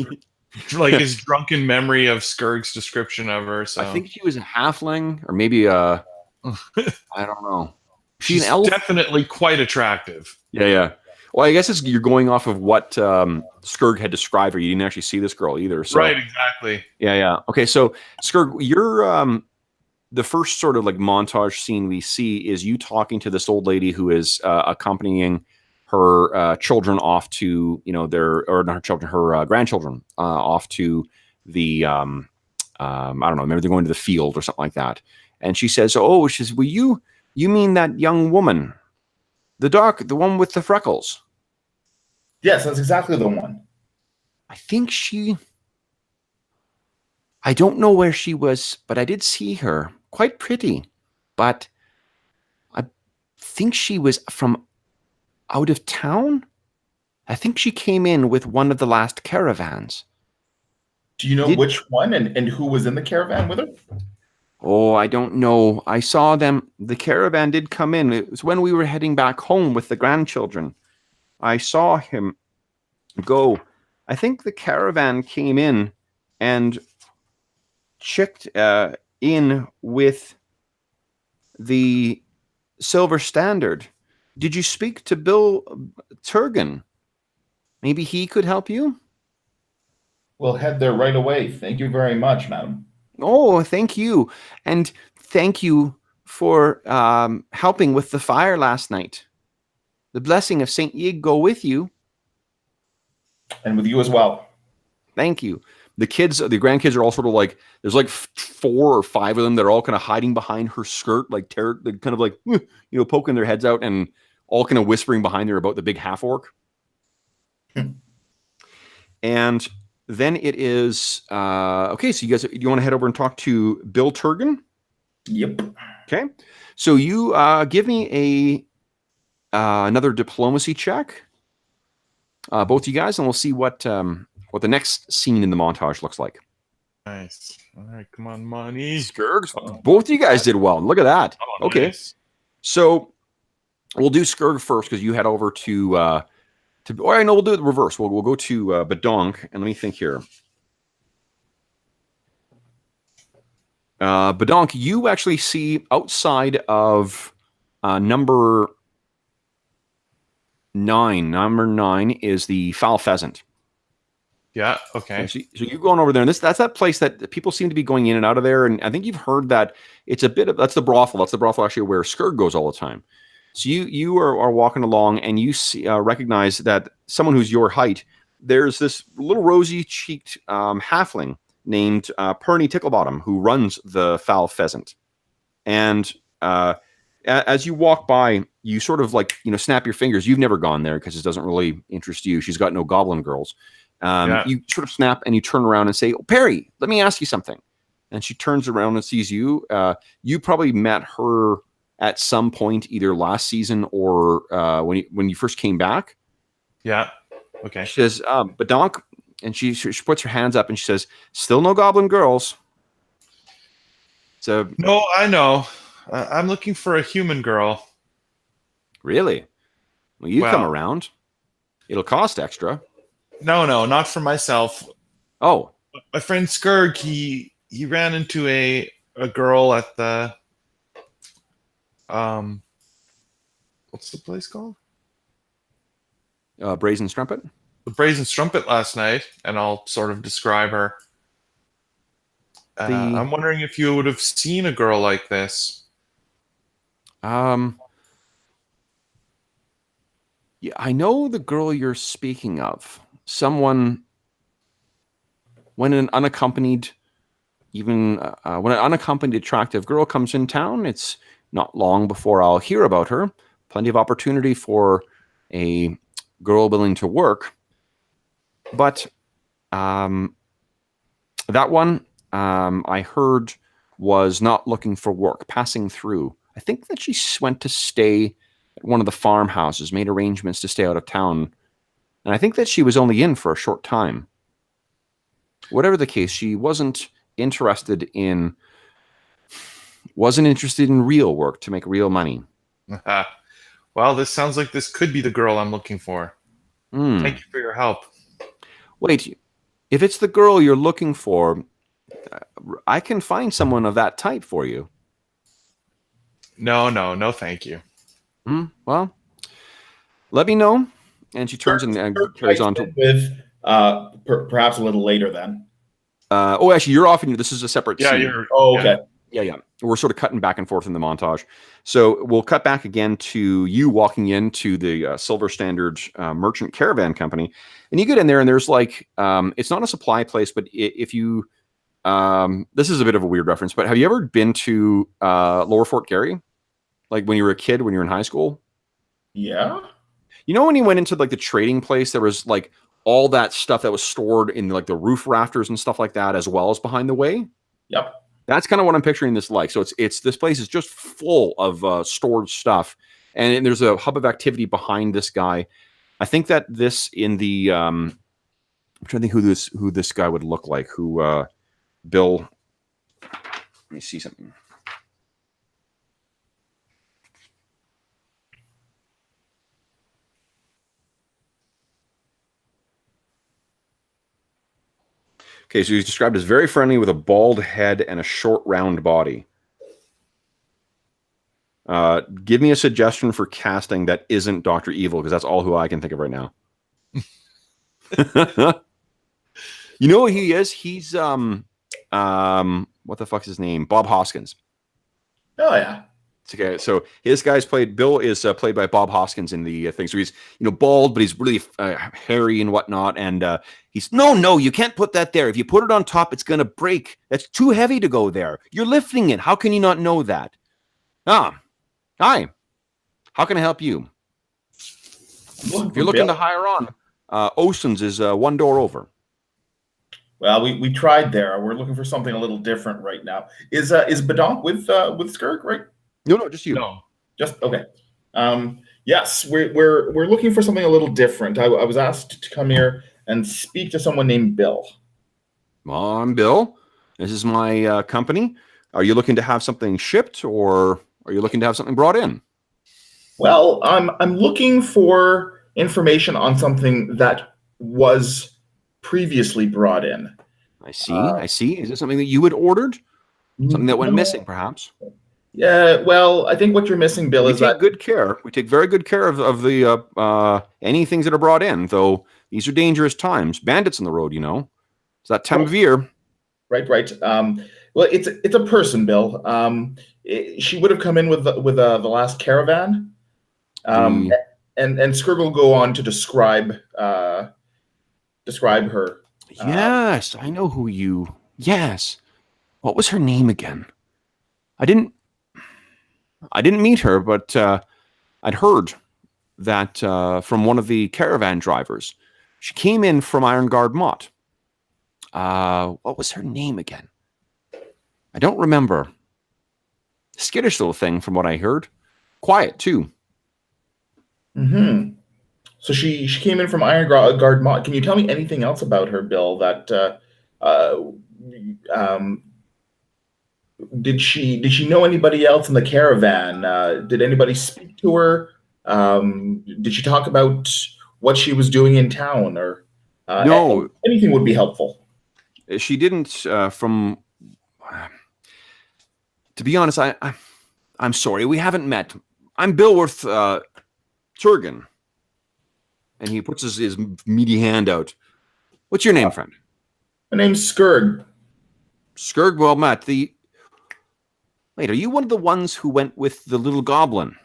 Speaker 2: his drunken memory of Skurg's description of her. So
Speaker 1: I think she was a halfling, or maybe I don't know.
Speaker 2: She's
Speaker 1: an elf?
Speaker 2: Definitely quite attractive.
Speaker 1: Yeah. Well, I guess you're going off of what Skurg had described her. You didn't actually see this girl either. So.
Speaker 2: Right, exactly.
Speaker 1: Yeah. Okay, so Skurg, you're the first sort of montage scene we see is you talking to this old lady who is accompanying her children off to her grandchildren off to the I don't know, maybe they're going to the field or something like that. And she says, "Oh, well, you mean that young woman, the one with the freckles?"
Speaker 3: Yes, that's exactly the one.
Speaker 1: I think I don't know where she was, but I did see her. Quite pretty, but I think she was from out of town. I think she came in with one of the last caravans.
Speaker 3: Do you know which one and who was in the caravan with her?
Speaker 1: Oh, I don't know. I saw them. The caravan did come in. It was when we were heading back home with the grandchildren. I saw him go. I think the caravan came in and checked in with the Silver Standard. Did you speak to Bill Turgan? Maybe he could help you?
Speaker 4: We'll head there right away. Thank you very much, madam.
Speaker 1: Oh, thank you. And thank you for helping with the fire last night. The blessing of St. Yig go with you.
Speaker 4: And with you as well.
Speaker 1: Thank you. The grandkids are all sort of like, there's like 4 or 5 of them that are all kind of hiding behind her skirt, like kind of like, poking their heads out and all kind of whispering behind her about the big half-orc. And then it is, okay, so you want to head over and talk to Bill Turgan?
Speaker 4: Yep.
Speaker 1: Okay. So you give me another diplomacy check, both you guys, and we'll see what the next scene in the montage looks like.
Speaker 2: Nice. All right, come on, money.
Speaker 1: Skirgs, both of you guys did well. Look at that.
Speaker 2: Oh,
Speaker 1: okay.
Speaker 2: Nice.
Speaker 1: So we'll do Skirg first because you head over to. Or I know we'll do it the reverse. We'll go to Badonk, and let me think here. Badonk, you actually see outside of number 9. Number 9 is the foul pheasant.
Speaker 2: Yeah. Okay.
Speaker 1: So you're going over there, and that's that place that people seem to be going in and out of there. And I think you've heard that it's a bit of that's the brothel. That's the brothel actually where Skirg goes all the time. So you are walking along, and you see recognize that someone who's your height. There's this little rosy-cheeked halfling named Perny Ticklebottom who runs the foul pheasant. And as you walk by, you sort of snap your fingers. You've never gone there because it doesn't really interest you. She's got no goblin girls. You sort of snap and you turn around and say, "Oh, Perry, let me ask you something." And she turns around and sees you. You probably met her at some point, either last season or when you first came back.
Speaker 2: Yeah. Okay.
Speaker 1: She says, "Badonk," and she puts her hands up and she says, "Still no goblin girls." So
Speaker 2: No, I know. I'm looking for a human girl.
Speaker 1: really, well, you come around. It'll cost extra.
Speaker 2: No, not for myself.
Speaker 1: Oh,
Speaker 2: My friend Skirg, he ran into a girl at the what's the place called?
Speaker 1: Brazen Strumpet.
Speaker 2: The Brazen Strumpet last night, and I'll sort of describe her. I'm wondering if you would have seen a girl like this.
Speaker 1: Yeah, I know the girl you're speaking of. Someone, when an unaccompanied, attractive girl comes in town, it's not long before I'll hear about her. Plenty of opportunity for a girl willing to work. But that one, I heard, was not looking for work, passing through. I think that she went to stay at one of the farmhouses, made arrangements to stay out of town. And I think that she was only in for a short time. Whatever the case, she wasn't interested in real work to make real money.
Speaker 2: Well, this sounds like this could be the girl I'm looking for. Thank you for your help.
Speaker 1: Wait, if it's the girl you're looking for, I can find someone of that type for you.
Speaker 2: No, thank you.
Speaker 1: Well, let me know. And she turns and carries on to
Speaker 4: with perhaps a little later then.
Speaker 1: Actually, you're off. This is a separate scene.
Speaker 4: Okay.
Speaker 1: Yeah. We're sort of cutting back and forth in the montage. So we'll cut back again to you walking into the Silver Standard Merchant Caravan Company. And you get in there and there's it's not a supply place, but if you, this is a bit of a weird reference, but have you ever been to Lower Fort Garry? Like when you were a kid, when you were in high school?
Speaker 4: Yeah.
Speaker 1: You know when you went into the trading place, there was all that stuff that was stored in the roof rafters and stuff like that, as well as behind the way?
Speaker 4: Yep.
Speaker 1: That's kind of what I'm picturing this like. So it's this place is just full of stored stuff, and there's a hub of activity behind this guy. I think that this in the I'm trying to think who this guy would look like. Who Bill? Let me see something. Okay, so he's described as very friendly with a bald head and a short, round body. Give me a suggestion for casting that isn't Dr. Evil, because that's all who I can think of right now. You know what he is? He's what the fuck's his name? Bob Hoskins.
Speaker 3: Oh yeah.
Speaker 1: Okay, so his guy's played. Bill is played by Bob Hoskins in the thing. So he's bald, but he's really hairy and whatnot. And he's no, you can't put that there. If you put it on top, it's gonna break. That's too heavy to go there. You're lifting it. How can you not know that? Ah, hi. How can I help you? If you're looking to hire on, Oceans is one door over.
Speaker 4: Well, we tried there. We're looking for something a little different right now. Is Badonk with Skirk, right?
Speaker 1: No, just you.
Speaker 2: No.
Speaker 4: Just okay. Yes, we're looking for something a little different. I was asked to come here and speak to someone named Bill.
Speaker 1: Well, I'm Bill. This is my company. Are you looking to have something shipped, or are you looking to have something brought in?
Speaker 4: Well, I'm looking for information on something that was previously brought in.
Speaker 1: I see. Is it something that you had ordered? Something that went missing, perhaps?
Speaker 4: Yeah, well, I think what you're missing, Bill, is that
Speaker 1: good care. We take very good care of the any things that are brought in, though these are dangerous times. Bandits on the road, It's that time of year.
Speaker 4: Right. Well, it's a person, Bill. She would have come in with the last caravan. And Scrigg will go on to describe her.
Speaker 1: Yes, I know who you. Yes, what was her name again? I didn't meet her, but I'd heard that from one of the caravan drivers. She came in from Iron Guard Mott. What was her name again? I don't remember. Skittish little thing, from what I heard. Quiet too.
Speaker 4: Mm-hmm. So she came in from Iron Guard Mott. Can you tell me anything else about her, Bill? That did she know anybody else in the caravan? Did anybody speak to her? Did she talk about what she was doing in town, or
Speaker 1: no?
Speaker 4: Anything would be helpful.
Speaker 1: She didn't. To be honest, I'm sorry, we haven't met. I'm Billworth Turgan. And he puts his meaty hand out. What's your name, friend?
Speaker 4: My name's Skirg.
Speaker 1: Skirg, well met. Wait, are you one of the ones who went with the little goblin?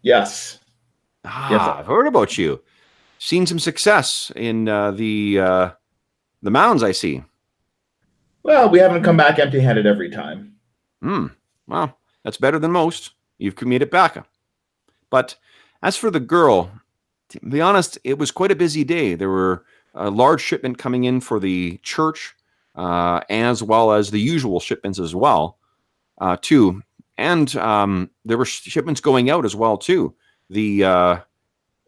Speaker 4: Yes.
Speaker 1: Yes, I've heard about you. Seen some success in the mounds, I see.
Speaker 4: Well, we haven't come back empty-handed every time.
Speaker 1: Well, that's better than most. You've made it back. But as for the girl, to be honest, it was quite a busy day. There were a large shipment coming in for the church, as well as the usual shipments as well, too. And there were shipments going out as well, too. The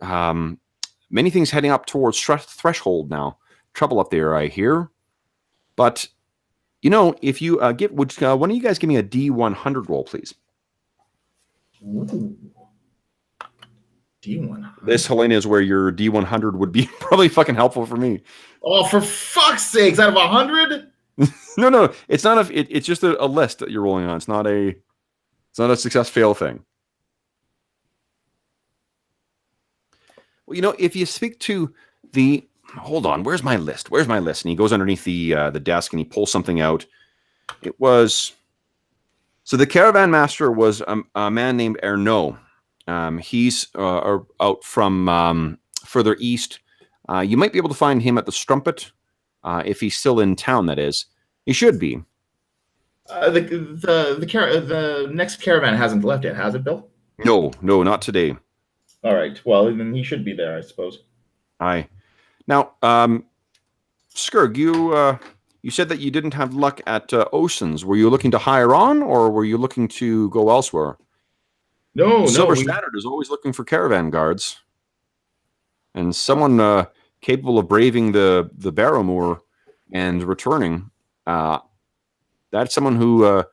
Speaker 1: many things heading up towards threshold now. Trouble up there, I hear. But if you one of you guys give me a D100 roll, please?
Speaker 4: Ooh. D100.
Speaker 1: This, Helena, is where your D100 would be probably fucking helpful for me.
Speaker 3: Oh, for fuck's sakes! Out of 100?
Speaker 1: No, it's not it's just a list that you're rolling on. It's not a success fail thing. Well, if you speak to the hold on, where's my list? And he goes underneath the desk and he pulls something out. It was so the caravan master was a man named Ernaud. He's out from further east. You might be able to find him at the Strumpet, if he's still in town. That is, he should be.
Speaker 3: The next caravan hasn't left yet, has it, Bill?
Speaker 1: No, not today.
Speaker 4: All right. Well, then he should be there, I suppose.
Speaker 1: Aye. Now, Skirg, you said that you didn't have luck at Oceans. Were you looking to hire on, or were you looking to go elsewhere?
Speaker 3: No.
Speaker 1: Silver Standard is always looking for caravan guards, and someone capable of braving the Barrowmoor and returning. That's someone who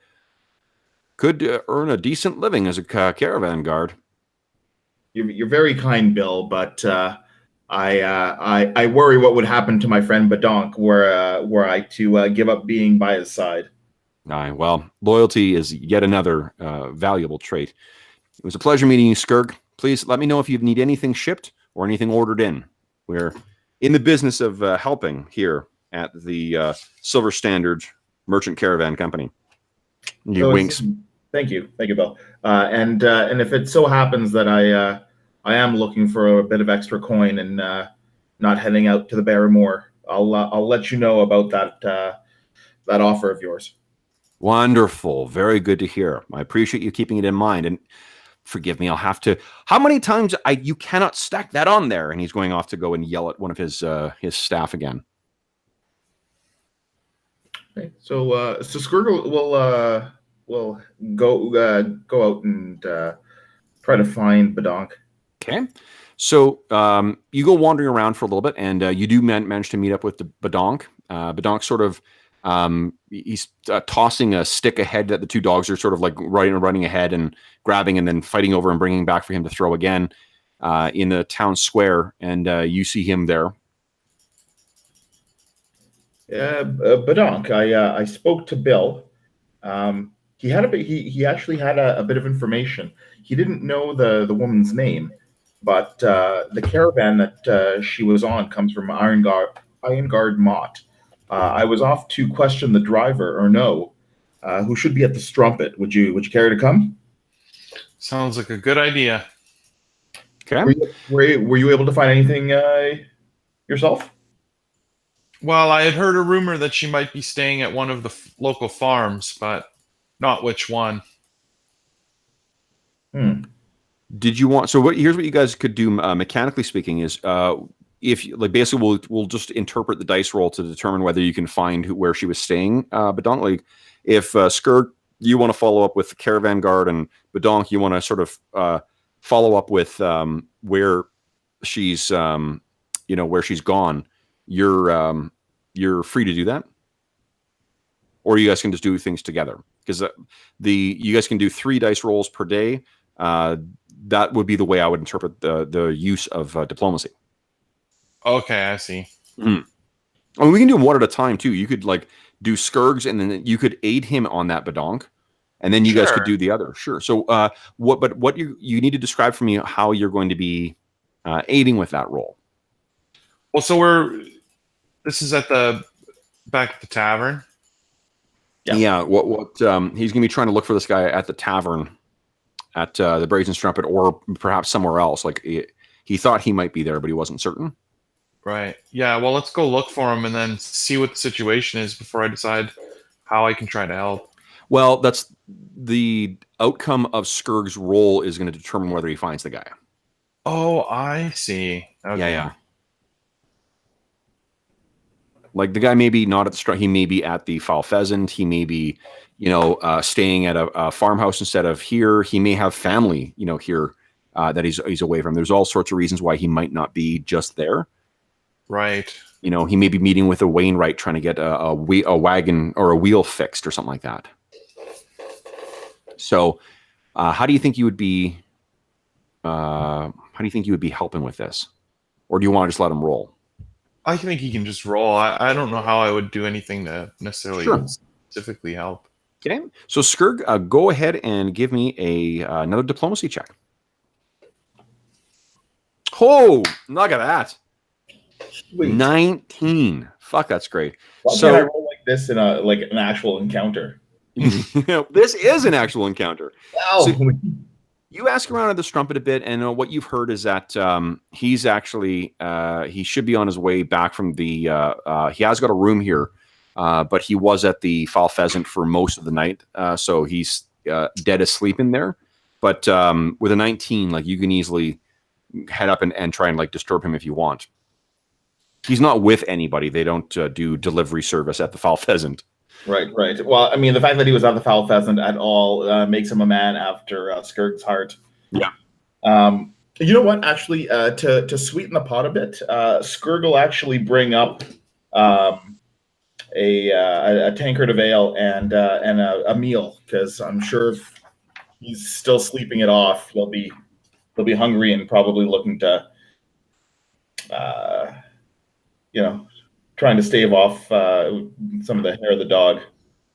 Speaker 1: could earn a decent living as a caravan guard.
Speaker 3: You're very kind, Bill, but I worry what would happen to my friend Badonk were I to give up being by his side.
Speaker 1: Aye, well, loyalty is yet another valuable trait. It was a pleasure meeting you, Skirg. Please let me know if you need anything shipped or anything ordered in. We're in the business of helping here at the Silver Standard Merchant Caravan Company. He winks.
Speaker 4: Thank you, Bill. And if it so happens that I am looking for a bit of extra coin and not heading out to the Barrowmoor, I'll let you know about that offer of yours.
Speaker 1: Wonderful. Very good to hear. I appreciate you keeping it in mind. And forgive me, I'll have to. How many times you cannot stack that on there? And he's going off to go and yell at one of his staff again.
Speaker 4: Okay, so Skrgl will go out and try to find Badonk.
Speaker 1: Okay. So you go wandering around for a little bit, and you do manage to meet up with the Badonk. Badonk sort of he's tossing a stick ahead that the two dogs are sort of like running ahead and grabbing and then fighting over and bringing back for him to throw again in the town square. And you see him there.
Speaker 4: Badonk, I spoke to Bill. He actually had a bit of information. He didn't know the woman's name, but the caravan that she was on comes from Ironguard Mott. I was off to question the driver, or no, who should be at the Strumpet. Would you care to come?
Speaker 2: Sounds like a good idea.
Speaker 1: Okay.
Speaker 4: Were you able to find anything yourself?
Speaker 2: Well, I had heard a rumor that she might be staying at one of the local farms, but not which one.
Speaker 1: Did you want? So here's what you guys could do. Mechanically speaking, is if like basically we'll just interpret the dice roll to determine whether you can find where she was staying. Badonk, like if Skirg, you want to follow up with the caravan guard, and Badonk, you want to sort of follow up with where she's where she's gone. You're free to do that, or you guys can just do things together, because you guys can do 3 dice rolls per day. That would be the way I would interpret the use of diplomacy.
Speaker 2: Okay, I see.
Speaker 1: I mean, we can do them one at a time too. You could like do Skirg's, and then you could aid him on that Badonk, and then you guys could do the other. Sure. So what you need to describe for me how you're going to be aiding with that roll.
Speaker 2: Well, so this is back at the tavern.
Speaker 1: Yeah. What he's going to be trying to look for this guy at the tavern at the Brazen Strumpet, or perhaps somewhere else. Like he thought he might be there, but he wasn't certain.
Speaker 2: Right. Yeah. Well, let's go look for him and then see what the situation is before I decide how I can try to help.
Speaker 1: Well, that's the outcome of Skirg's roll is going to determine whether he finds the guy.
Speaker 2: Oh, I see. Okay.
Speaker 1: Yeah. Like the guy may be not at the he may be at the Foul Pheasant. He may be, staying at a farmhouse instead of here. He may have family, here that he's away from. There's all sorts of reasons why he might not be just there.
Speaker 2: Right.
Speaker 1: He may be meeting with a Wainwright trying to get a wagon or a wheel fixed or something like that. So, how do you think you would be? Helping with this, or do you want to just let him roll?
Speaker 2: I think he can just roll. I don't know how I would do anything to necessarily specifically help.
Speaker 1: Okay, so Skirg, go ahead and give me another diplomacy check. Oh, look at that. Sweet. 19. Fuck, that's great.
Speaker 4: Why can't I roll like this in an actual encounter?
Speaker 1: This is an actual encounter.
Speaker 4: Wow.
Speaker 1: So you ask around at the Strumpet a bit, and what you've heard is that he's actually he should be on his way back from the. He has got a room here, but he was at the Foul Pheasant for most of the night, so he's dead asleep in there. But with a 19, like you can easily head up and try and like disturb him if you want. He's not with anybody. They don't do delivery service at the Foul Pheasant.
Speaker 4: Right. Well, I mean, the fact that he was at the Foul Pheasant at all makes him a man after Skirg's heart.
Speaker 1: Yeah.
Speaker 4: You know what? Actually, to sweeten the pot a bit, Skirg will actually bring up a tankard of ale and a meal, because I'm sure if he's still sleeping it off, he'll be hungry and probably looking to trying to stave off some of the hair of the dog.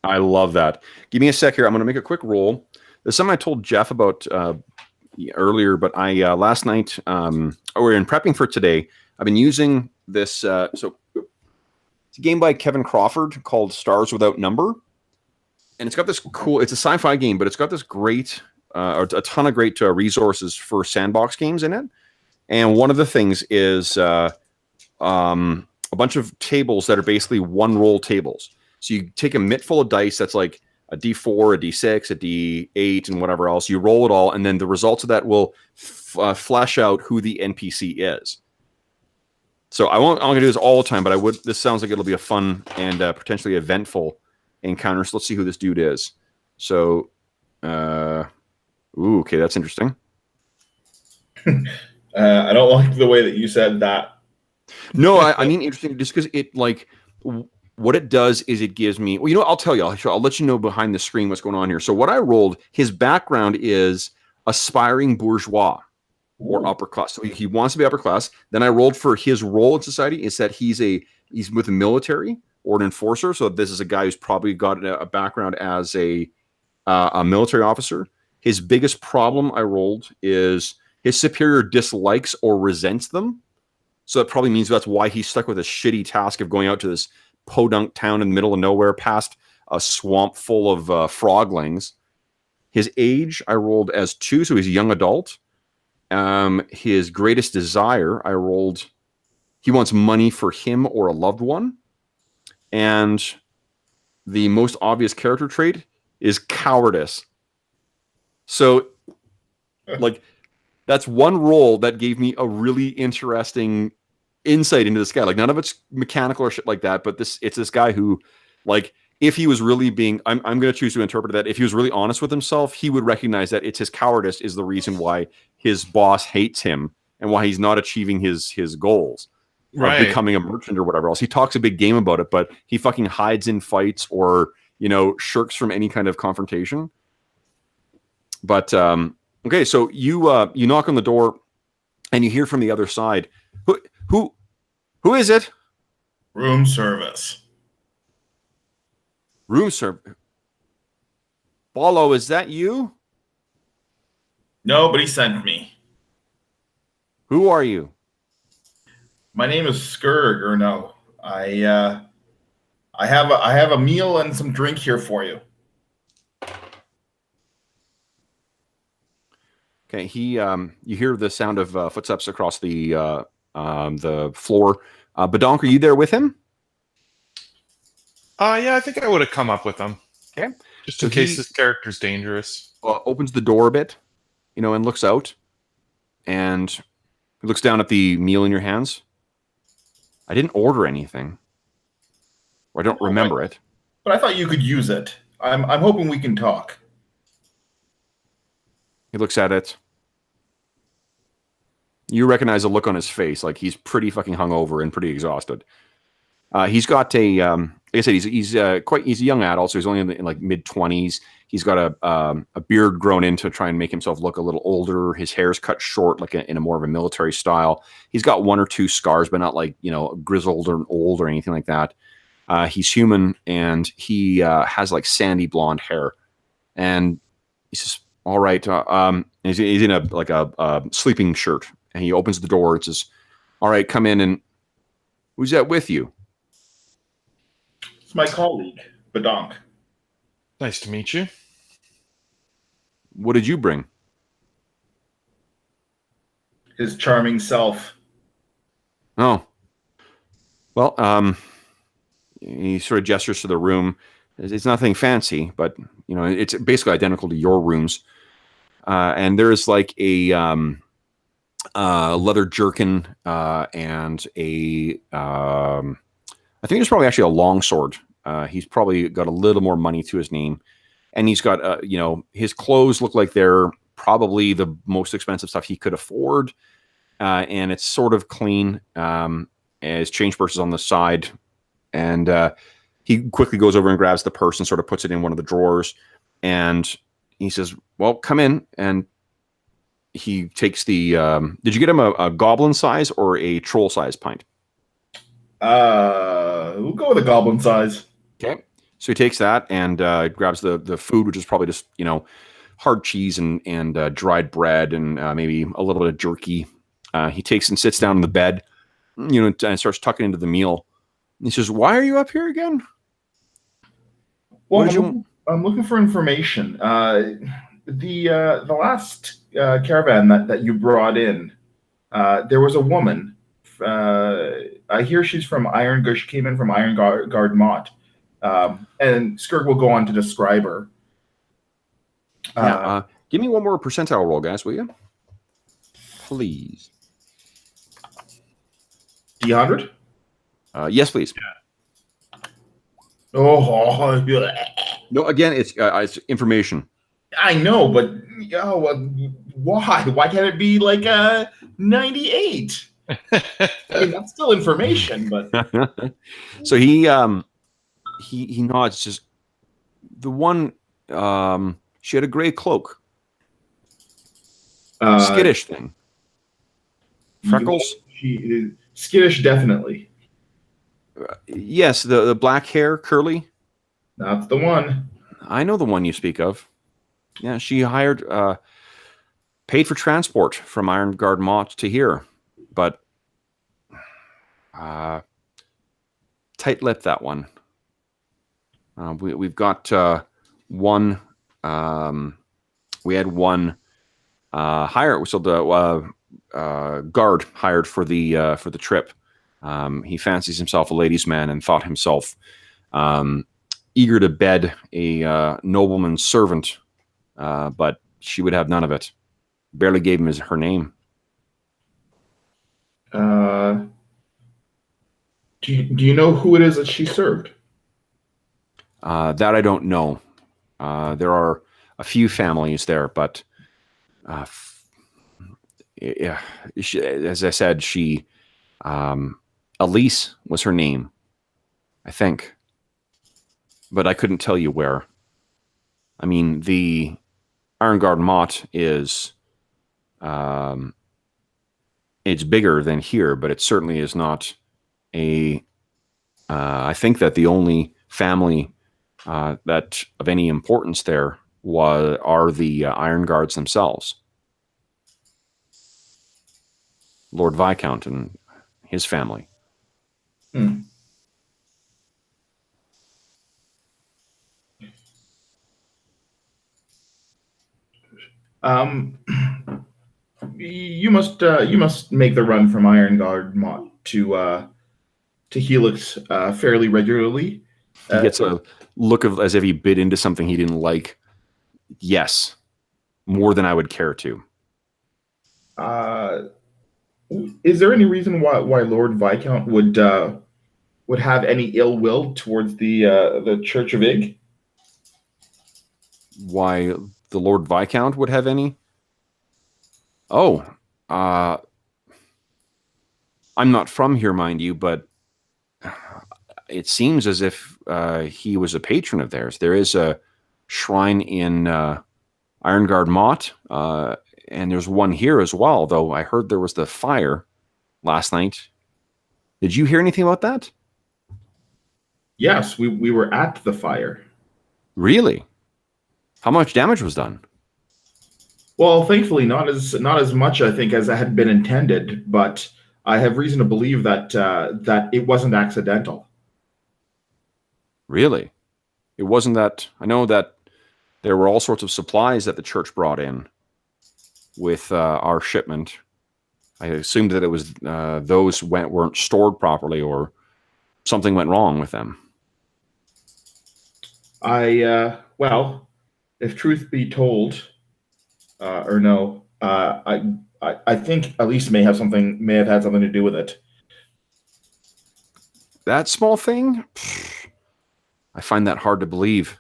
Speaker 1: I love that. Give me a sec here. I'm going to make a quick roll. There's something I told Jeff about earlier, but I last night, or in prepping for today, I've been using this. So it's a game by Kevin Crawford called Stars Without Number, and it's got this cool. It's a sci-fi game, but it's got this great, a ton of great resources for sandbox games in it. And one of the things is a bunch of tables that are basically one roll tables. So you take a mitt full of dice that's like a D4, a D6, a D8, and whatever else. You roll it all, and then the results of that will flesh out who the NPC is. So I'm not going to do this all the time, but I would. This sounds like it'll be a fun and potentially eventful encounter. So let's see who this dude is. So, okay, that's interesting.
Speaker 4: I don't like the way that you said that.
Speaker 1: No, I mean interesting just because it like what it does is it gives me. Well, you know, I'll tell you. I'll let you know behind the screen what's going on here. So what I rolled, his background is aspiring bourgeois or upper class. So he wants to be upper class. Then I rolled for his role in society is that he's with the military or an enforcer. So this is a guy who's probably got a background as a military officer. His biggest problem I rolled is his superior dislikes or resents them. So that probably means that's why he's stuck with a shitty task of going out to this podunk town in the middle of nowhere past a swamp full of froglings. His age I rolled as 2, so he's a young adult. His greatest desire I rolled, he wants money for him or a loved one. And the most obvious character trait is cowardice. So, like, that's one role that gave me a really interesting insight into this guy. Like, none of it's mechanical or shit like that, but it's this guy who, like, if he was really being, I'm going to choose to interpret that. If he was really honest with himself, he would recognize that it's his cowardice is the reason why his boss hates him and why he's not achieving his goals. Right. Of becoming a merchant or whatever else. He talks a big game about it, but he fucking hides in fights or, shirks from any kind of confrontation. But, okay, so you knock on the door and you hear from the other side. Who is it?
Speaker 4: Room service.
Speaker 1: Room service. Bolo, is that you?
Speaker 4: Nobody sent me.
Speaker 1: Who are you?
Speaker 4: My name is Skurg, or no. I have a meal and some drink here for you.
Speaker 1: Okay, you hear the sound of footsteps across the floor. Badonk, are you there with him?
Speaker 2: Yeah, I think I would have come up with him.
Speaker 1: Okay.
Speaker 2: Just in case this character's dangerous.
Speaker 1: Opens the door a bit, and looks out. And he looks down at the meal in your hands. I didn't order anything. Or I don't remember it.
Speaker 4: But I thought you could use it. I'm hoping we can talk.
Speaker 1: He looks at it. You recognize the look on his face, like he's pretty fucking hungover and pretty exhausted. He's got a, like I said, he's a young adult, so he's only in like mid-20s. He's got a beard grown in to try and make himself look a little older. His hair's cut short, like in a more of a military style. He's got 1 or 2 scars, but not like grizzled or old or anything like that. He's human, and he has like sandy blonde hair. And he says, "All right." He's in a sleeping shirt, and he opens the door. It says, "All right, come in." And who's that with you?
Speaker 4: It's my colleague, Badonk.
Speaker 2: Nice to meet you.
Speaker 1: What did you bring?
Speaker 4: His charming self.
Speaker 1: Oh. Well, he sort of gestures to the room. It's nothing fancy, but, it's basically identical to your rooms. And there's like a leather jerkin and I think there's probably actually a longsword. He's probably got a little more money to his name. And he's got, his clothes look like they're probably the most expensive stuff he could afford. And it's sort of clean. His change purse is on the side. And he quickly goes over and grabs the purse and sort of puts it in one of the drawers. And he says, "Well, come in." And he takes the, did you get him a goblin size or a troll size pint?
Speaker 4: We'll go with a goblin size.
Speaker 1: Okay. So he takes that and grabs the food, which is probably just, hard cheese and dried bread and maybe a little bit of jerky. He takes and sits down in the bed, and starts tucking into the meal. And he says, "Why are you up here again?"
Speaker 3: Well, I'm looking for information. The last caravan that you brought in, there was a woman. I hear she's from She came in from Iron Guard Mott. And Skirg will go on to describe her.
Speaker 1: Give me one more percentile roll, guys, will you? Please.
Speaker 3: D100?
Speaker 1: Yes, please.
Speaker 2: Yeah.
Speaker 3: Oh,
Speaker 1: no. Again, it's information.
Speaker 3: I know, but why? Why can't it be like a 98? I mean, that's still information, but
Speaker 1: so he nods. Just the one. She had a gray cloak. Skittish thing. Freckles.
Speaker 3: She skittish, definitely.
Speaker 1: Yes, the black hair, curly.
Speaker 3: That's the one.
Speaker 1: I know the one you speak of. Yeah, she hired, paid for transport from Iron Guard Mott to here, but tight-lipped, that one. We've got one. We had one hire. So the guard hired for the trip. He fancies himself a ladies' man and thought himself eager to bed a nobleman's servant, but she would have none of it. Barely gave him her name.
Speaker 3: Do you know who it is that she served?
Speaker 1: That I don't know. There are a few families there, but as I said, she Elise was her name, I think, but I couldn't tell you where. I mean, the Iron Guard Mott is it's bigger than here, but it certainly is not a. I think that the only family that of any importance there are the Iron Guards themselves. Lord Viscount and his family.
Speaker 3: You must make the run from Iron Guard Mott to Helix fairly regularly.
Speaker 1: He gets a look of as if he bit into something he didn't like. Yes, more than I would care to.
Speaker 3: Is there any reason why Lord Viscount would have any ill will towards the Church of Ig?
Speaker 1: Why the Lord Viscount would have any? Oh, I'm not from here, mind you, but it seems as if he was a patron of theirs. There is a shrine in Iron Guard Mott, and there's one here as well, though I heard there was the fire last night. Did you hear anything about that?
Speaker 3: Yes, we were at the fire.
Speaker 1: Really? How much damage was done?
Speaker 3: Well, thankfully, not as much, I think, as had been intended, but I have reason to believe that that it wasn't accidental.
Speaker 1: Really? It wasn't that... I know that there were all sorts of supplies that the church brought in with our shipment. I assumed that it was those weren't stored properly or something went wrong with them.
Speaker 3: Well, if truth be told, or no, I think Elise may have had something to do with it.
Speaker 1: That small thing? I find that hard to believe.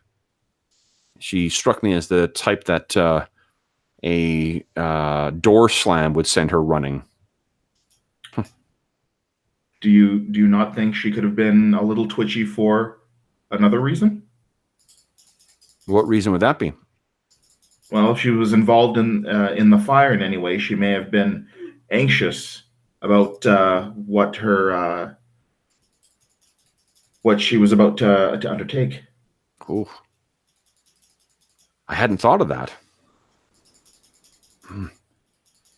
Speaker 1: She struck me as the type that a door slam would send her running.
Speaker 3: Do you not think she could have been a little twitchy for another reason?
Speaker 1: What reason would that be?
Speaker 3: Well, if she was involved in the fire in any way, she may have been anxious about what she was about to undertake.
Speaker 1: Oh, I hadn't thought of that.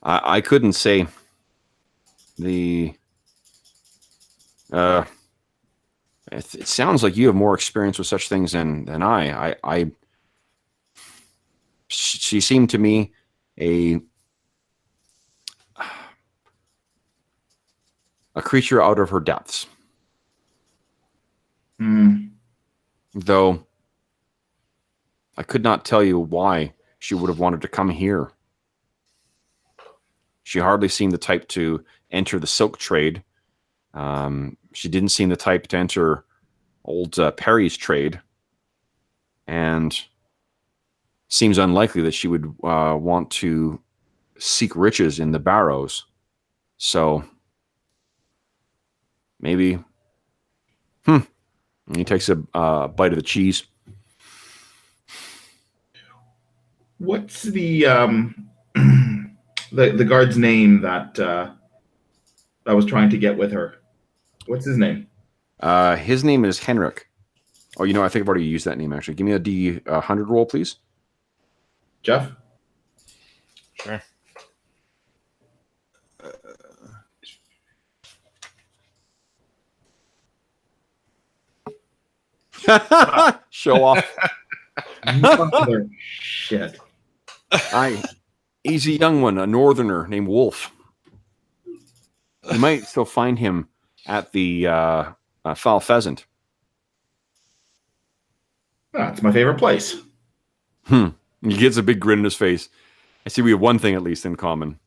Speaker 1: I couldn't say the. It sounds like you have more experience with such things than I. She seemed to me a creature out of her depths. Though I could not tell you why she would have wanted to come here. She hardly seemed the type to enter the silk trade. She didn't seem the type to enter old Perry's trade. And seems unlikely that she would want to seek riches in the barrows. So maybe. He takes a bite of the cheese.
Speaker 3: What's the the guard's name that I was trying to get with her? What's his name?
Speaker 1: His name is Henrik. Oh, I think I've already used that name, actually. Give me a D100 roll, please.
Speaker 3: Jeff?
Speaker 2: Sure.
Speaker 1: Show off.
Speaker 3: Mother shit.
Speaker 1: He's a young one, a northerner named Wolf. You might still find him at the Foul Pheasant.
Speaker 3: That's my favorite place.
Speaker 1: He gets a big grin on his face. I see we have one thing at least in common.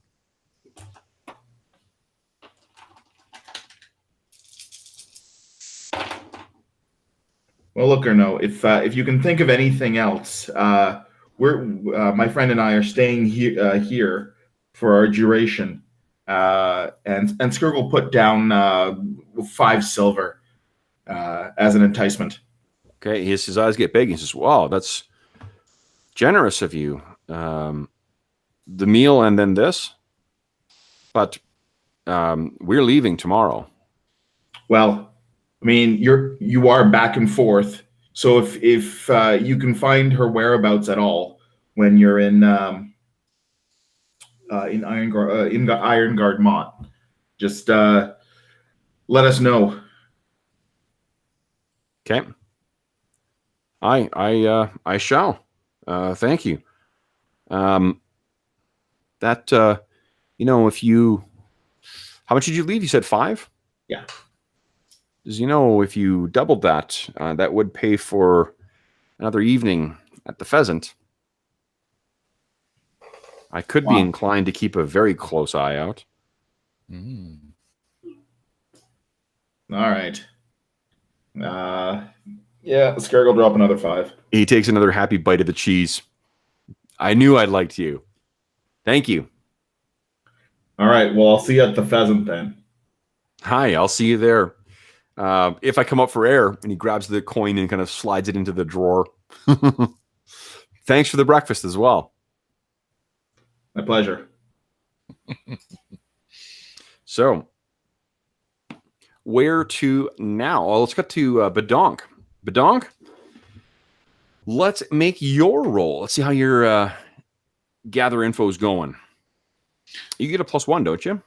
Speaker 3: Well, look, Erno, if you can think of anything else, we're my friend and I are staying here for our duration, and Skirgle put down 5 silver as an enticement.
Speaker 1: Okay, his eyes get big. He says, "Wow, that's generous of you. The meal and then this, but we're leaving tomorrow."
Speaker 3: Well, I mean, you are back and forth. So if you can find her whereabouts at all when you're in Ironguard Mott, just let us know.
Speaker 1: Okay. I shall. Thank you. If you, how much did you leave? You said 5?
Speaker 3: Yeah.
Speaker 1: Because if you doubled that, that would pay for another evening at the Pheasant. I could be inclined to keep a very close eye out.
Speaker 3: All right. Yeah, Scarag will drop another 5.
Speaker 1: He takes another happy bite of the cheese. I knew I'd liked you. Thank you.
Speaker 3: All right. Well, I'll see you at the Pheasant then.
Speaker 1: Hi, I'll see you there. If I come up for air, and he grabs the coin and kind of slides it into the drawer. Thanks for the breakfast as well.
Speaker 3: My pleasure.
Speaker 1: So, where to now? Well, let's get to Badonk. Badonk, let's make your roll. Let's see how your gather info is going. You get a +1, don't you?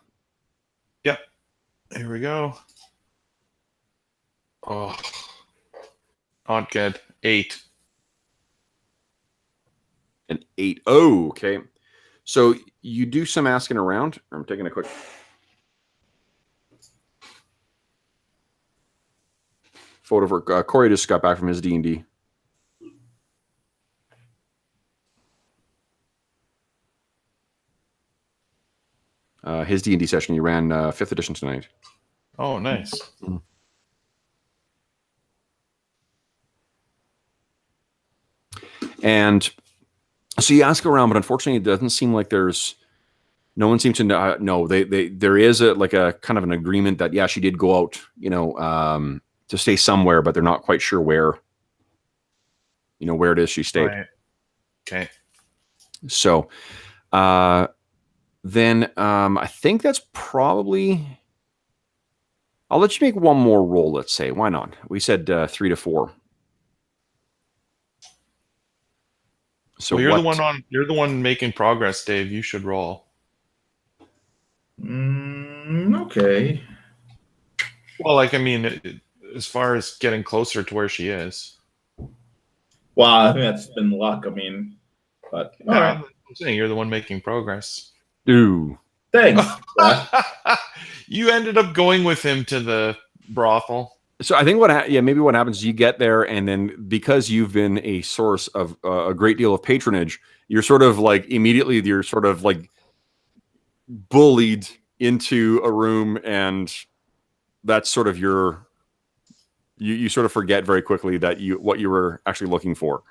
Speaker 2: Yep. Here we go. Oh, not good. 8.
Speaker 1: An 8. Oh, okay. So you do some asking around. I'm taking a quick photo of her. Corey just got back from his D&D. His D&D session, he ran 5th edition tonight.
Speaker 2: Oh, nice.
Speaker 1: And so you ask around, but unfortunately, it doesn't seem like no one seems to know. No, there is a kind of an agreement that, yeah, she did go out, to stay somewhere, but they're not quite sure where, where it is she stayed.
Speaker 2: Right. Okay.
Speaker 1: So, then I think that's probably, I'll let you make one more roll, let's say. Why not? We said 3 to 4. So
Speaker 2: well, you're the one making progress, Dave. You should roll.
Speaker 4: Okay.
Speaker 2: Well, like I mean, as far as getting closer to where she is.
Speaker 4: Well, I think that's been luck. I mean, but all
Speaker 2: Yeah,
Speaker 4: right.
Speaker 2: I'm saying you're the one making progress.
Speaker 1: Ooh.
Speaker 4: Thanks.
Speaker 2: You ended up going with him to the brothel.
Speaker 1: So I think maybe what happens is you get there, and then because you've been a source of a great deal of patronage, you're sort of like immediately you're sort of like bullied into a room, and that's sort of you sort of forget very quickly that what you were actually looking for.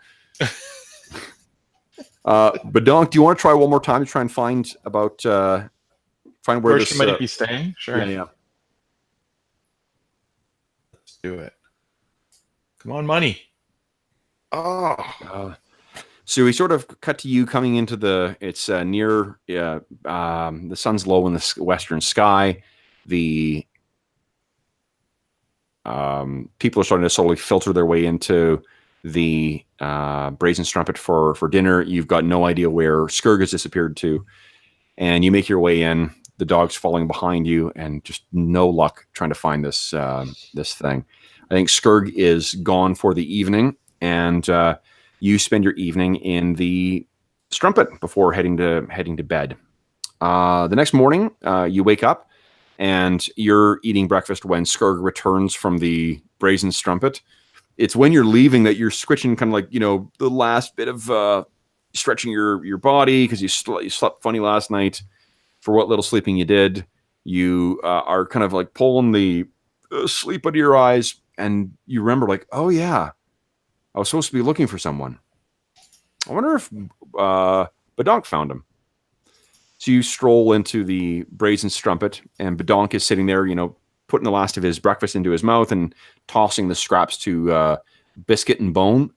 Speaker 1: Badonk, do you want to try one more time to try and find where this
Speaker 2: she might be staying? Sure.
Speaker 1: Yeah.
Speaker 2: Let's do it. Come on, money. Oh.
Speaker 1: So we sort of cut to you coming into it's near the sun's low in the western sky. The people are starting to slowly filter their way into the Brazen Strumpet for dinner. You've got no idea where Skurg has disappeared to, and you make your way in. The dog's following behind you, and just no luck trying to find this thing. I think Skurg is gone for the evening, and you spend your evening in the Strumpet before heading to bed. The next morning, you wake up, and you're eating breakfast when Skurg returns from the Brazen Strumpet. It's when you're leaving that you're switching kind of like, the last bit of stretching your body because you slept funny last night. For what little sleeping you did, you are kind of like pulling the sleep out of your eyes, and you remember like, oh yeah, I was supposed to be looking for someone. I wonder if Badonk found him. So you stroll into the Brazen Strumpet, and Badonk is sitting there, putting the last of his breakfast into his mouth and tossing the scraps to Biscuit and Bone.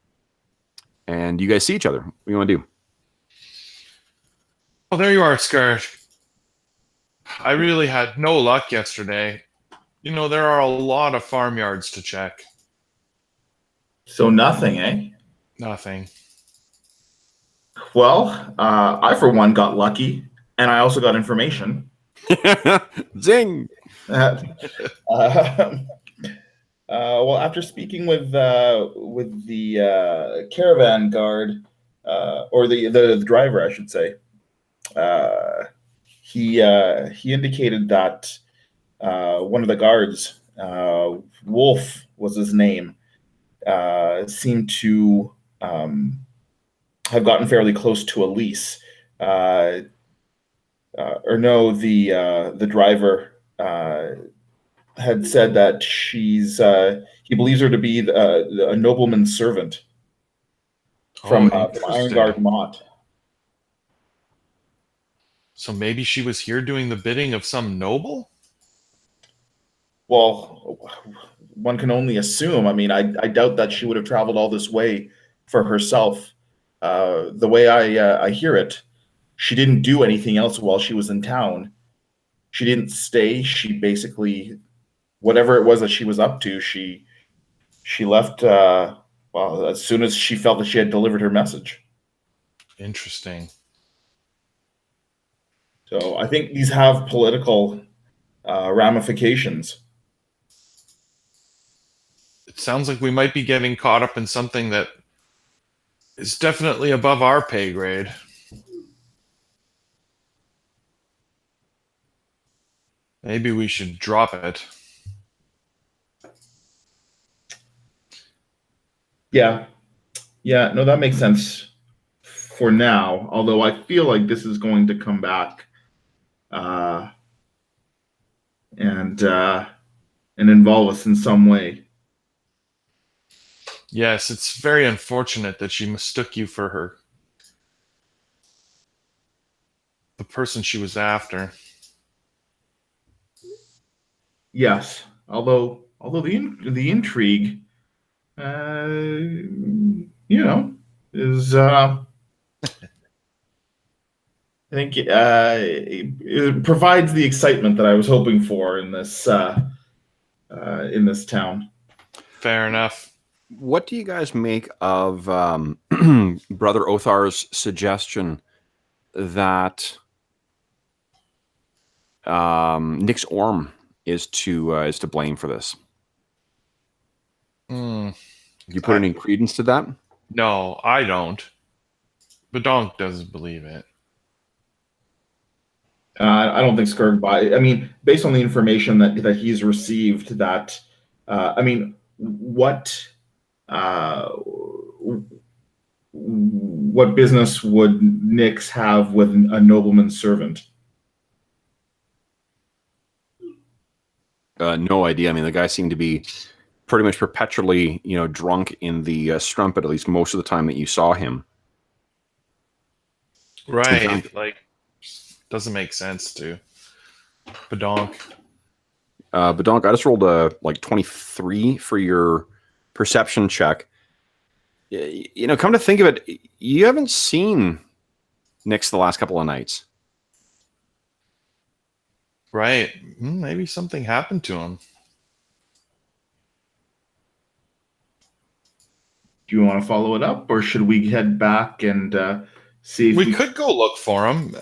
Speaker 1: And you guys see each other. What do you want to do?
Speaker 2: Oh, there you are, Skurg. I really had no luck yesterday. There are a lot of farmyards to check.
Speaker 4: So nothing, eh?
Speaker 2: Nothing.
Speaker 4: Well, I for one got lucky, and I also got information.
Speaker 1: Zing!
Speaker 4: Well, after speaking with the caravan guard, or the driver, I should say, he indicated that one of the guards, Wolf was his name, seemed to have gotten fairly close to Elise. The driver had said that he believes her to be a nobleman's servant from Ironguard Mott.
Speaker 2: So maybe she was here doing the bidding of some noble?
Speaker 4: Well, one can only assume. I mean, I doubt that she would have traveled all this way for herself. The way I hear it, she didn't do anything else while she was in town. She didn't stay. She basically, whatever it was that she was up to, she left as soon as she felt that she had delivered her message.
Speaker 2: Interesting.
Speaker 4: So I think these have political ramifications.
Speaker 2: It sounds like we might be getting caught up in something that is definitely above our pay grade. Maybe we should drop it.
Speaker 4: Yeah. No, that makes sense for now. Although I feel like this is going to come back and involve us in some way.
Speaker 2: Yes, it's very unfortunate that she mistook you for the person she was after.
Speaker 4: Yes, although the intrigue, is I think it provides the excitement that I was hoping for in this town.
Speaker 2: Fair enough.
Speaker 1: What do you guys make of Brother Othar's suggestion that Nyx Orm is to blame for this?
Speaker 2: Hmm.
Speaker 1: You put any credence to that?
Speaker 2: No, I don't. Badonk doesn't believe it.
Speaker 3: I don't think Skirg buy. I mean, based on the information that he's received, that I mean, what business would Nyx have with a nobleman's servant?
Speaker 1: No idea. I mean, the guy seemed to be pretty much perpetually, drunk in the Strumpet, at least most of the time that you saw him.
Speaker 2: Right. Like, doesn't make sense to Badonk.
Speaker 1: Badonk, I just rolled a 23 for your perception check. Come to think of it, you haven't seen Nyx the last couple of nights.
Speaker 2: Right. Maybe something happened to him.
Speaker 3: Do you want to follow it up, or should we head back and see if
Speaker 2: We could go look for him.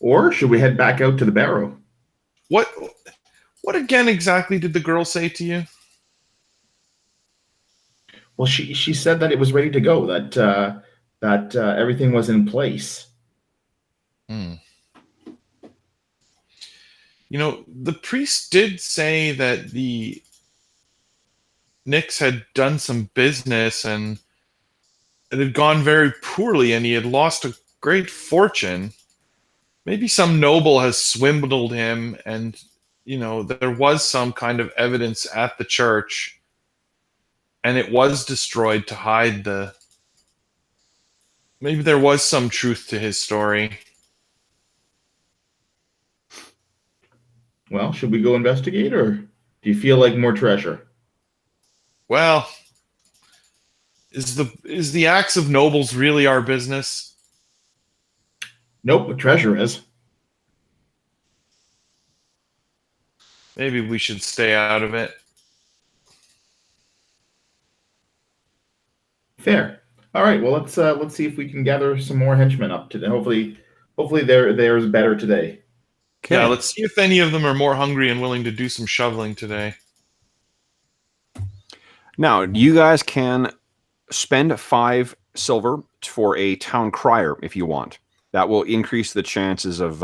Speaker 3: or should we head back out to the barrow?
Speaker 2: What again exactly did the girl say to you?
Speaker 3: Well, she said that it was ready to go, that everything was in place.
Speaker 2: The priest did say that the Nyx had done some business and it had gone very poorly and he had lost a great fortune. Maybe some noble has swindled him and, there was some kind of evidence at the church and it was destroyed to hide maybe there was some truth to his story.
Speaker 3: Well, should we go investigate, or do you feel like more treasure?
Speaker 2: Well, is the acts of nobles really our business?
Speaker 3: Nope, but treasure is.
Speaker 2: Maybe we should stay out of it.
Speaker 3: Fair. All right. Well, let's see if we can gather some more henchmen up today. Hopefully there's better today.
Speaker 1: Okay.
Speaker 2: Yeah, let's see if any of them are more hungry and willing to do some shoveling today.
Speaker 1: Now, you guys can spend 5 silver for a town crier if you want. That will increase the chances of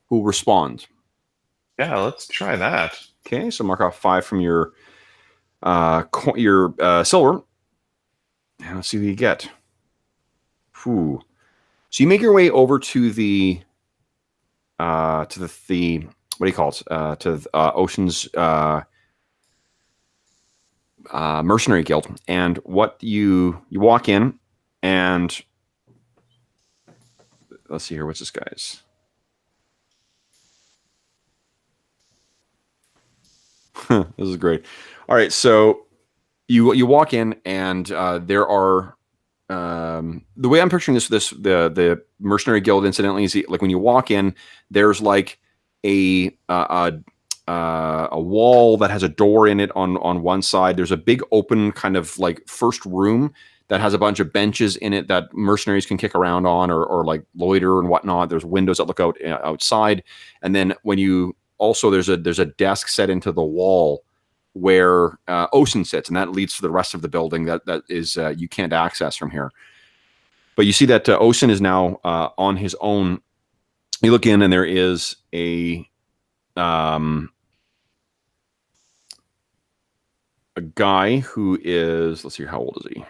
Speaker 1: who responds.
Speaker 2: Yeah, let's try that.
Speaker 1: Okay, so mark off 5 from your silver. And let's see what you get. Whew. So you make your way over to the what do you call it? To Ocean's Mercenary Guild, and what you walk in, and let's see here. What's this guy's? This is great. All right, so you walk in, and there are the way I'm picturing the Mercenary Guild, incidentally, is like when you walk in, there's like a wall that has a door in it on one side. There's a big open kind of like first room that has a bunch of benches in it that mercenaries can kick around on or like loiter and whatnot. There's windows that look outside, and then when you also there's a desk set into the wall where Ocean sits, and that leads to the rest of the building that is you can't access from here. But you see that Ocean is now on his own. You look in, and there is a guy who is, let's see, how old is he?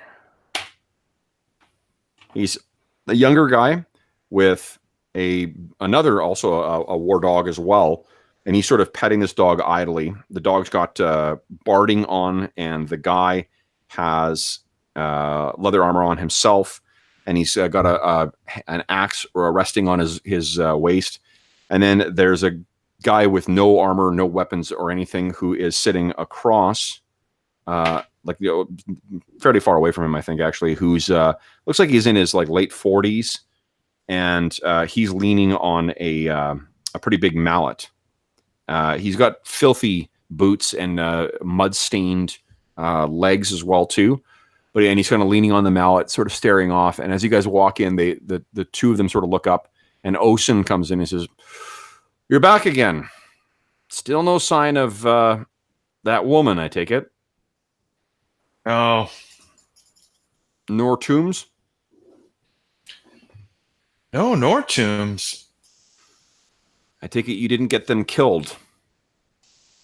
Speaker 1: He's a younger guy with another also a war dog as well. And he's sort of petting this dog idly. The dog's got barding on, and the guy has leather armor on himself, and he's got an axe resting on his waist. And then there's a guy with no armor, no weapons or anything, who is sitting across, fairly far away from him, I think, actually, who's looks like he's in his late 40s, and he's leaning on a pretty big mallet. He's got filthy boots and mud-stained legs as well too. And he's kind of leaning on the mallet, sort of staring off. And as you guys walk in, the two of them sort of look up, and Osen comes in and says, "You're back again. Still no sign of that woman, I take it?
Speaker 2: Oh,
Speaker 1: Nor tombs?
Speaker 2: no, nor tombs.
Speaker 1: I take it you didn't get them killed."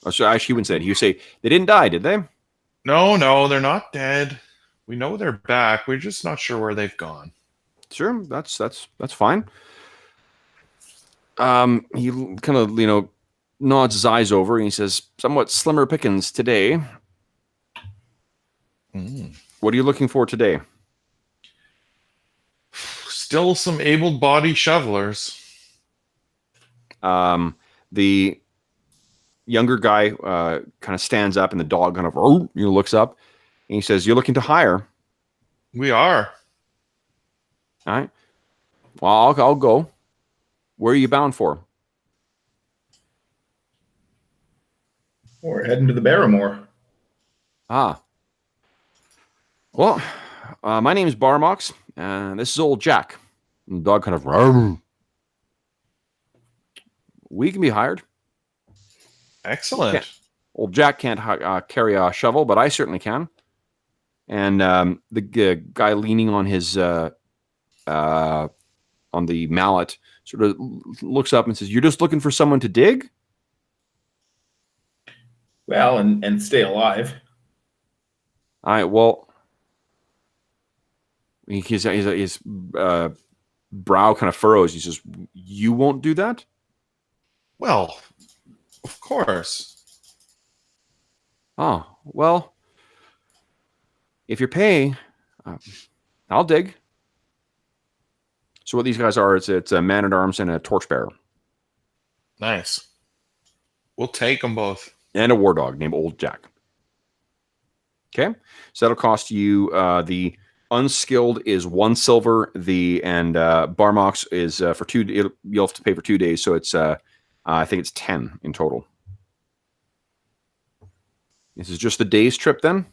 Speaker 1: Oh, so actually, you wouldn't say it. You say they didn't die, did they?
Speaker 2: No, they're not dead. We know they're back. We're just not sure where they've gone.
Speaker 1: Sure, that's fine. He kind of nods his eyes over and he says, "Somewhat slimmer pickings today. What are you looking for today?"
Speaker 2: Still some able-bodied shovelers.
Speaker 1: The younger guy kind of stands up, and the dog kind of looks up, and he says, "You're looking to hire?"
Speaker 2: We are.
Speaker 1: All right. Well, I'll go. Where are you bound for?
Speaker 4: We're heading to the Barrowmoor.
Speaker 1: Ah. Well, my name is Barrowmox, and this is old Jack. And the dog kind of, "Rawr." We can be hired.
Speaker 2: Excellent.
Speaker 1: Yeah. Old Jack can't carry a shovel, but I certainly can. And the guy leaning on his on the mallet sort of looks up and says, "You're just looking for someone to dig?"
Speaker 4: Well, and stay alive.
Speaker 1: All right. Well, his brow kind of furrows. He says, "You won't do that?"
Speaker 2: Well, of course.
Speaker 1: Oh, well, if you're paying, I'll dig. So what these guys are, it's a man-at-arms and a torchbearer.
Speaker 2: Nice. We'll take them both.
Speaker 1: And a war dog named Old Jack. Okay? So that'll cost you, the unskilled is 1 silver, and Barmox is for 2, you'll have to pay for 2 days, so it's, I think it's 10 in total. This is just the day's trip then?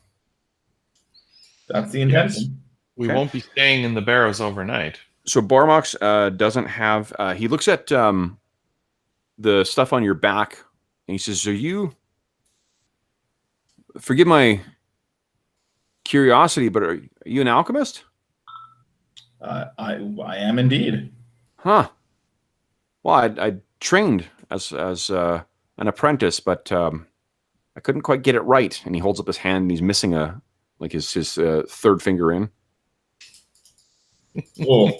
Speaker 4: That's the intention.
Speaker 2: Yes. We
Speaker 1: Okay.
Speaker 2: won't be staying in the barrows overnight.
Speaker 1: So Barmox doesn't have, he looks at the stuff on your back, and he says, "Are you, forgive my curiosity, but are you an alchemist?"
Speaker 4: I am indeed.
Speaker 1: Huh. Well, I trained as an apprentice, but I couldn't quite get it right. And he holds up his hand, and he's missing his third finger in.
Speaker 4: Well,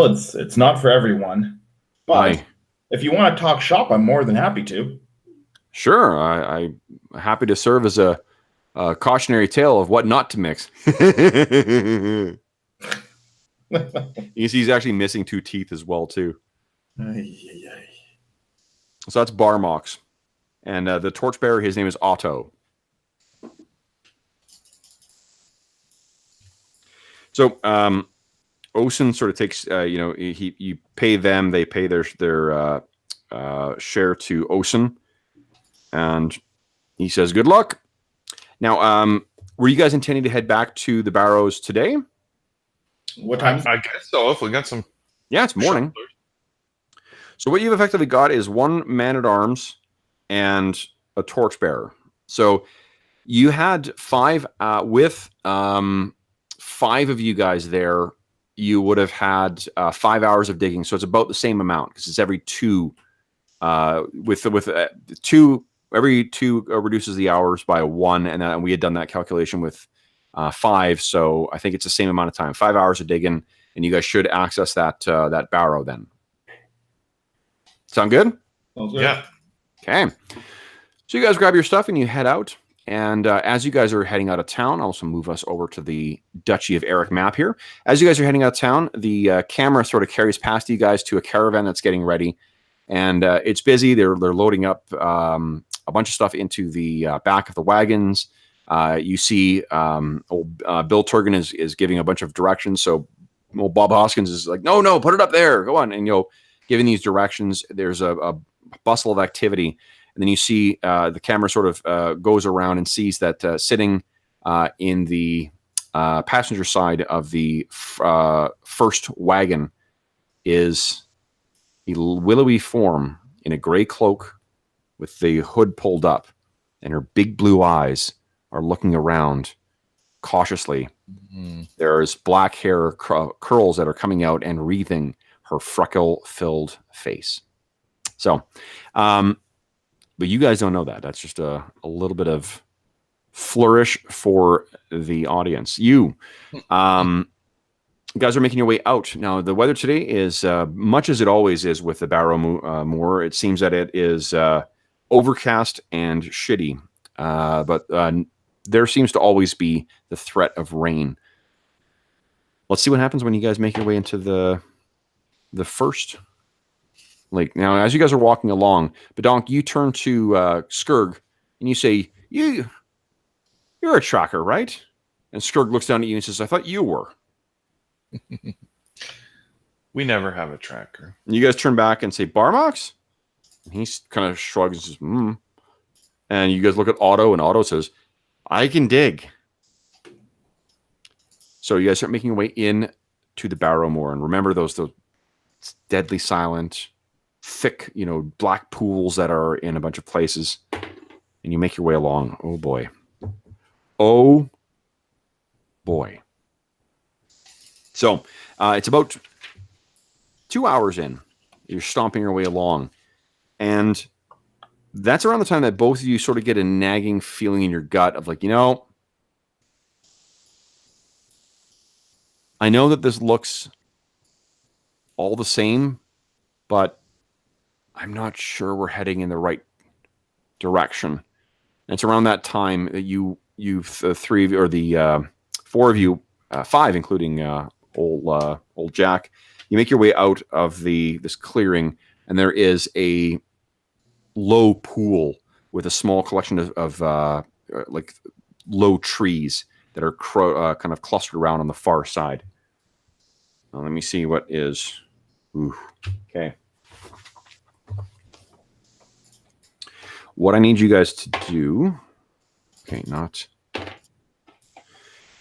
Speaker 4: it's not for everyone. But
Speaker 1: I
Speaker 4: if you want to talk shop, I'm more than happy to.
Speaker 1: Sure, I'm happy to serve as a cautionary tale of what not to mix. You see, he's actually missing 2 teeth as well too. So that's Barmox, and the torchbearer, his name is Otto. So Osen sort of takes, you pay them, they pay their share to Osen, and he says, "Good luck." Now, were you guys intending to head back to the Barrows today?
Speaker 4: What time?
Speaker 2: I guess so. If we got some.
Speaker 1: Yeah, it's morning.
Speaker 2: shovelers.
Speaker 1: So what you've effectively got is 1 man-at-arms and a torchbearer. So you had 5 with 5 of you guys there. You would have had 5 hours of digging, so it's about the same amount because it's every 2. With 2, every 2 reduces the hours by 1, and we had done that calculation with 5, so I think it's the same amount of time. 5 hours of digging, and you guys should access that barrow then. Sound good?
Speaker 2: Yeah.
Speaker 1: Okay. So you guys grab your stuff and you head out. And as you guys are heading out of town, I'll also move us over to the Duchy of Eric map here. As you guys are heading out of town, the camera sort of carries past you guys to a caravan that's getting ready. And it's busy. They're loading up a bunch of stuff into the back of the wagons. You see old Bill Turgan is giving a bunch of directions. So old Bob Hoskins is like, no, put it up there. Go on. And giving these directions, there's a bustle of activity. And then you see the camera sort of goes around and sees that sitting in the passenger side of the first wagon is a willowy form in a gray cloak with the hood pulled up, and her big blue eyes are looking around cautiously. There's black hair curls that are coming out and wreathing her freckle-filled face. So, but you guys don't know that. That's just a little bit of flourish for the audience. You guys are making your way out. Now, the weather today is much as it always is with the Barrowmoor. It seems that it is overcast and shitty, but there seems to always be the threat of rain. Let's see what happens when you guys make your way into the first lake. Now, as you guys are walking along, Badonk, you turn to Skurg and you say, You're a tracker, right? And Skurg looks down at you and says, I thought you were.
Speaker 2: We never have a tracker.
Speaker 1: And you guys turn back and say, Barmox? And he kind of shrugs and says, And you guys look at Otto, and Otto says, I can dig. So you guys start making your way in to the Barrowmoor. And remember those deadly silent, thick, black pools that are in a bunch of places. And you make your way along. Oh, boy. Oh, boy. So it's about 2 hours in. You're stomping your way along. And that's around the time that both of you sort of get a nagging feeling in your gut of like, I know that this looks all the same, but I'm not sure we're heading in the right direction. And it's around that time that you three of you, or the four of you, five, including old Jack, you make your way out of this clearing, and there is a low pool with a small collection of like low trees that are kind of clustered around on the far side. Now, let me see what is. Ooh, okay. What I need you guys to do. Okay,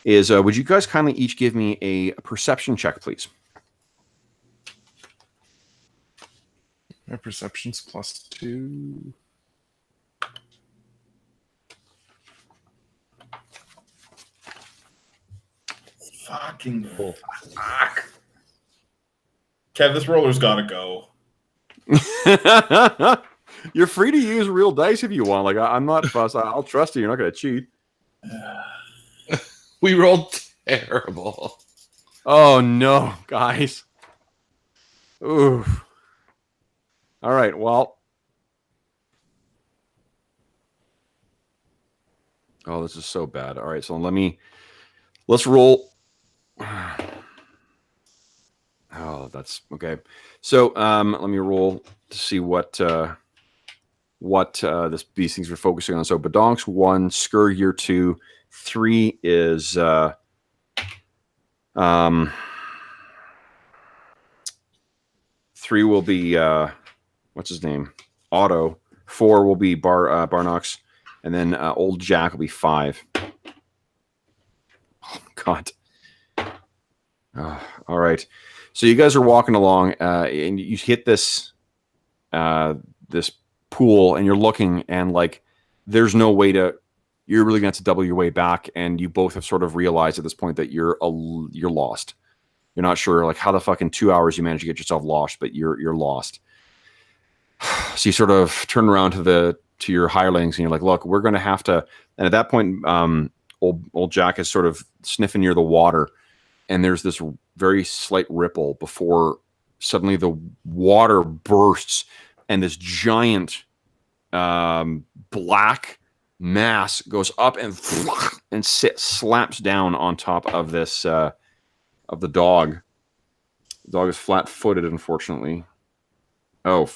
Speaker 1: is would you guys kindly each give me a perception check, please?
Speaker 2: My perception's +2.
Speaker 3: Fucking fuck. Kev, this roller's gotta go.
Speaker 1: You're free to use real dice if you want. Like, I'm not fussed. I'll trust you. You're not going to cheat.
Speaker 2: We rolled terrible.
Speaker 1: Oh, no, guys. Ooh. All right, well. Oh, this is so bad. All right, so let's roll. Oh, that's okay. So let me roll to see what these things are focusing on. So Badonk's 1, Skurg year 2, 3 is 3 will be what's his name? Otto. 4 will be Barnox, and then old Jack will be 5. Oh God. All right. So you guys are walking along, and you hit this this pool, and you're looking, and like, there's no way to. You're really going to have to double your way back, and you both have sort of realized at this point that you're lost. You're not sure, like, how the fuck in 2 hours you managed to get yourself lost, but you're lost. So you sort of turn around to your hirelings, and you're like, look, we're going to have to. And at that point, old Jack is sort of sniffing near the water, and there's this very slight ripple before suddenly the water bursts, and this giant black mass goes up and slaps down on top of this of the dog. The dog is flat-footed, unfortunately. Oh.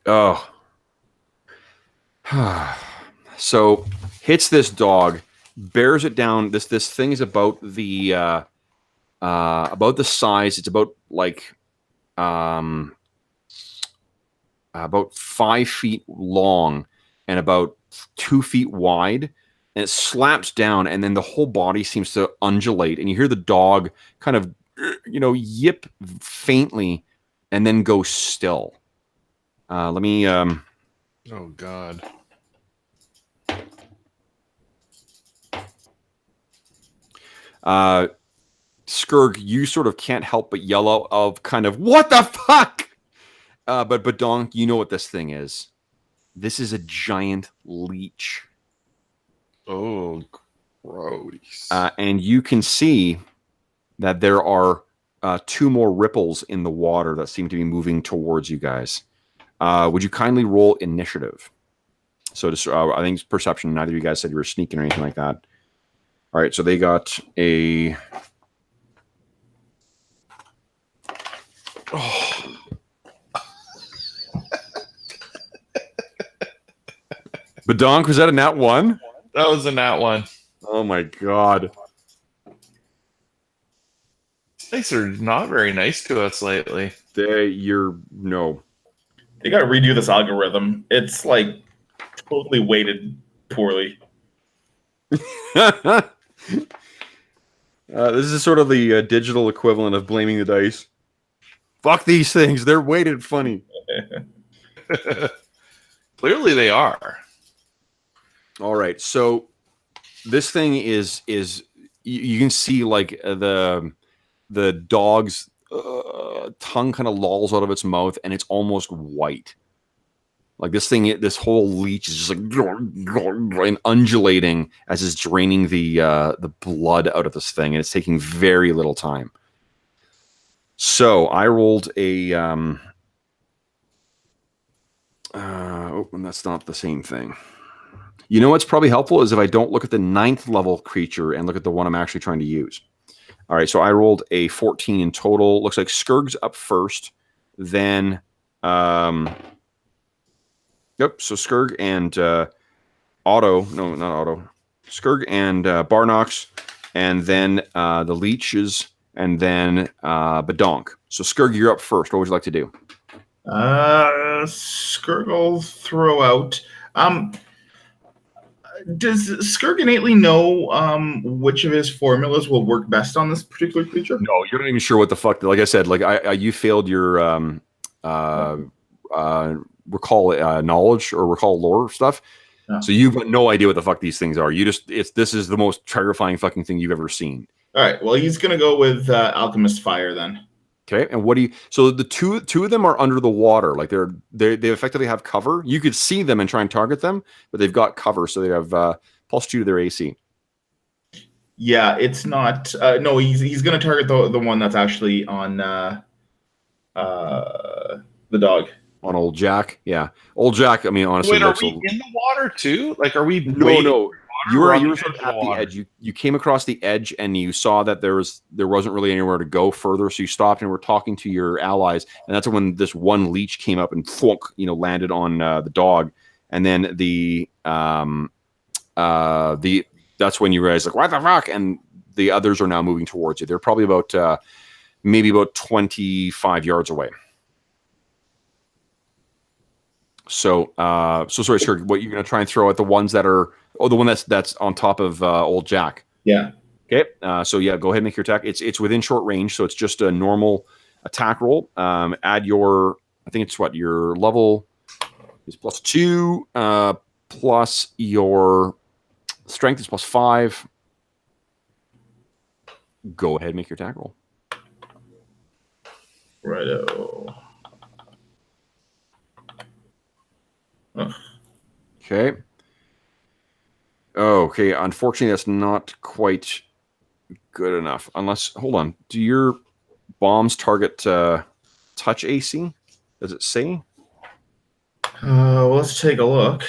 Speaker 1: Oh. So hits this dog, bears it down. This thing is about the size. It's about like about 5 feet long and about 2 feet wide, and it slaps down, and then the whole body seems to undulate, and you hear the dog kind of, yip faintly, and then go still. Let me.
Speaker 2: Oh God.
Speaker 1: Skurg, you sort of can't help but yell out of kind of, what the fuck? But Donk, you know what this thing is. This is a giant leech.
Speaker 2: Oh, gross.
Speaker 1: And you can see that there are 2 more ripples in the water that seem to be moving towards you guys. Would you kindly roll initiative? So just, I think it's perception. Neither of you guys said you were sneaking or anything like that. All right, so they got a...
Speaker 2: Oh.
Speaker 1: Badonk, was that a nat 1?
Speaker 2: That was a nat 1.
Speaker 1: Oh my god.
Speaker 2: These are not very nice to us lately.
Speaker 1: No.
Speaker 4: They got to redo this algorithm. It's like totally weighted poorly.
Speaker 1: This is sort of the digital equivalent of blaming the dice. Fuck these things. They're weighted funny.
Speaker 2: Clearly they are.
Speaker 1: All right. So this thing is you can see like the dog's tongue kind of lolls out of its mouth, and it's almost white. Like this whole leech is just like and undulating as it's draining the blood out of this thing, and it's taking very little time. So I rolled a and that's not the same thing. You know what's probably helpful is if I don't look at the 9th level creature and look at the one I'm actually trying to use. All right, so I rolled a 14 in total. Looks like Skurg's up first, then yep, so Skurg and Skurg and Barnox, and then the Leeches, and then Badonk. So Skurg, you're up first. What would you like to do?
Speaker 4: Skurg will throw out. Does Skurg innately know which of his formulas will work best on this particular creature?
Speaker 1: No, you're not even sure what the fuck. Like I said, like you failed your recall knowledge or recall lore stuff. Yeah. So you've got no idea what the fuck these things are. This is the most terrifying fucking thing you've ever seen.
Speaker 4: All right. Well, he's gonna go with Alchemist Fire then.
Speaker 1: Okay. And what do you? So the two of them are under the water. Like they effectively have cover. You could see them and try and target them, but they've got cover, so they have +2 to their AC.
Speaker 4: Yeah, it's not. No, he's gonna target the one that's actually on the dog.
Speaker 1: On old Jack, yeah, old Jack. I mean, honestly,
Speaker 2: wait, are we in the water too? Like, are we?
Speaker 1: No. You were sort of at the edge. You came across the edge and you saw that there wasn't really anywhere to go further, so you stopped and were talking to your allies, and that's when this one leech came up and thwunk, landed on the dog, and then that's when you realized, like, what the fuck, and the others are now moving towards you. They're probably about maybe about 25 yards away. So sorry, sir. What you're going to try and throw at the ones that are? Oh, the one that's on top of old Jack.
Speaker 4: Yeah.
Speaker 1: Okay. So yeah, go ahead and make your attack. It's within short range, so it's just a normal attack roll. Add your, I think it's what your level is +2, plus your strength is +5. Go ahead and make your attack roll.
Speaker 4: Righto.
Speaker 1: Okay. Okay. Unfortunately, that's not quite good enough. Unless, hold on. Do your bombs target touch AC? Does it say?
Speaker 4: Well, let's take a look.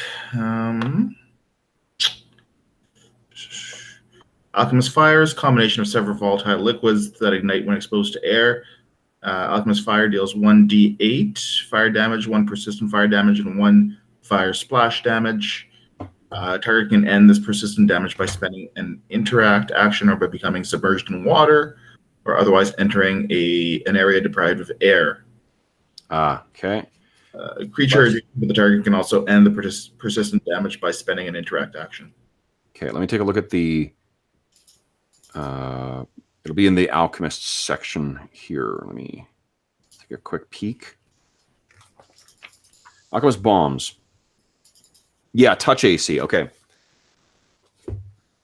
Speaker 4: Alchemist Fire is a combination of several volatile liquids that ignite when exposed to air. Alchemist Fire deals 1d8 fire damage, 1 persistent fire damage, and 1 fire splash damage. Target can end this persistent damage by spending an interact action or by becoming submerged in water or otherwise entering an area deprived of air.
Speaker 1: Okay.
Speaker 3: Creature with the target can also end the persistent damage by spending an interact action.
Speaker 1: Okay, let me take a look at the... it'll be in the Alchemist section here. Let me take a quick peek. Alchemist bombs. Yeah, touch AC. Okay.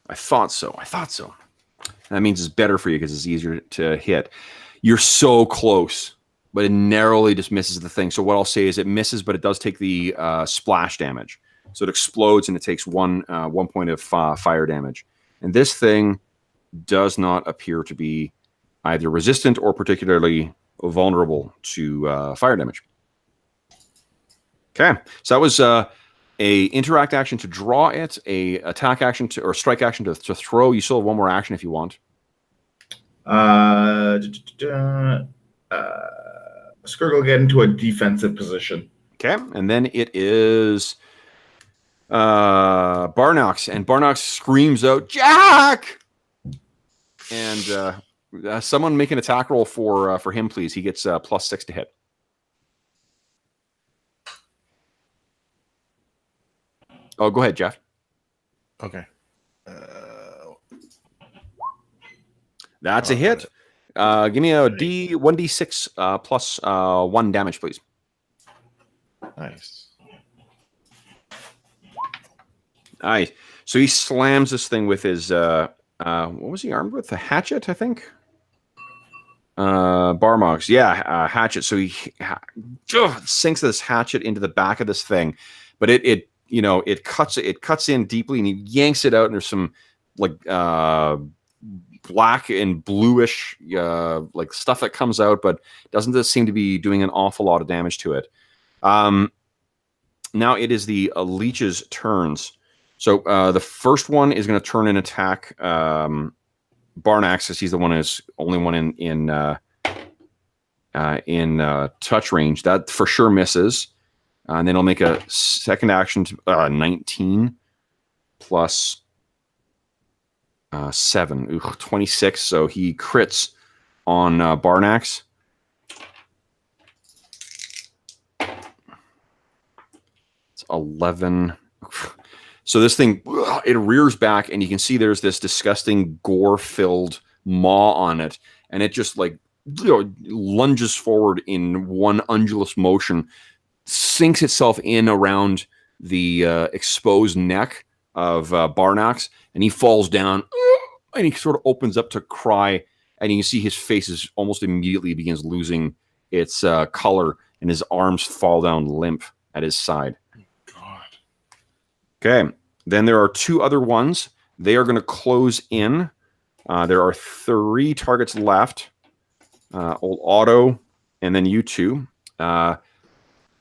Speaker 1: I thought so. That means it's better for you because it's easier to hit. You're so close, but it narrowly just misses the thing. So what I'll say is it misses, but it does take the splash damage. So it explodes and it takes one point of fire damage. And this thing does not appear to be either resistant or particularly vulnerable to fire damage. Okay, so that was a interact action to draw it, a attack action or strike action to throw. You still have one more action if you want.
Speaker 3: Skrgl get into a defensive position.
Speaker 1: Okay, and then it is Barnox, and Barnox screams out, "Jack!" And someone make an attack roll for him, please. He gets +6 to hit. Oh, go ahead, Jeff.
Speaker 2: Okay.
Speaker 1: That's a hit. Give me a 1d6 plus 1 damage, please.
Speaker 2: Nice.
Speaker 1: Nice. So he slams this thing with his what was he armed with? A hatchet, I think. Barrowmaze, yeah, hatchet. So he sinks this hatchet into the back of this thing, but it cuts in deeply, and he yanks it out, and there's some like black and bluish like stuff that comes out, but doesn't seem to be doing an awful lot of damage to it. Now it is the Leech's turns. So the first one is going to turn and attack Barnax, because he's the one who's only one in touch range. That for sure misses. And then he'll make a second action to 19 plus 7. 26. So he crits on Barnax. It's 11. So this thing, it rears back, and you can see there's this disgusting gore-filled maw on it. And it just like lunges forward in one undulous motion, sinks itself in around the exposed neck of Barnax, and he falls down, and he sort of opens up to cry, and you can see his face is almost immediately begins losing its color, and his arms fall down limp at his side.
Speaker 2: God.
Speaker 1: Okay, then there are two other ones. They are going to close in. There are 3 targets left. Old Otto, and then you two.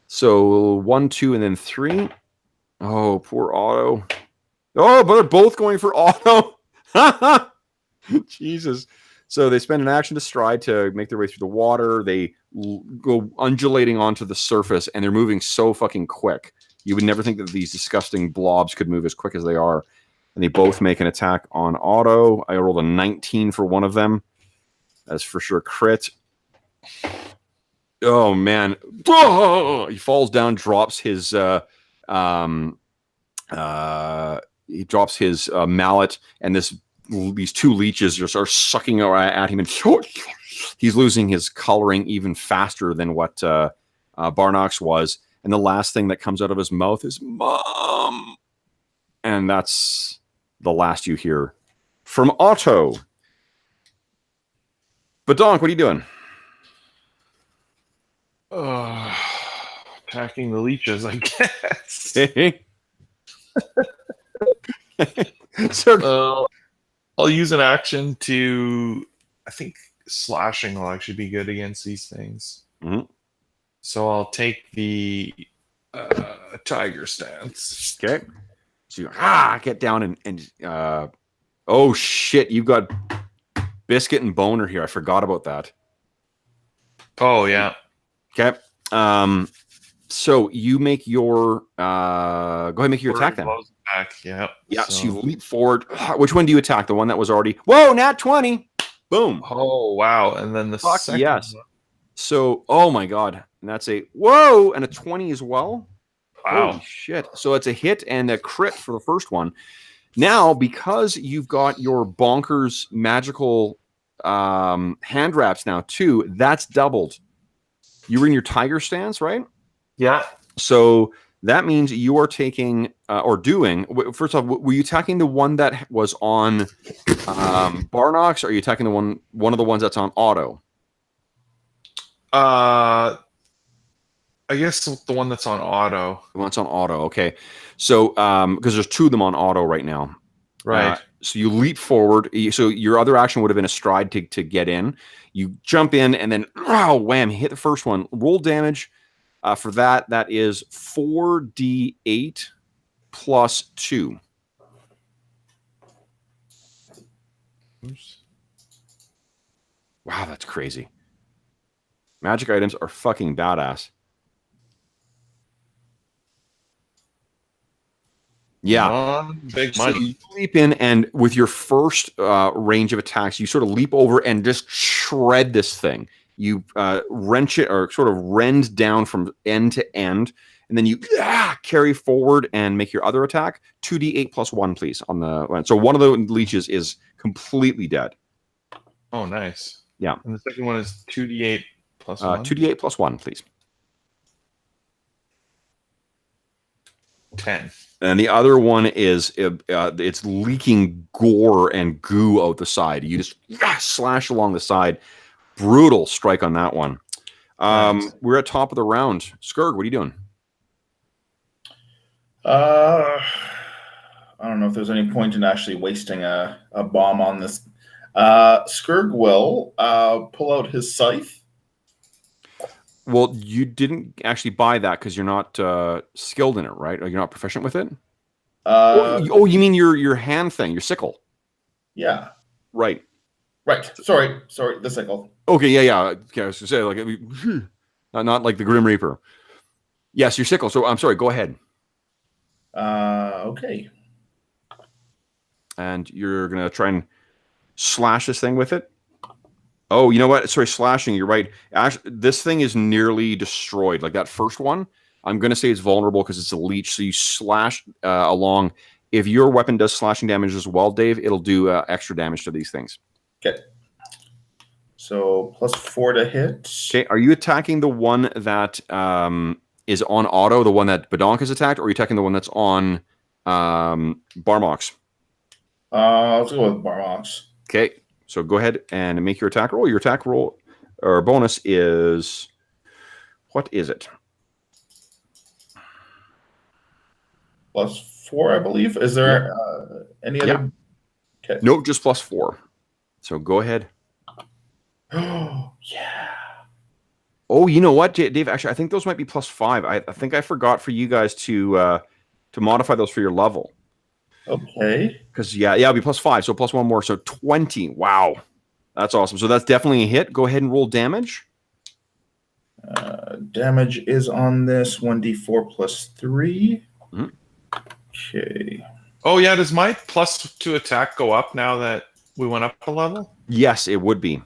Speaker 1: So 1, 2, and then 3. Oh, poor Otto. Oh, but they're both going for Otto. Jesus. So they spend an action to stride to make their way through the water. They go undulating onto the surface, and they're moving so fucking quick. You would never think that these disgusting blobs could move as quick as they are. And they both make an attack on Otto. I rolled a 19 for one of them. That's for sure crit. Oh man! Oh! He falls down, drops his mallet, and these 2 leeches just are sucking at him, and he's losing his coloring even faster than what Barnox was. And the last thing that comes out of his mouth is "Mom," and that's the last you hear from Otto. But Donk, what are you doing?
Speaker 2: Attacking the leeches, I guess.
Speaker 1: So
Speaker 2: I'll use an action to... I think slashing will actually be good against these things.
Speaker 1: Mm-hmm.
Speaker 2: So I'll take the tiger stance.
Speaker 1: Okay. So you get down and oh shit, you've got Biscuit and Boner here. I forgot about that.
Speaker 2: Oh yeah.
Speaker 1: Okay. So you make your go ahead and make your attack then.
Speaker 2: Attack, yeah.
Speaker 1: Yeah, so you leap forward. Which one do you attack? The one that was already... Whoa, nat 20. Boom.
Speaker 2: Oh wow. And then the
Speaker 1: Fuck
Speaker 2: second
Speaker 1: yes.
Speaker 2: one,
Speaker 1: So, oh my god, and that's a whoa, and a 20 as well.
Speaker 2: Wow.
Speaker 1: Holy shit! So it's a hit and a crit for the first one. Now, because you've got your bonkers magical hand wraps now too, that's doubled. You were in your tiger stance, right?
Speaker 2: Yeah.
Speaker 1: So that means you are taking or doing. First off, were you attacking the one that was on Barnox, or are you attacking the one of the ones that's on auto?
Speaker 2: I guess the one that's on auto.
Speaker 1: The one that's on auto. Okay. So because there's two of them on auto right now.
Speaker 2: Right.
Speaker 1: So you leap forward. So your other action would have been a stride to get in. You jump in and then wham, hit the first one. Roll damage for that. That is 4d8 plus 2.
Speaker 2: Oops.
Speaker 1: Wow, that's crazy. Magic items are fucking badass. Yeah.
Speaker 2: Big
Speaker 1: So
Speaker 2: money.
Speaker 1: you leap in, and with your first range of attacks, you sort of leap over and just shred this thing. You wrench it, or sort of rend down from end to end, and then you carry forward and make your other attack. 2d8 plus 1, please. On the so one of the leeches is completely dead.
Speaker 2: Oh, nice.
Speaker 1: Yeah.
Speaker 2: And the second one is 2d8 plus 1.
Speaker 1: 2d8 plus 1, please.
Speaker 2: 10.
Speaker 1: And the other one is it's leaking gore and goo out the side. You just slash along the side. Brutal strike on that one.
Speaker 2: Nice.
Speaker 1: We're at top of the round. Skurg, what are you doing?
Speaker 4: I don't know if there's any point in actually wasting a bomb on this. Skurg will pull out his scythe.
Speaker 1: Well, you didn't actually buy that because you're not skilled in it, right? Or you're not proficient with it? You mean your hand thing, your sickle?
Speaker 4: Yeah.
Speaker 1: Right.
Speaker 4: Right. Sorry, the sickle.
Speaker 1: Okay, yeah. Okay, I was gonna say not like the Grim Reaper. Yes, your sickle. So I'm sorry. Go ahead.
Speaker 4: Okay.
Speaker 1: And you're gonna try and slash this thing with it. Oh, you know what? Sorry, slashing. You're right. Actually, this thing is nearly destroyed. Like that first one, I'm going to say it's vulnerable because it's a leech. So you slash along. If your weapon does slashing damage as well, Dave, it'll do extra damage to these things.
Speaker 4: Okay. So +4 to hit.
Speaker 1: Okay. Are you attacking the one that is on auto, the one that Badonk has attacked, or are you attacking the one that's on Barmox?
Speaker 4: Let's go with Barmox.
Speaker 1: Okay. So go ahead and make your attack roll. Your attack roll or bonus is, what is it?
Speaker 4: +4, I believe. Is there any other?
Speaker 1: Yeah.
Speaker 4: Okay.
Speaker 1: Nope, just +4. So go ahead.
Speaker 4: Oh, yeah.
Speaker 1: Oh, you know what, Dave? Actually, I think those might be +5. I think I forgot for you guys to modify those for your level.
Speaker 4: Okay.
Speaker 1: Because it'll be +5, so +1 more, so 20. Wow, that's awesome. So that's definitely a hit. Go ahead and roll damage.
Speaker 4: Damage is on this 1d4 plus 3.
Speaker 1: Mhm.
Speaker 4: Okay.
Speaker 2: Oh, yeah. Does my +2 attack go up now that we went up a level?
Speaker 1: Yes, it would be.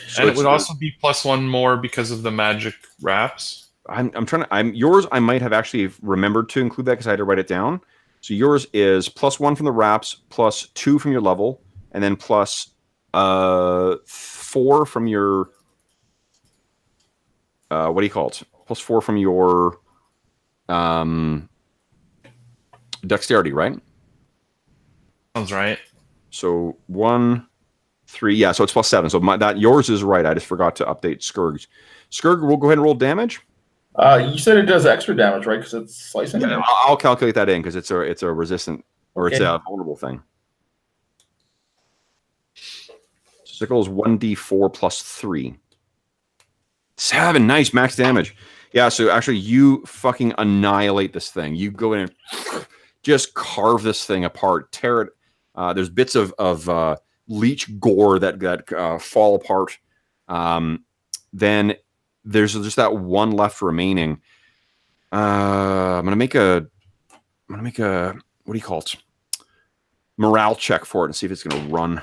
Speaker 1: So
Speaker 2: And it would also be +1 more because of the magic wraps.
Speaker 1: Yours. I might have actually remembered to include that because I had to write it down. So yours is +1 from the wraps, +2 from your level, and then +4 from your what do you call it? +4 from your dexterity, right?
Speaker 2: Sounds right.
Speaker 1: So 1, 3, yeah. So it's +7. So yours is right. I just forgot to update Skurg's. Skurg, we'll go ahead and roll damage.
Speaker 4: You said it does extra damage, right? Because it's slicing.
Speaker 1: Yeah, I'll calculate that in because it's a resistant or it's a vulnerable thing. Sickle is 1d4 plus 3. 7, nice max damage. Yeah, so actually you fucking annihilate this thing. You go in and just carve this thing apart, tear it. There's bits of leech gore that fall apart. Then there's just that one left remaining. I'm gonna make a what do you call it? Morale check for it and see if it's gonna run.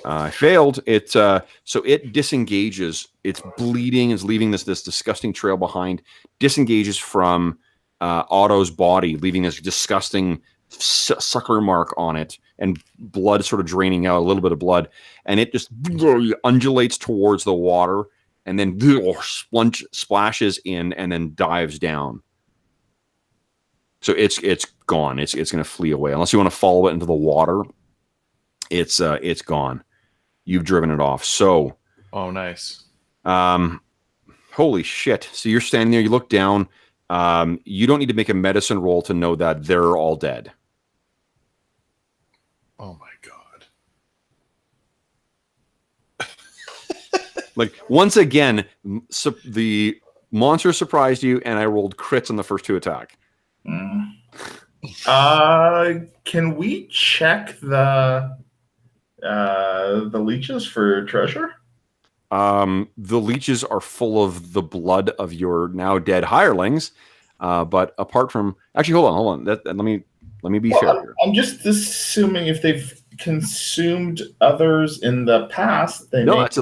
Speaker 1: I failed. It so it disengages. It's bleeding. It's leaving this disgusting trail behind. Disengages from Otto's body, leaving this disgusting sucker mark on it, and blood sort of draining out, a little bit of blood, and it just undulates towards the water, and then splashes in, and then dives down. So it's gone. It's going to flee away unless you want to follow it into the water. It's gone. You've driven it off. So,
Speaker 2: Oh, nice.
Speaker 1: Holy shit! So you're standing there. You look down. You don't need to make a medicine roll to know that they're all dead.
Speaker 2: Oh my god!
Speaker 1: Like once again, the monster surprised you, and I rolled crits on the first 2 attack.
Speaker 3: Can we check the leeches for treasure?
Speaker 1: The leeches are full of the blood of your now dead hirelings, but apart from actually, hold on. Let me be fair here.
Speaker 3: I'm just assuming if they've consumed others in the past,
Speaker 1: It's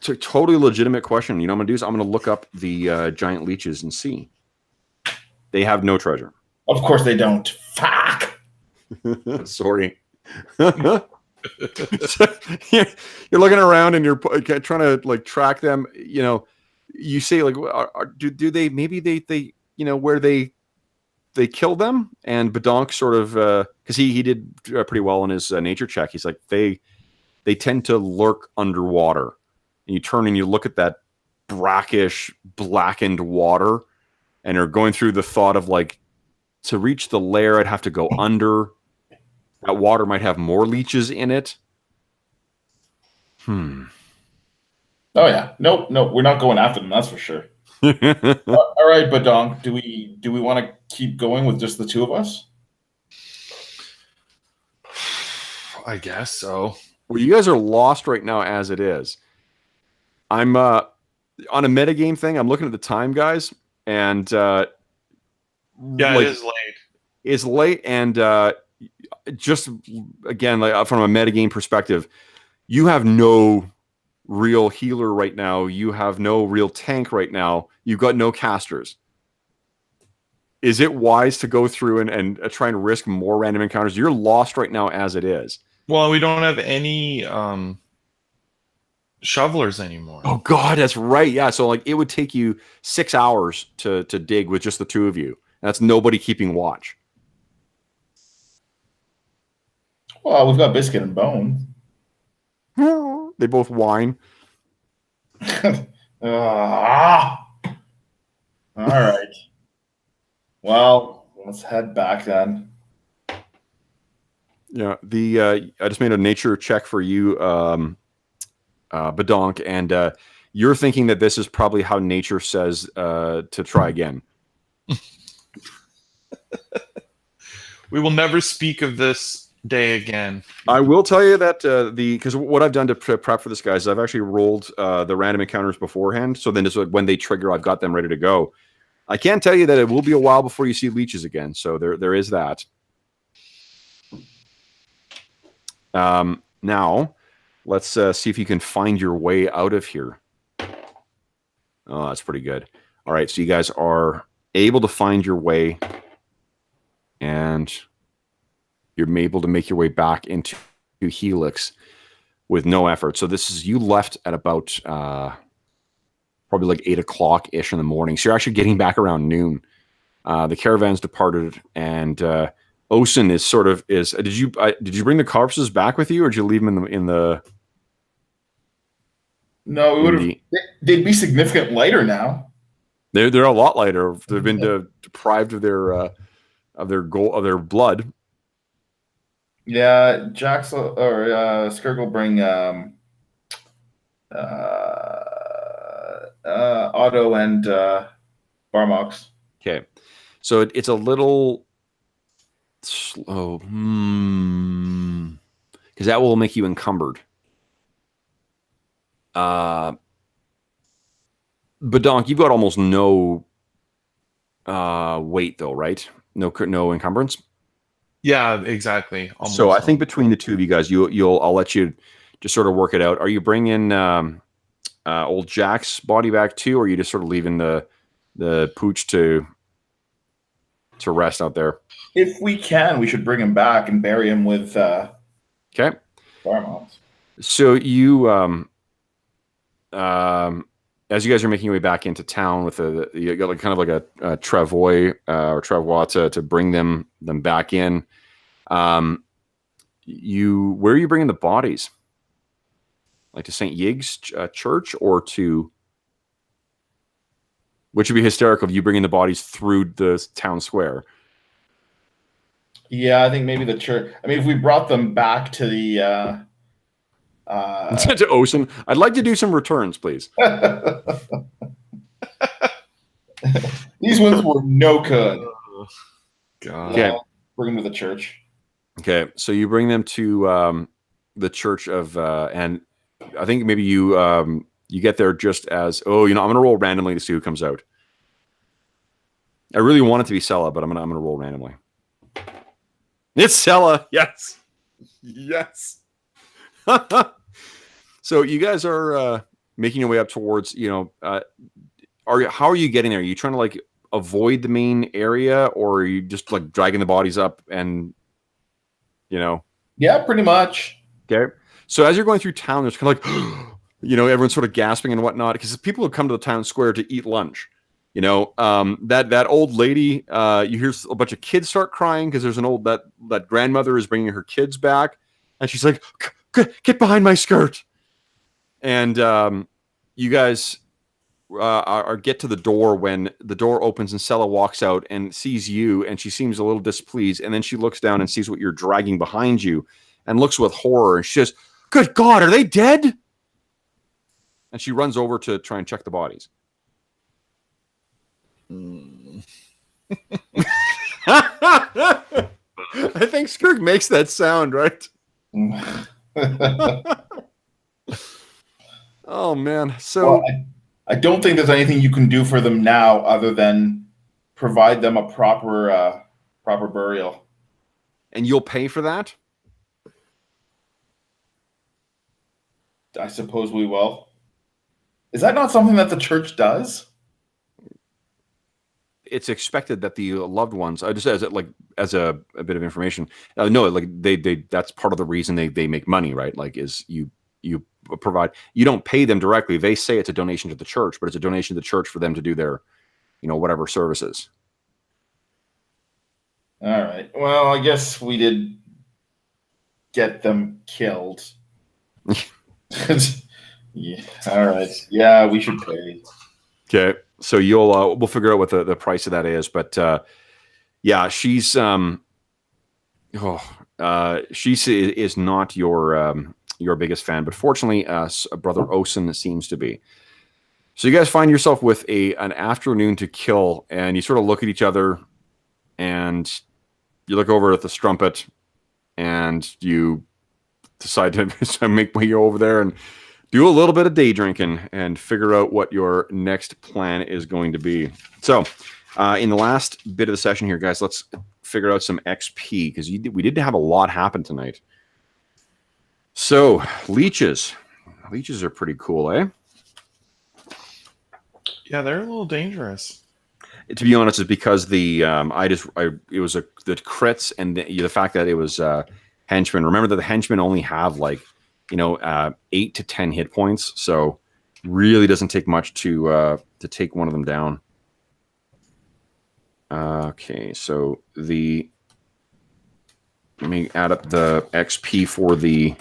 Speaker 1: a totally legitimate question. You know what I'm gonna do is I'm gonna look up the giant leeches and see. They have no treasure.
Speaker 3: Of course they don't. Fuck.
Speaker 1: Sorry. You're looking around and you're trying to like track them. You know, you say like, do they? Maybe they where they killed them. And Badonk sort of because he did pretty well on his nature check. He's like they tend to lurk underwater. And you turn and you look at that brackish, blackened water, and are going through the thought of like to reach the lair, I'd have to go under. That water might have more leeches in it.
Speaker 3: Oh yeah, no, we're not going after them. That's for sure. All right, Badong, do we want to keep going with just the 2 of us?
Speaker 2: I guess so.
Speaker 1: Well, you guys are lost right now as it is. I'm on a metagame thing. I'm looking at the time, guys, and
Speaker 2: it is late.
Speaker 1: It's late, and just again, like from a metagame perspective, you have no real healer right now. You have no real tank right now. You've got no casters. Is it wise to go through and try and risk more random encounters? You're lost right now as it is.
Speaker 2: Well, we don't have any shovelers anymore.
Speaker 1: Oh God, that's right. Yeah, so like it would take you 6 hours to dig with just the 2 of you. That's nobody keeping watch.
Speaker 3: Well, we've got Biscuit and Bone.
Speaker 1: They both whine.
Speaker 3: All right. Well, let's head back then.
Speaker 1: Yeah, I just made a nature check for you, Badonk, and you're thinking that this is probably how nature says to try again.
Speaker 2: We will never speak of this day again.
Speaker 1: I will tell you that because what I've done to prep for this, guys, is I've actually rolled the random encounters beforehand. So then, just when they trigger, I've got them ready to go. I can tell you that it will be a while before you see leeches again. So there is that. Now, let's see if you can find your way out of here. Oh, that's pretty good. All right, so you guys are able to find your way, and you're able to make your way back into Helix with no effort. So this is, you left at about probably like 8 o'clock-ish in the morning. So you're actually getting back around noon. The caravan's departed, and Osen is sort of did you bring the corpses back with you, or did you leave them in the
Speaker 3: No, we would have. They'd be significant lighter now.
Speaker 1: They're a lot lighter. They've been deprived of their blood.
Speaker 3: Yeah, Jax or Skirg will bring Otto and Barmox.
Speaker 1: Okay, so it's a little slow because that will make you encumbered. Badonk, you've got almost no weight though, right? No encumbrance.
Speaker 2: Yeah, exactly. Almost
Speaker 1: so I think between the 2 of you guys, I'll let you just sort of work it out. Are you bringing old Jack's body back too, or are you just sort of leaving the pooch to rest out there?
Speaker 4: If we can, we should bring him back and bury him with
Speaker 1: Okay.
Speaker 4: Barrowmoze.
Speaker 1: So you, as you guys are making your way back into town with you got like kind of like a travois or travois to bring them back in. Where are you bringing the bodies? Like to St. Yig's church, or to, which would be hysterical if you bringing the bodies through the town square?
Speaker 4: Yeah, I think maybe the church. I mean, if we brought them back to the
Speaker 1: to Ocean, I'd like to do some returns, please.
Speaker 4: These ones were no good.
Speaker 2: God.
Speaker 1: Okay.
Speaker 4: Bring them to the church.
Speaker 1: Okay, so you bring them to the church of, and I think maybe you get there just as, I'm going to roll randomly to see who comes out. I really want it to be Sella, but I'm gonna roll randomly. It's Sella. Yes. Yes. So you guys are making your way up towards, how are you getting there? Are you trying to like avoid the main area, or are you just like dragging the bodies up and,
Speaker 4: Yeah, pretty much.
Speaker 1: Okay. So as you're going through town, there's kind of like, everyone's sort of gasping and whatnot, because people have come to the town square to eat lunch. That old lady, you hear a bunch of kids start crying because there's that grandmother is bringing her kids back, and she's like, "Get behind my skirt!" And you guys get to the door when the door opens and Sella walks out and sees you, and she seems a little displeased, and then she looks down and sees what you're dragging behind you, and looks with horror, and she says, "Good God, are they dead?" And she runs over to try and check the bodies. I think Skirk makes that sound, right? Oh man. So
Speaker 4: well, I don't think there's anything you can do for them now other than provide them a proper burial.
Speaker 1: And you'll pay for that?
Speaker 4: I suppose we will. Is that not something that the church does?
Speaker 1: It's expected that the loved ones, just as a bit of information, no, like they that's part of the reason they make money, right? Like, is you provide, you don't pay them directly. They say it's a donation to the church, but it's a donation to the church for them to do their, whatever services.
Speaker 4: All right. Well, I guess we did get them killed. Yeah. All right. Yeah, we should pay.
Speaker 1: Okay. So we'll figure out what the price of that is, but yeah, she's she is not your biggest fan, but fortunately, Brother Osen seems to be. So you guys find yourself with an afternoon to kill, and you sort of look at each other, and you look over at the Strumpet, and you decide to make way over there and do a little bit of day drinking and figure out what your next plan is going to be. So, in the last bit of the session here, guys, let's figure out some XP, because we did have a lot happen tonight. So, leeches. Leeches are pretty cool, eh?
Speaker 2: Yeah, they're a little dangerous.
Speaker 1: To be honest, it's because it was the crits and the fact that it was henchmen. Remember that the henchmen only have 8 to 10 hit points, so really doesn't take much to take one of them down. Okay, so let me add up the XP for the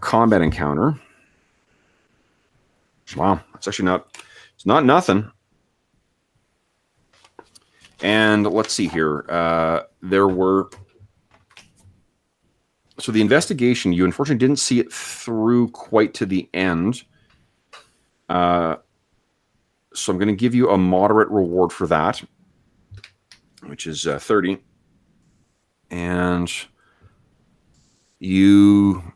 Speaker 1: combat encounter. Wow, it's actually not nothing. And let's see here. So the investigation, you unfortunately didn't see it through quite to the end. So I'm going to give you a moderate reward for that, which is 30. And you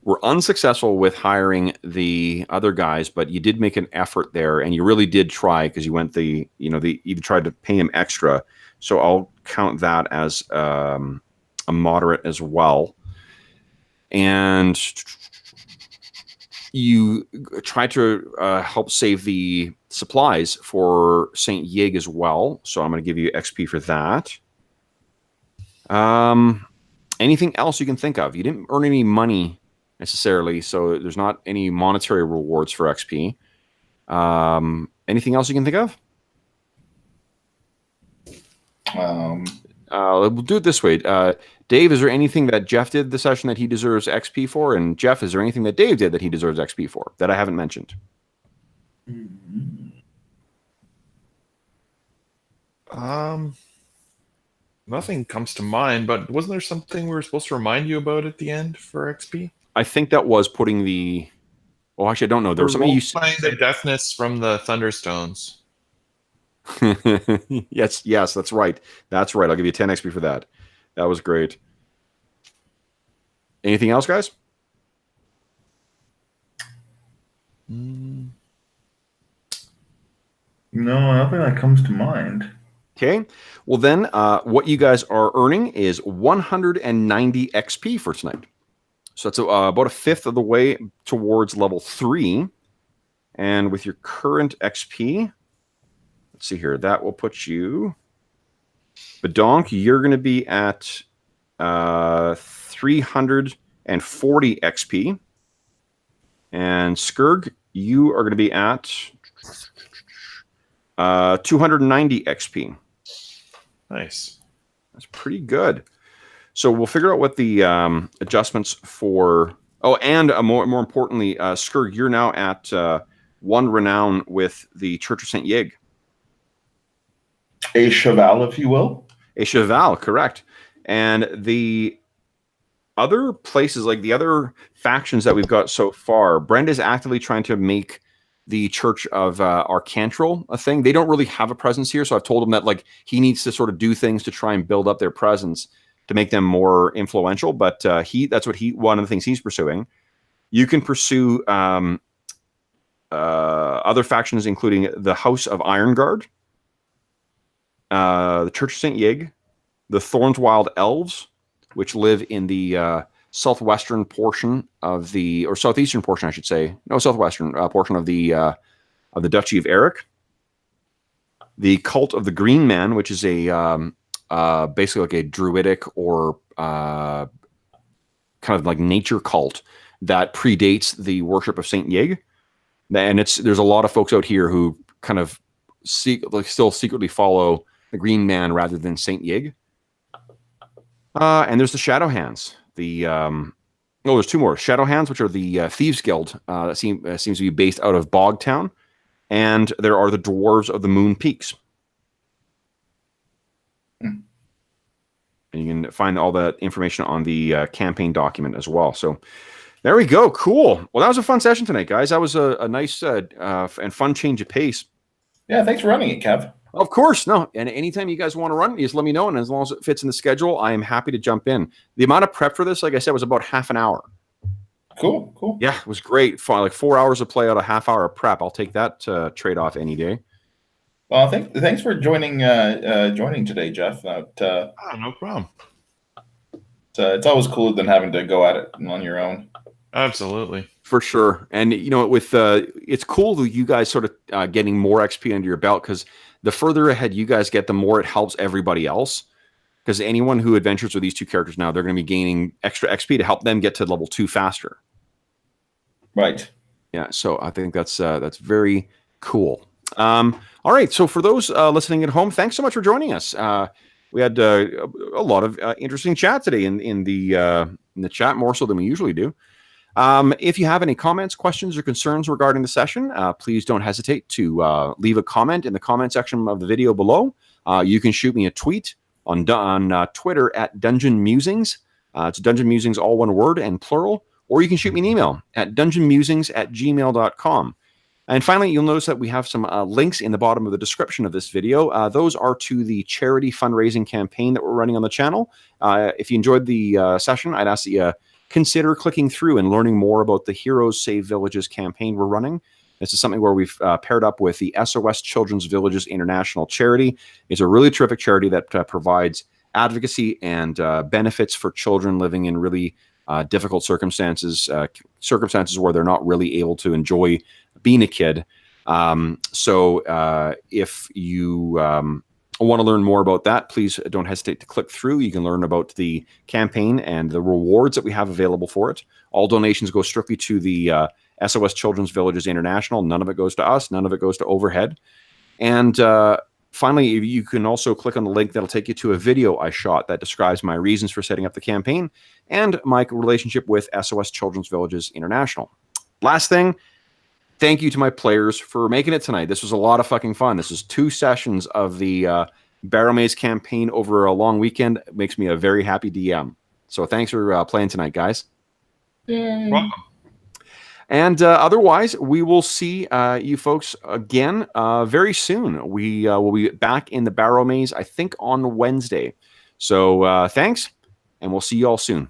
Speaker 1: were unsuccessful with hiring the other guys, but you did make an effort there, and you really did try, because you went you tried to pay him extra. So I'll count that as a moderate as well. and you try to help save the supplies for St. Yig as well. So I'm going to give you XP for that. Anything else you can think of? You didn't earn any money necessarily, so there's not any monetary rewards for XP. Anything else you can think of? We'll do it this way. Dave, is there anything that Jeff did this session that he deserves XP for? And Jeff, is there anything that Dave did that he deserves XP for that I haven't mentioned?
Speaker 2: Nothing comes to mind, but wasn't there something we were supposed to remind you about at the end for XP?
Speaker 1: I think that was putting the... Oh, actually, I don't know. There was something you said.
Speaker 2: The deafness from the Thunderstones.
Speaker 1: yes, that's right. That's right. I'll give you 10 XP for that. That was great. Anything else, guys?
Speaker 3: No, nothing that comes to mind.
Speaker 1: Okay. Well, then, what you guys are earning is 190 XP for tonight. So that's about a fifth of the way towards level 3. And with your current XP, let's see here, that will put you... Badonk, you're going to be at 340 XP. And Skurg, you are going to be at 290 XP.
Speaker 2: Nice.
Speaker 1: That's pretty good. So we'll figure out what the adjustments for... Oh, and more importantly, Skurg, you're now at 1 renown with the Church of St. Yig.
Speaker 3: A cheval, if you will.
Speaker 1: A cheval, correct. And the other places, like the other factions that we've got so far, Brenda's actively trying to make the Church of Arcantral a thing. They don't really have a presence here, so I've told him that like he needs to sort of do things to try and build up their presence to make them more influential. But that's what one of the things he's pursuing. You can pursue other factions, including the House of Ironguard, the Church of St. Yig, the Thornswild Elves, which live in the southwestern portion of the, or southeastern portion, I should say. No, southwestern portion of the Duchy of Eric. The Cult of the Green Man, which is a basically like a druidic or kind of like nature cult that predates the worship of Saint Yig. And there's a lot of folks out here who kind of still secretly follow the Green Man rather than Saint Yig. And there's the Shadow Hands. There's two more. Shadow Hands, which are the Thieves Guild, that seems to be based out of Bogtown. And there are the Dwarves of the Moon Peaks. And you can find all that information on the campaign document as well. So there we go. Cool. Well, that was a fun session tonight, guys. That was a nice and fun change of pace.
Speaker 3: Yeah, thanks for running it, Kev.
Speaker 1: Of course. No. And anytime you guys want to run, you just let me know. And as long as it fits in the schedule, I am happy to jump in. The amount of prep for this, like I said, was about half an hour.
Speaker 3: Cool.
Speaker 1: Yeah, it was great. Like 4 hours of play out of half hour of prep. I'll take that trade-off any day.
Speaker 3: Well, thanks for joining today, Jeff.
Speaker 2: No problem.
Speaker 3: It's always cooler than having to go at it on your own.
Speaker 2: Absolutely.
Speaker 1: For sure. And, with it's cool that you guys sort of getting more XP under your belt, because the further ahead you guys get, the more it helps everybody else. Because anyone who adventures with these two characters now, they're going to be gaining extra XP to help them get to level 2 faster.
Speaker 3: Right.
Speaker 1: Yeah, so I think that's very cool. All right, so for those listening at home, thanks so much for joining us. We had a lot of interesting chat today in the chat, more so than we usually do. If you have any comments, questions, or concerns regarding the session, please don't hesitate to leave a comment in the comment section of the video below. You can shoot me a tweet on Twitter at Dungeon Musings. It's Dungeon Musings, all one word and plural. Or you can shoot me an email at dungeonmusings@gmail.com. And finally, you'll notice that we have some links in the bottom of the description of this video. Those are to the charity fundraising campaign that we're running on the channel. If you enjoyed the session, I'd ask that you consider clicking through and learning more about the Heroes Save Villages campaign we're running. This is something where we've paired up with the SOS Children's Villages International Charity. It's a really terrific charity that provides advocacy and benefits for children living in really difficult circumstances, circumstances where they're not really able to enjoy being a kid. So if you want to learn more about that, please don't hesitate to click through. You can learn about the campaign and the rewards that we have available for it. All donations go strictly to the SOS Children's Villages International. None of it goes to us. None of it goes to overhead. And finally, you can also click on the link that'll take you to a video I shot that describes my reasons for setting up the campaign and my relationship with SOS Children's Villages International. Last thing, thank you to my players for making it tonight. This was a lot of fucking fun. This is 2 sessions of the Barrowmaze campaign over a long weekend. It makes me a very happy DM. So thanks for playing tonight, guys.
Speaker 5: Yay.
Speaker 2: Welcome.
Speaker 1: And otherwise, we will see you folks again very soon. We will be back in the Barrowmaze, I think, on Wednesday. So thanks, and we'll see you all soon.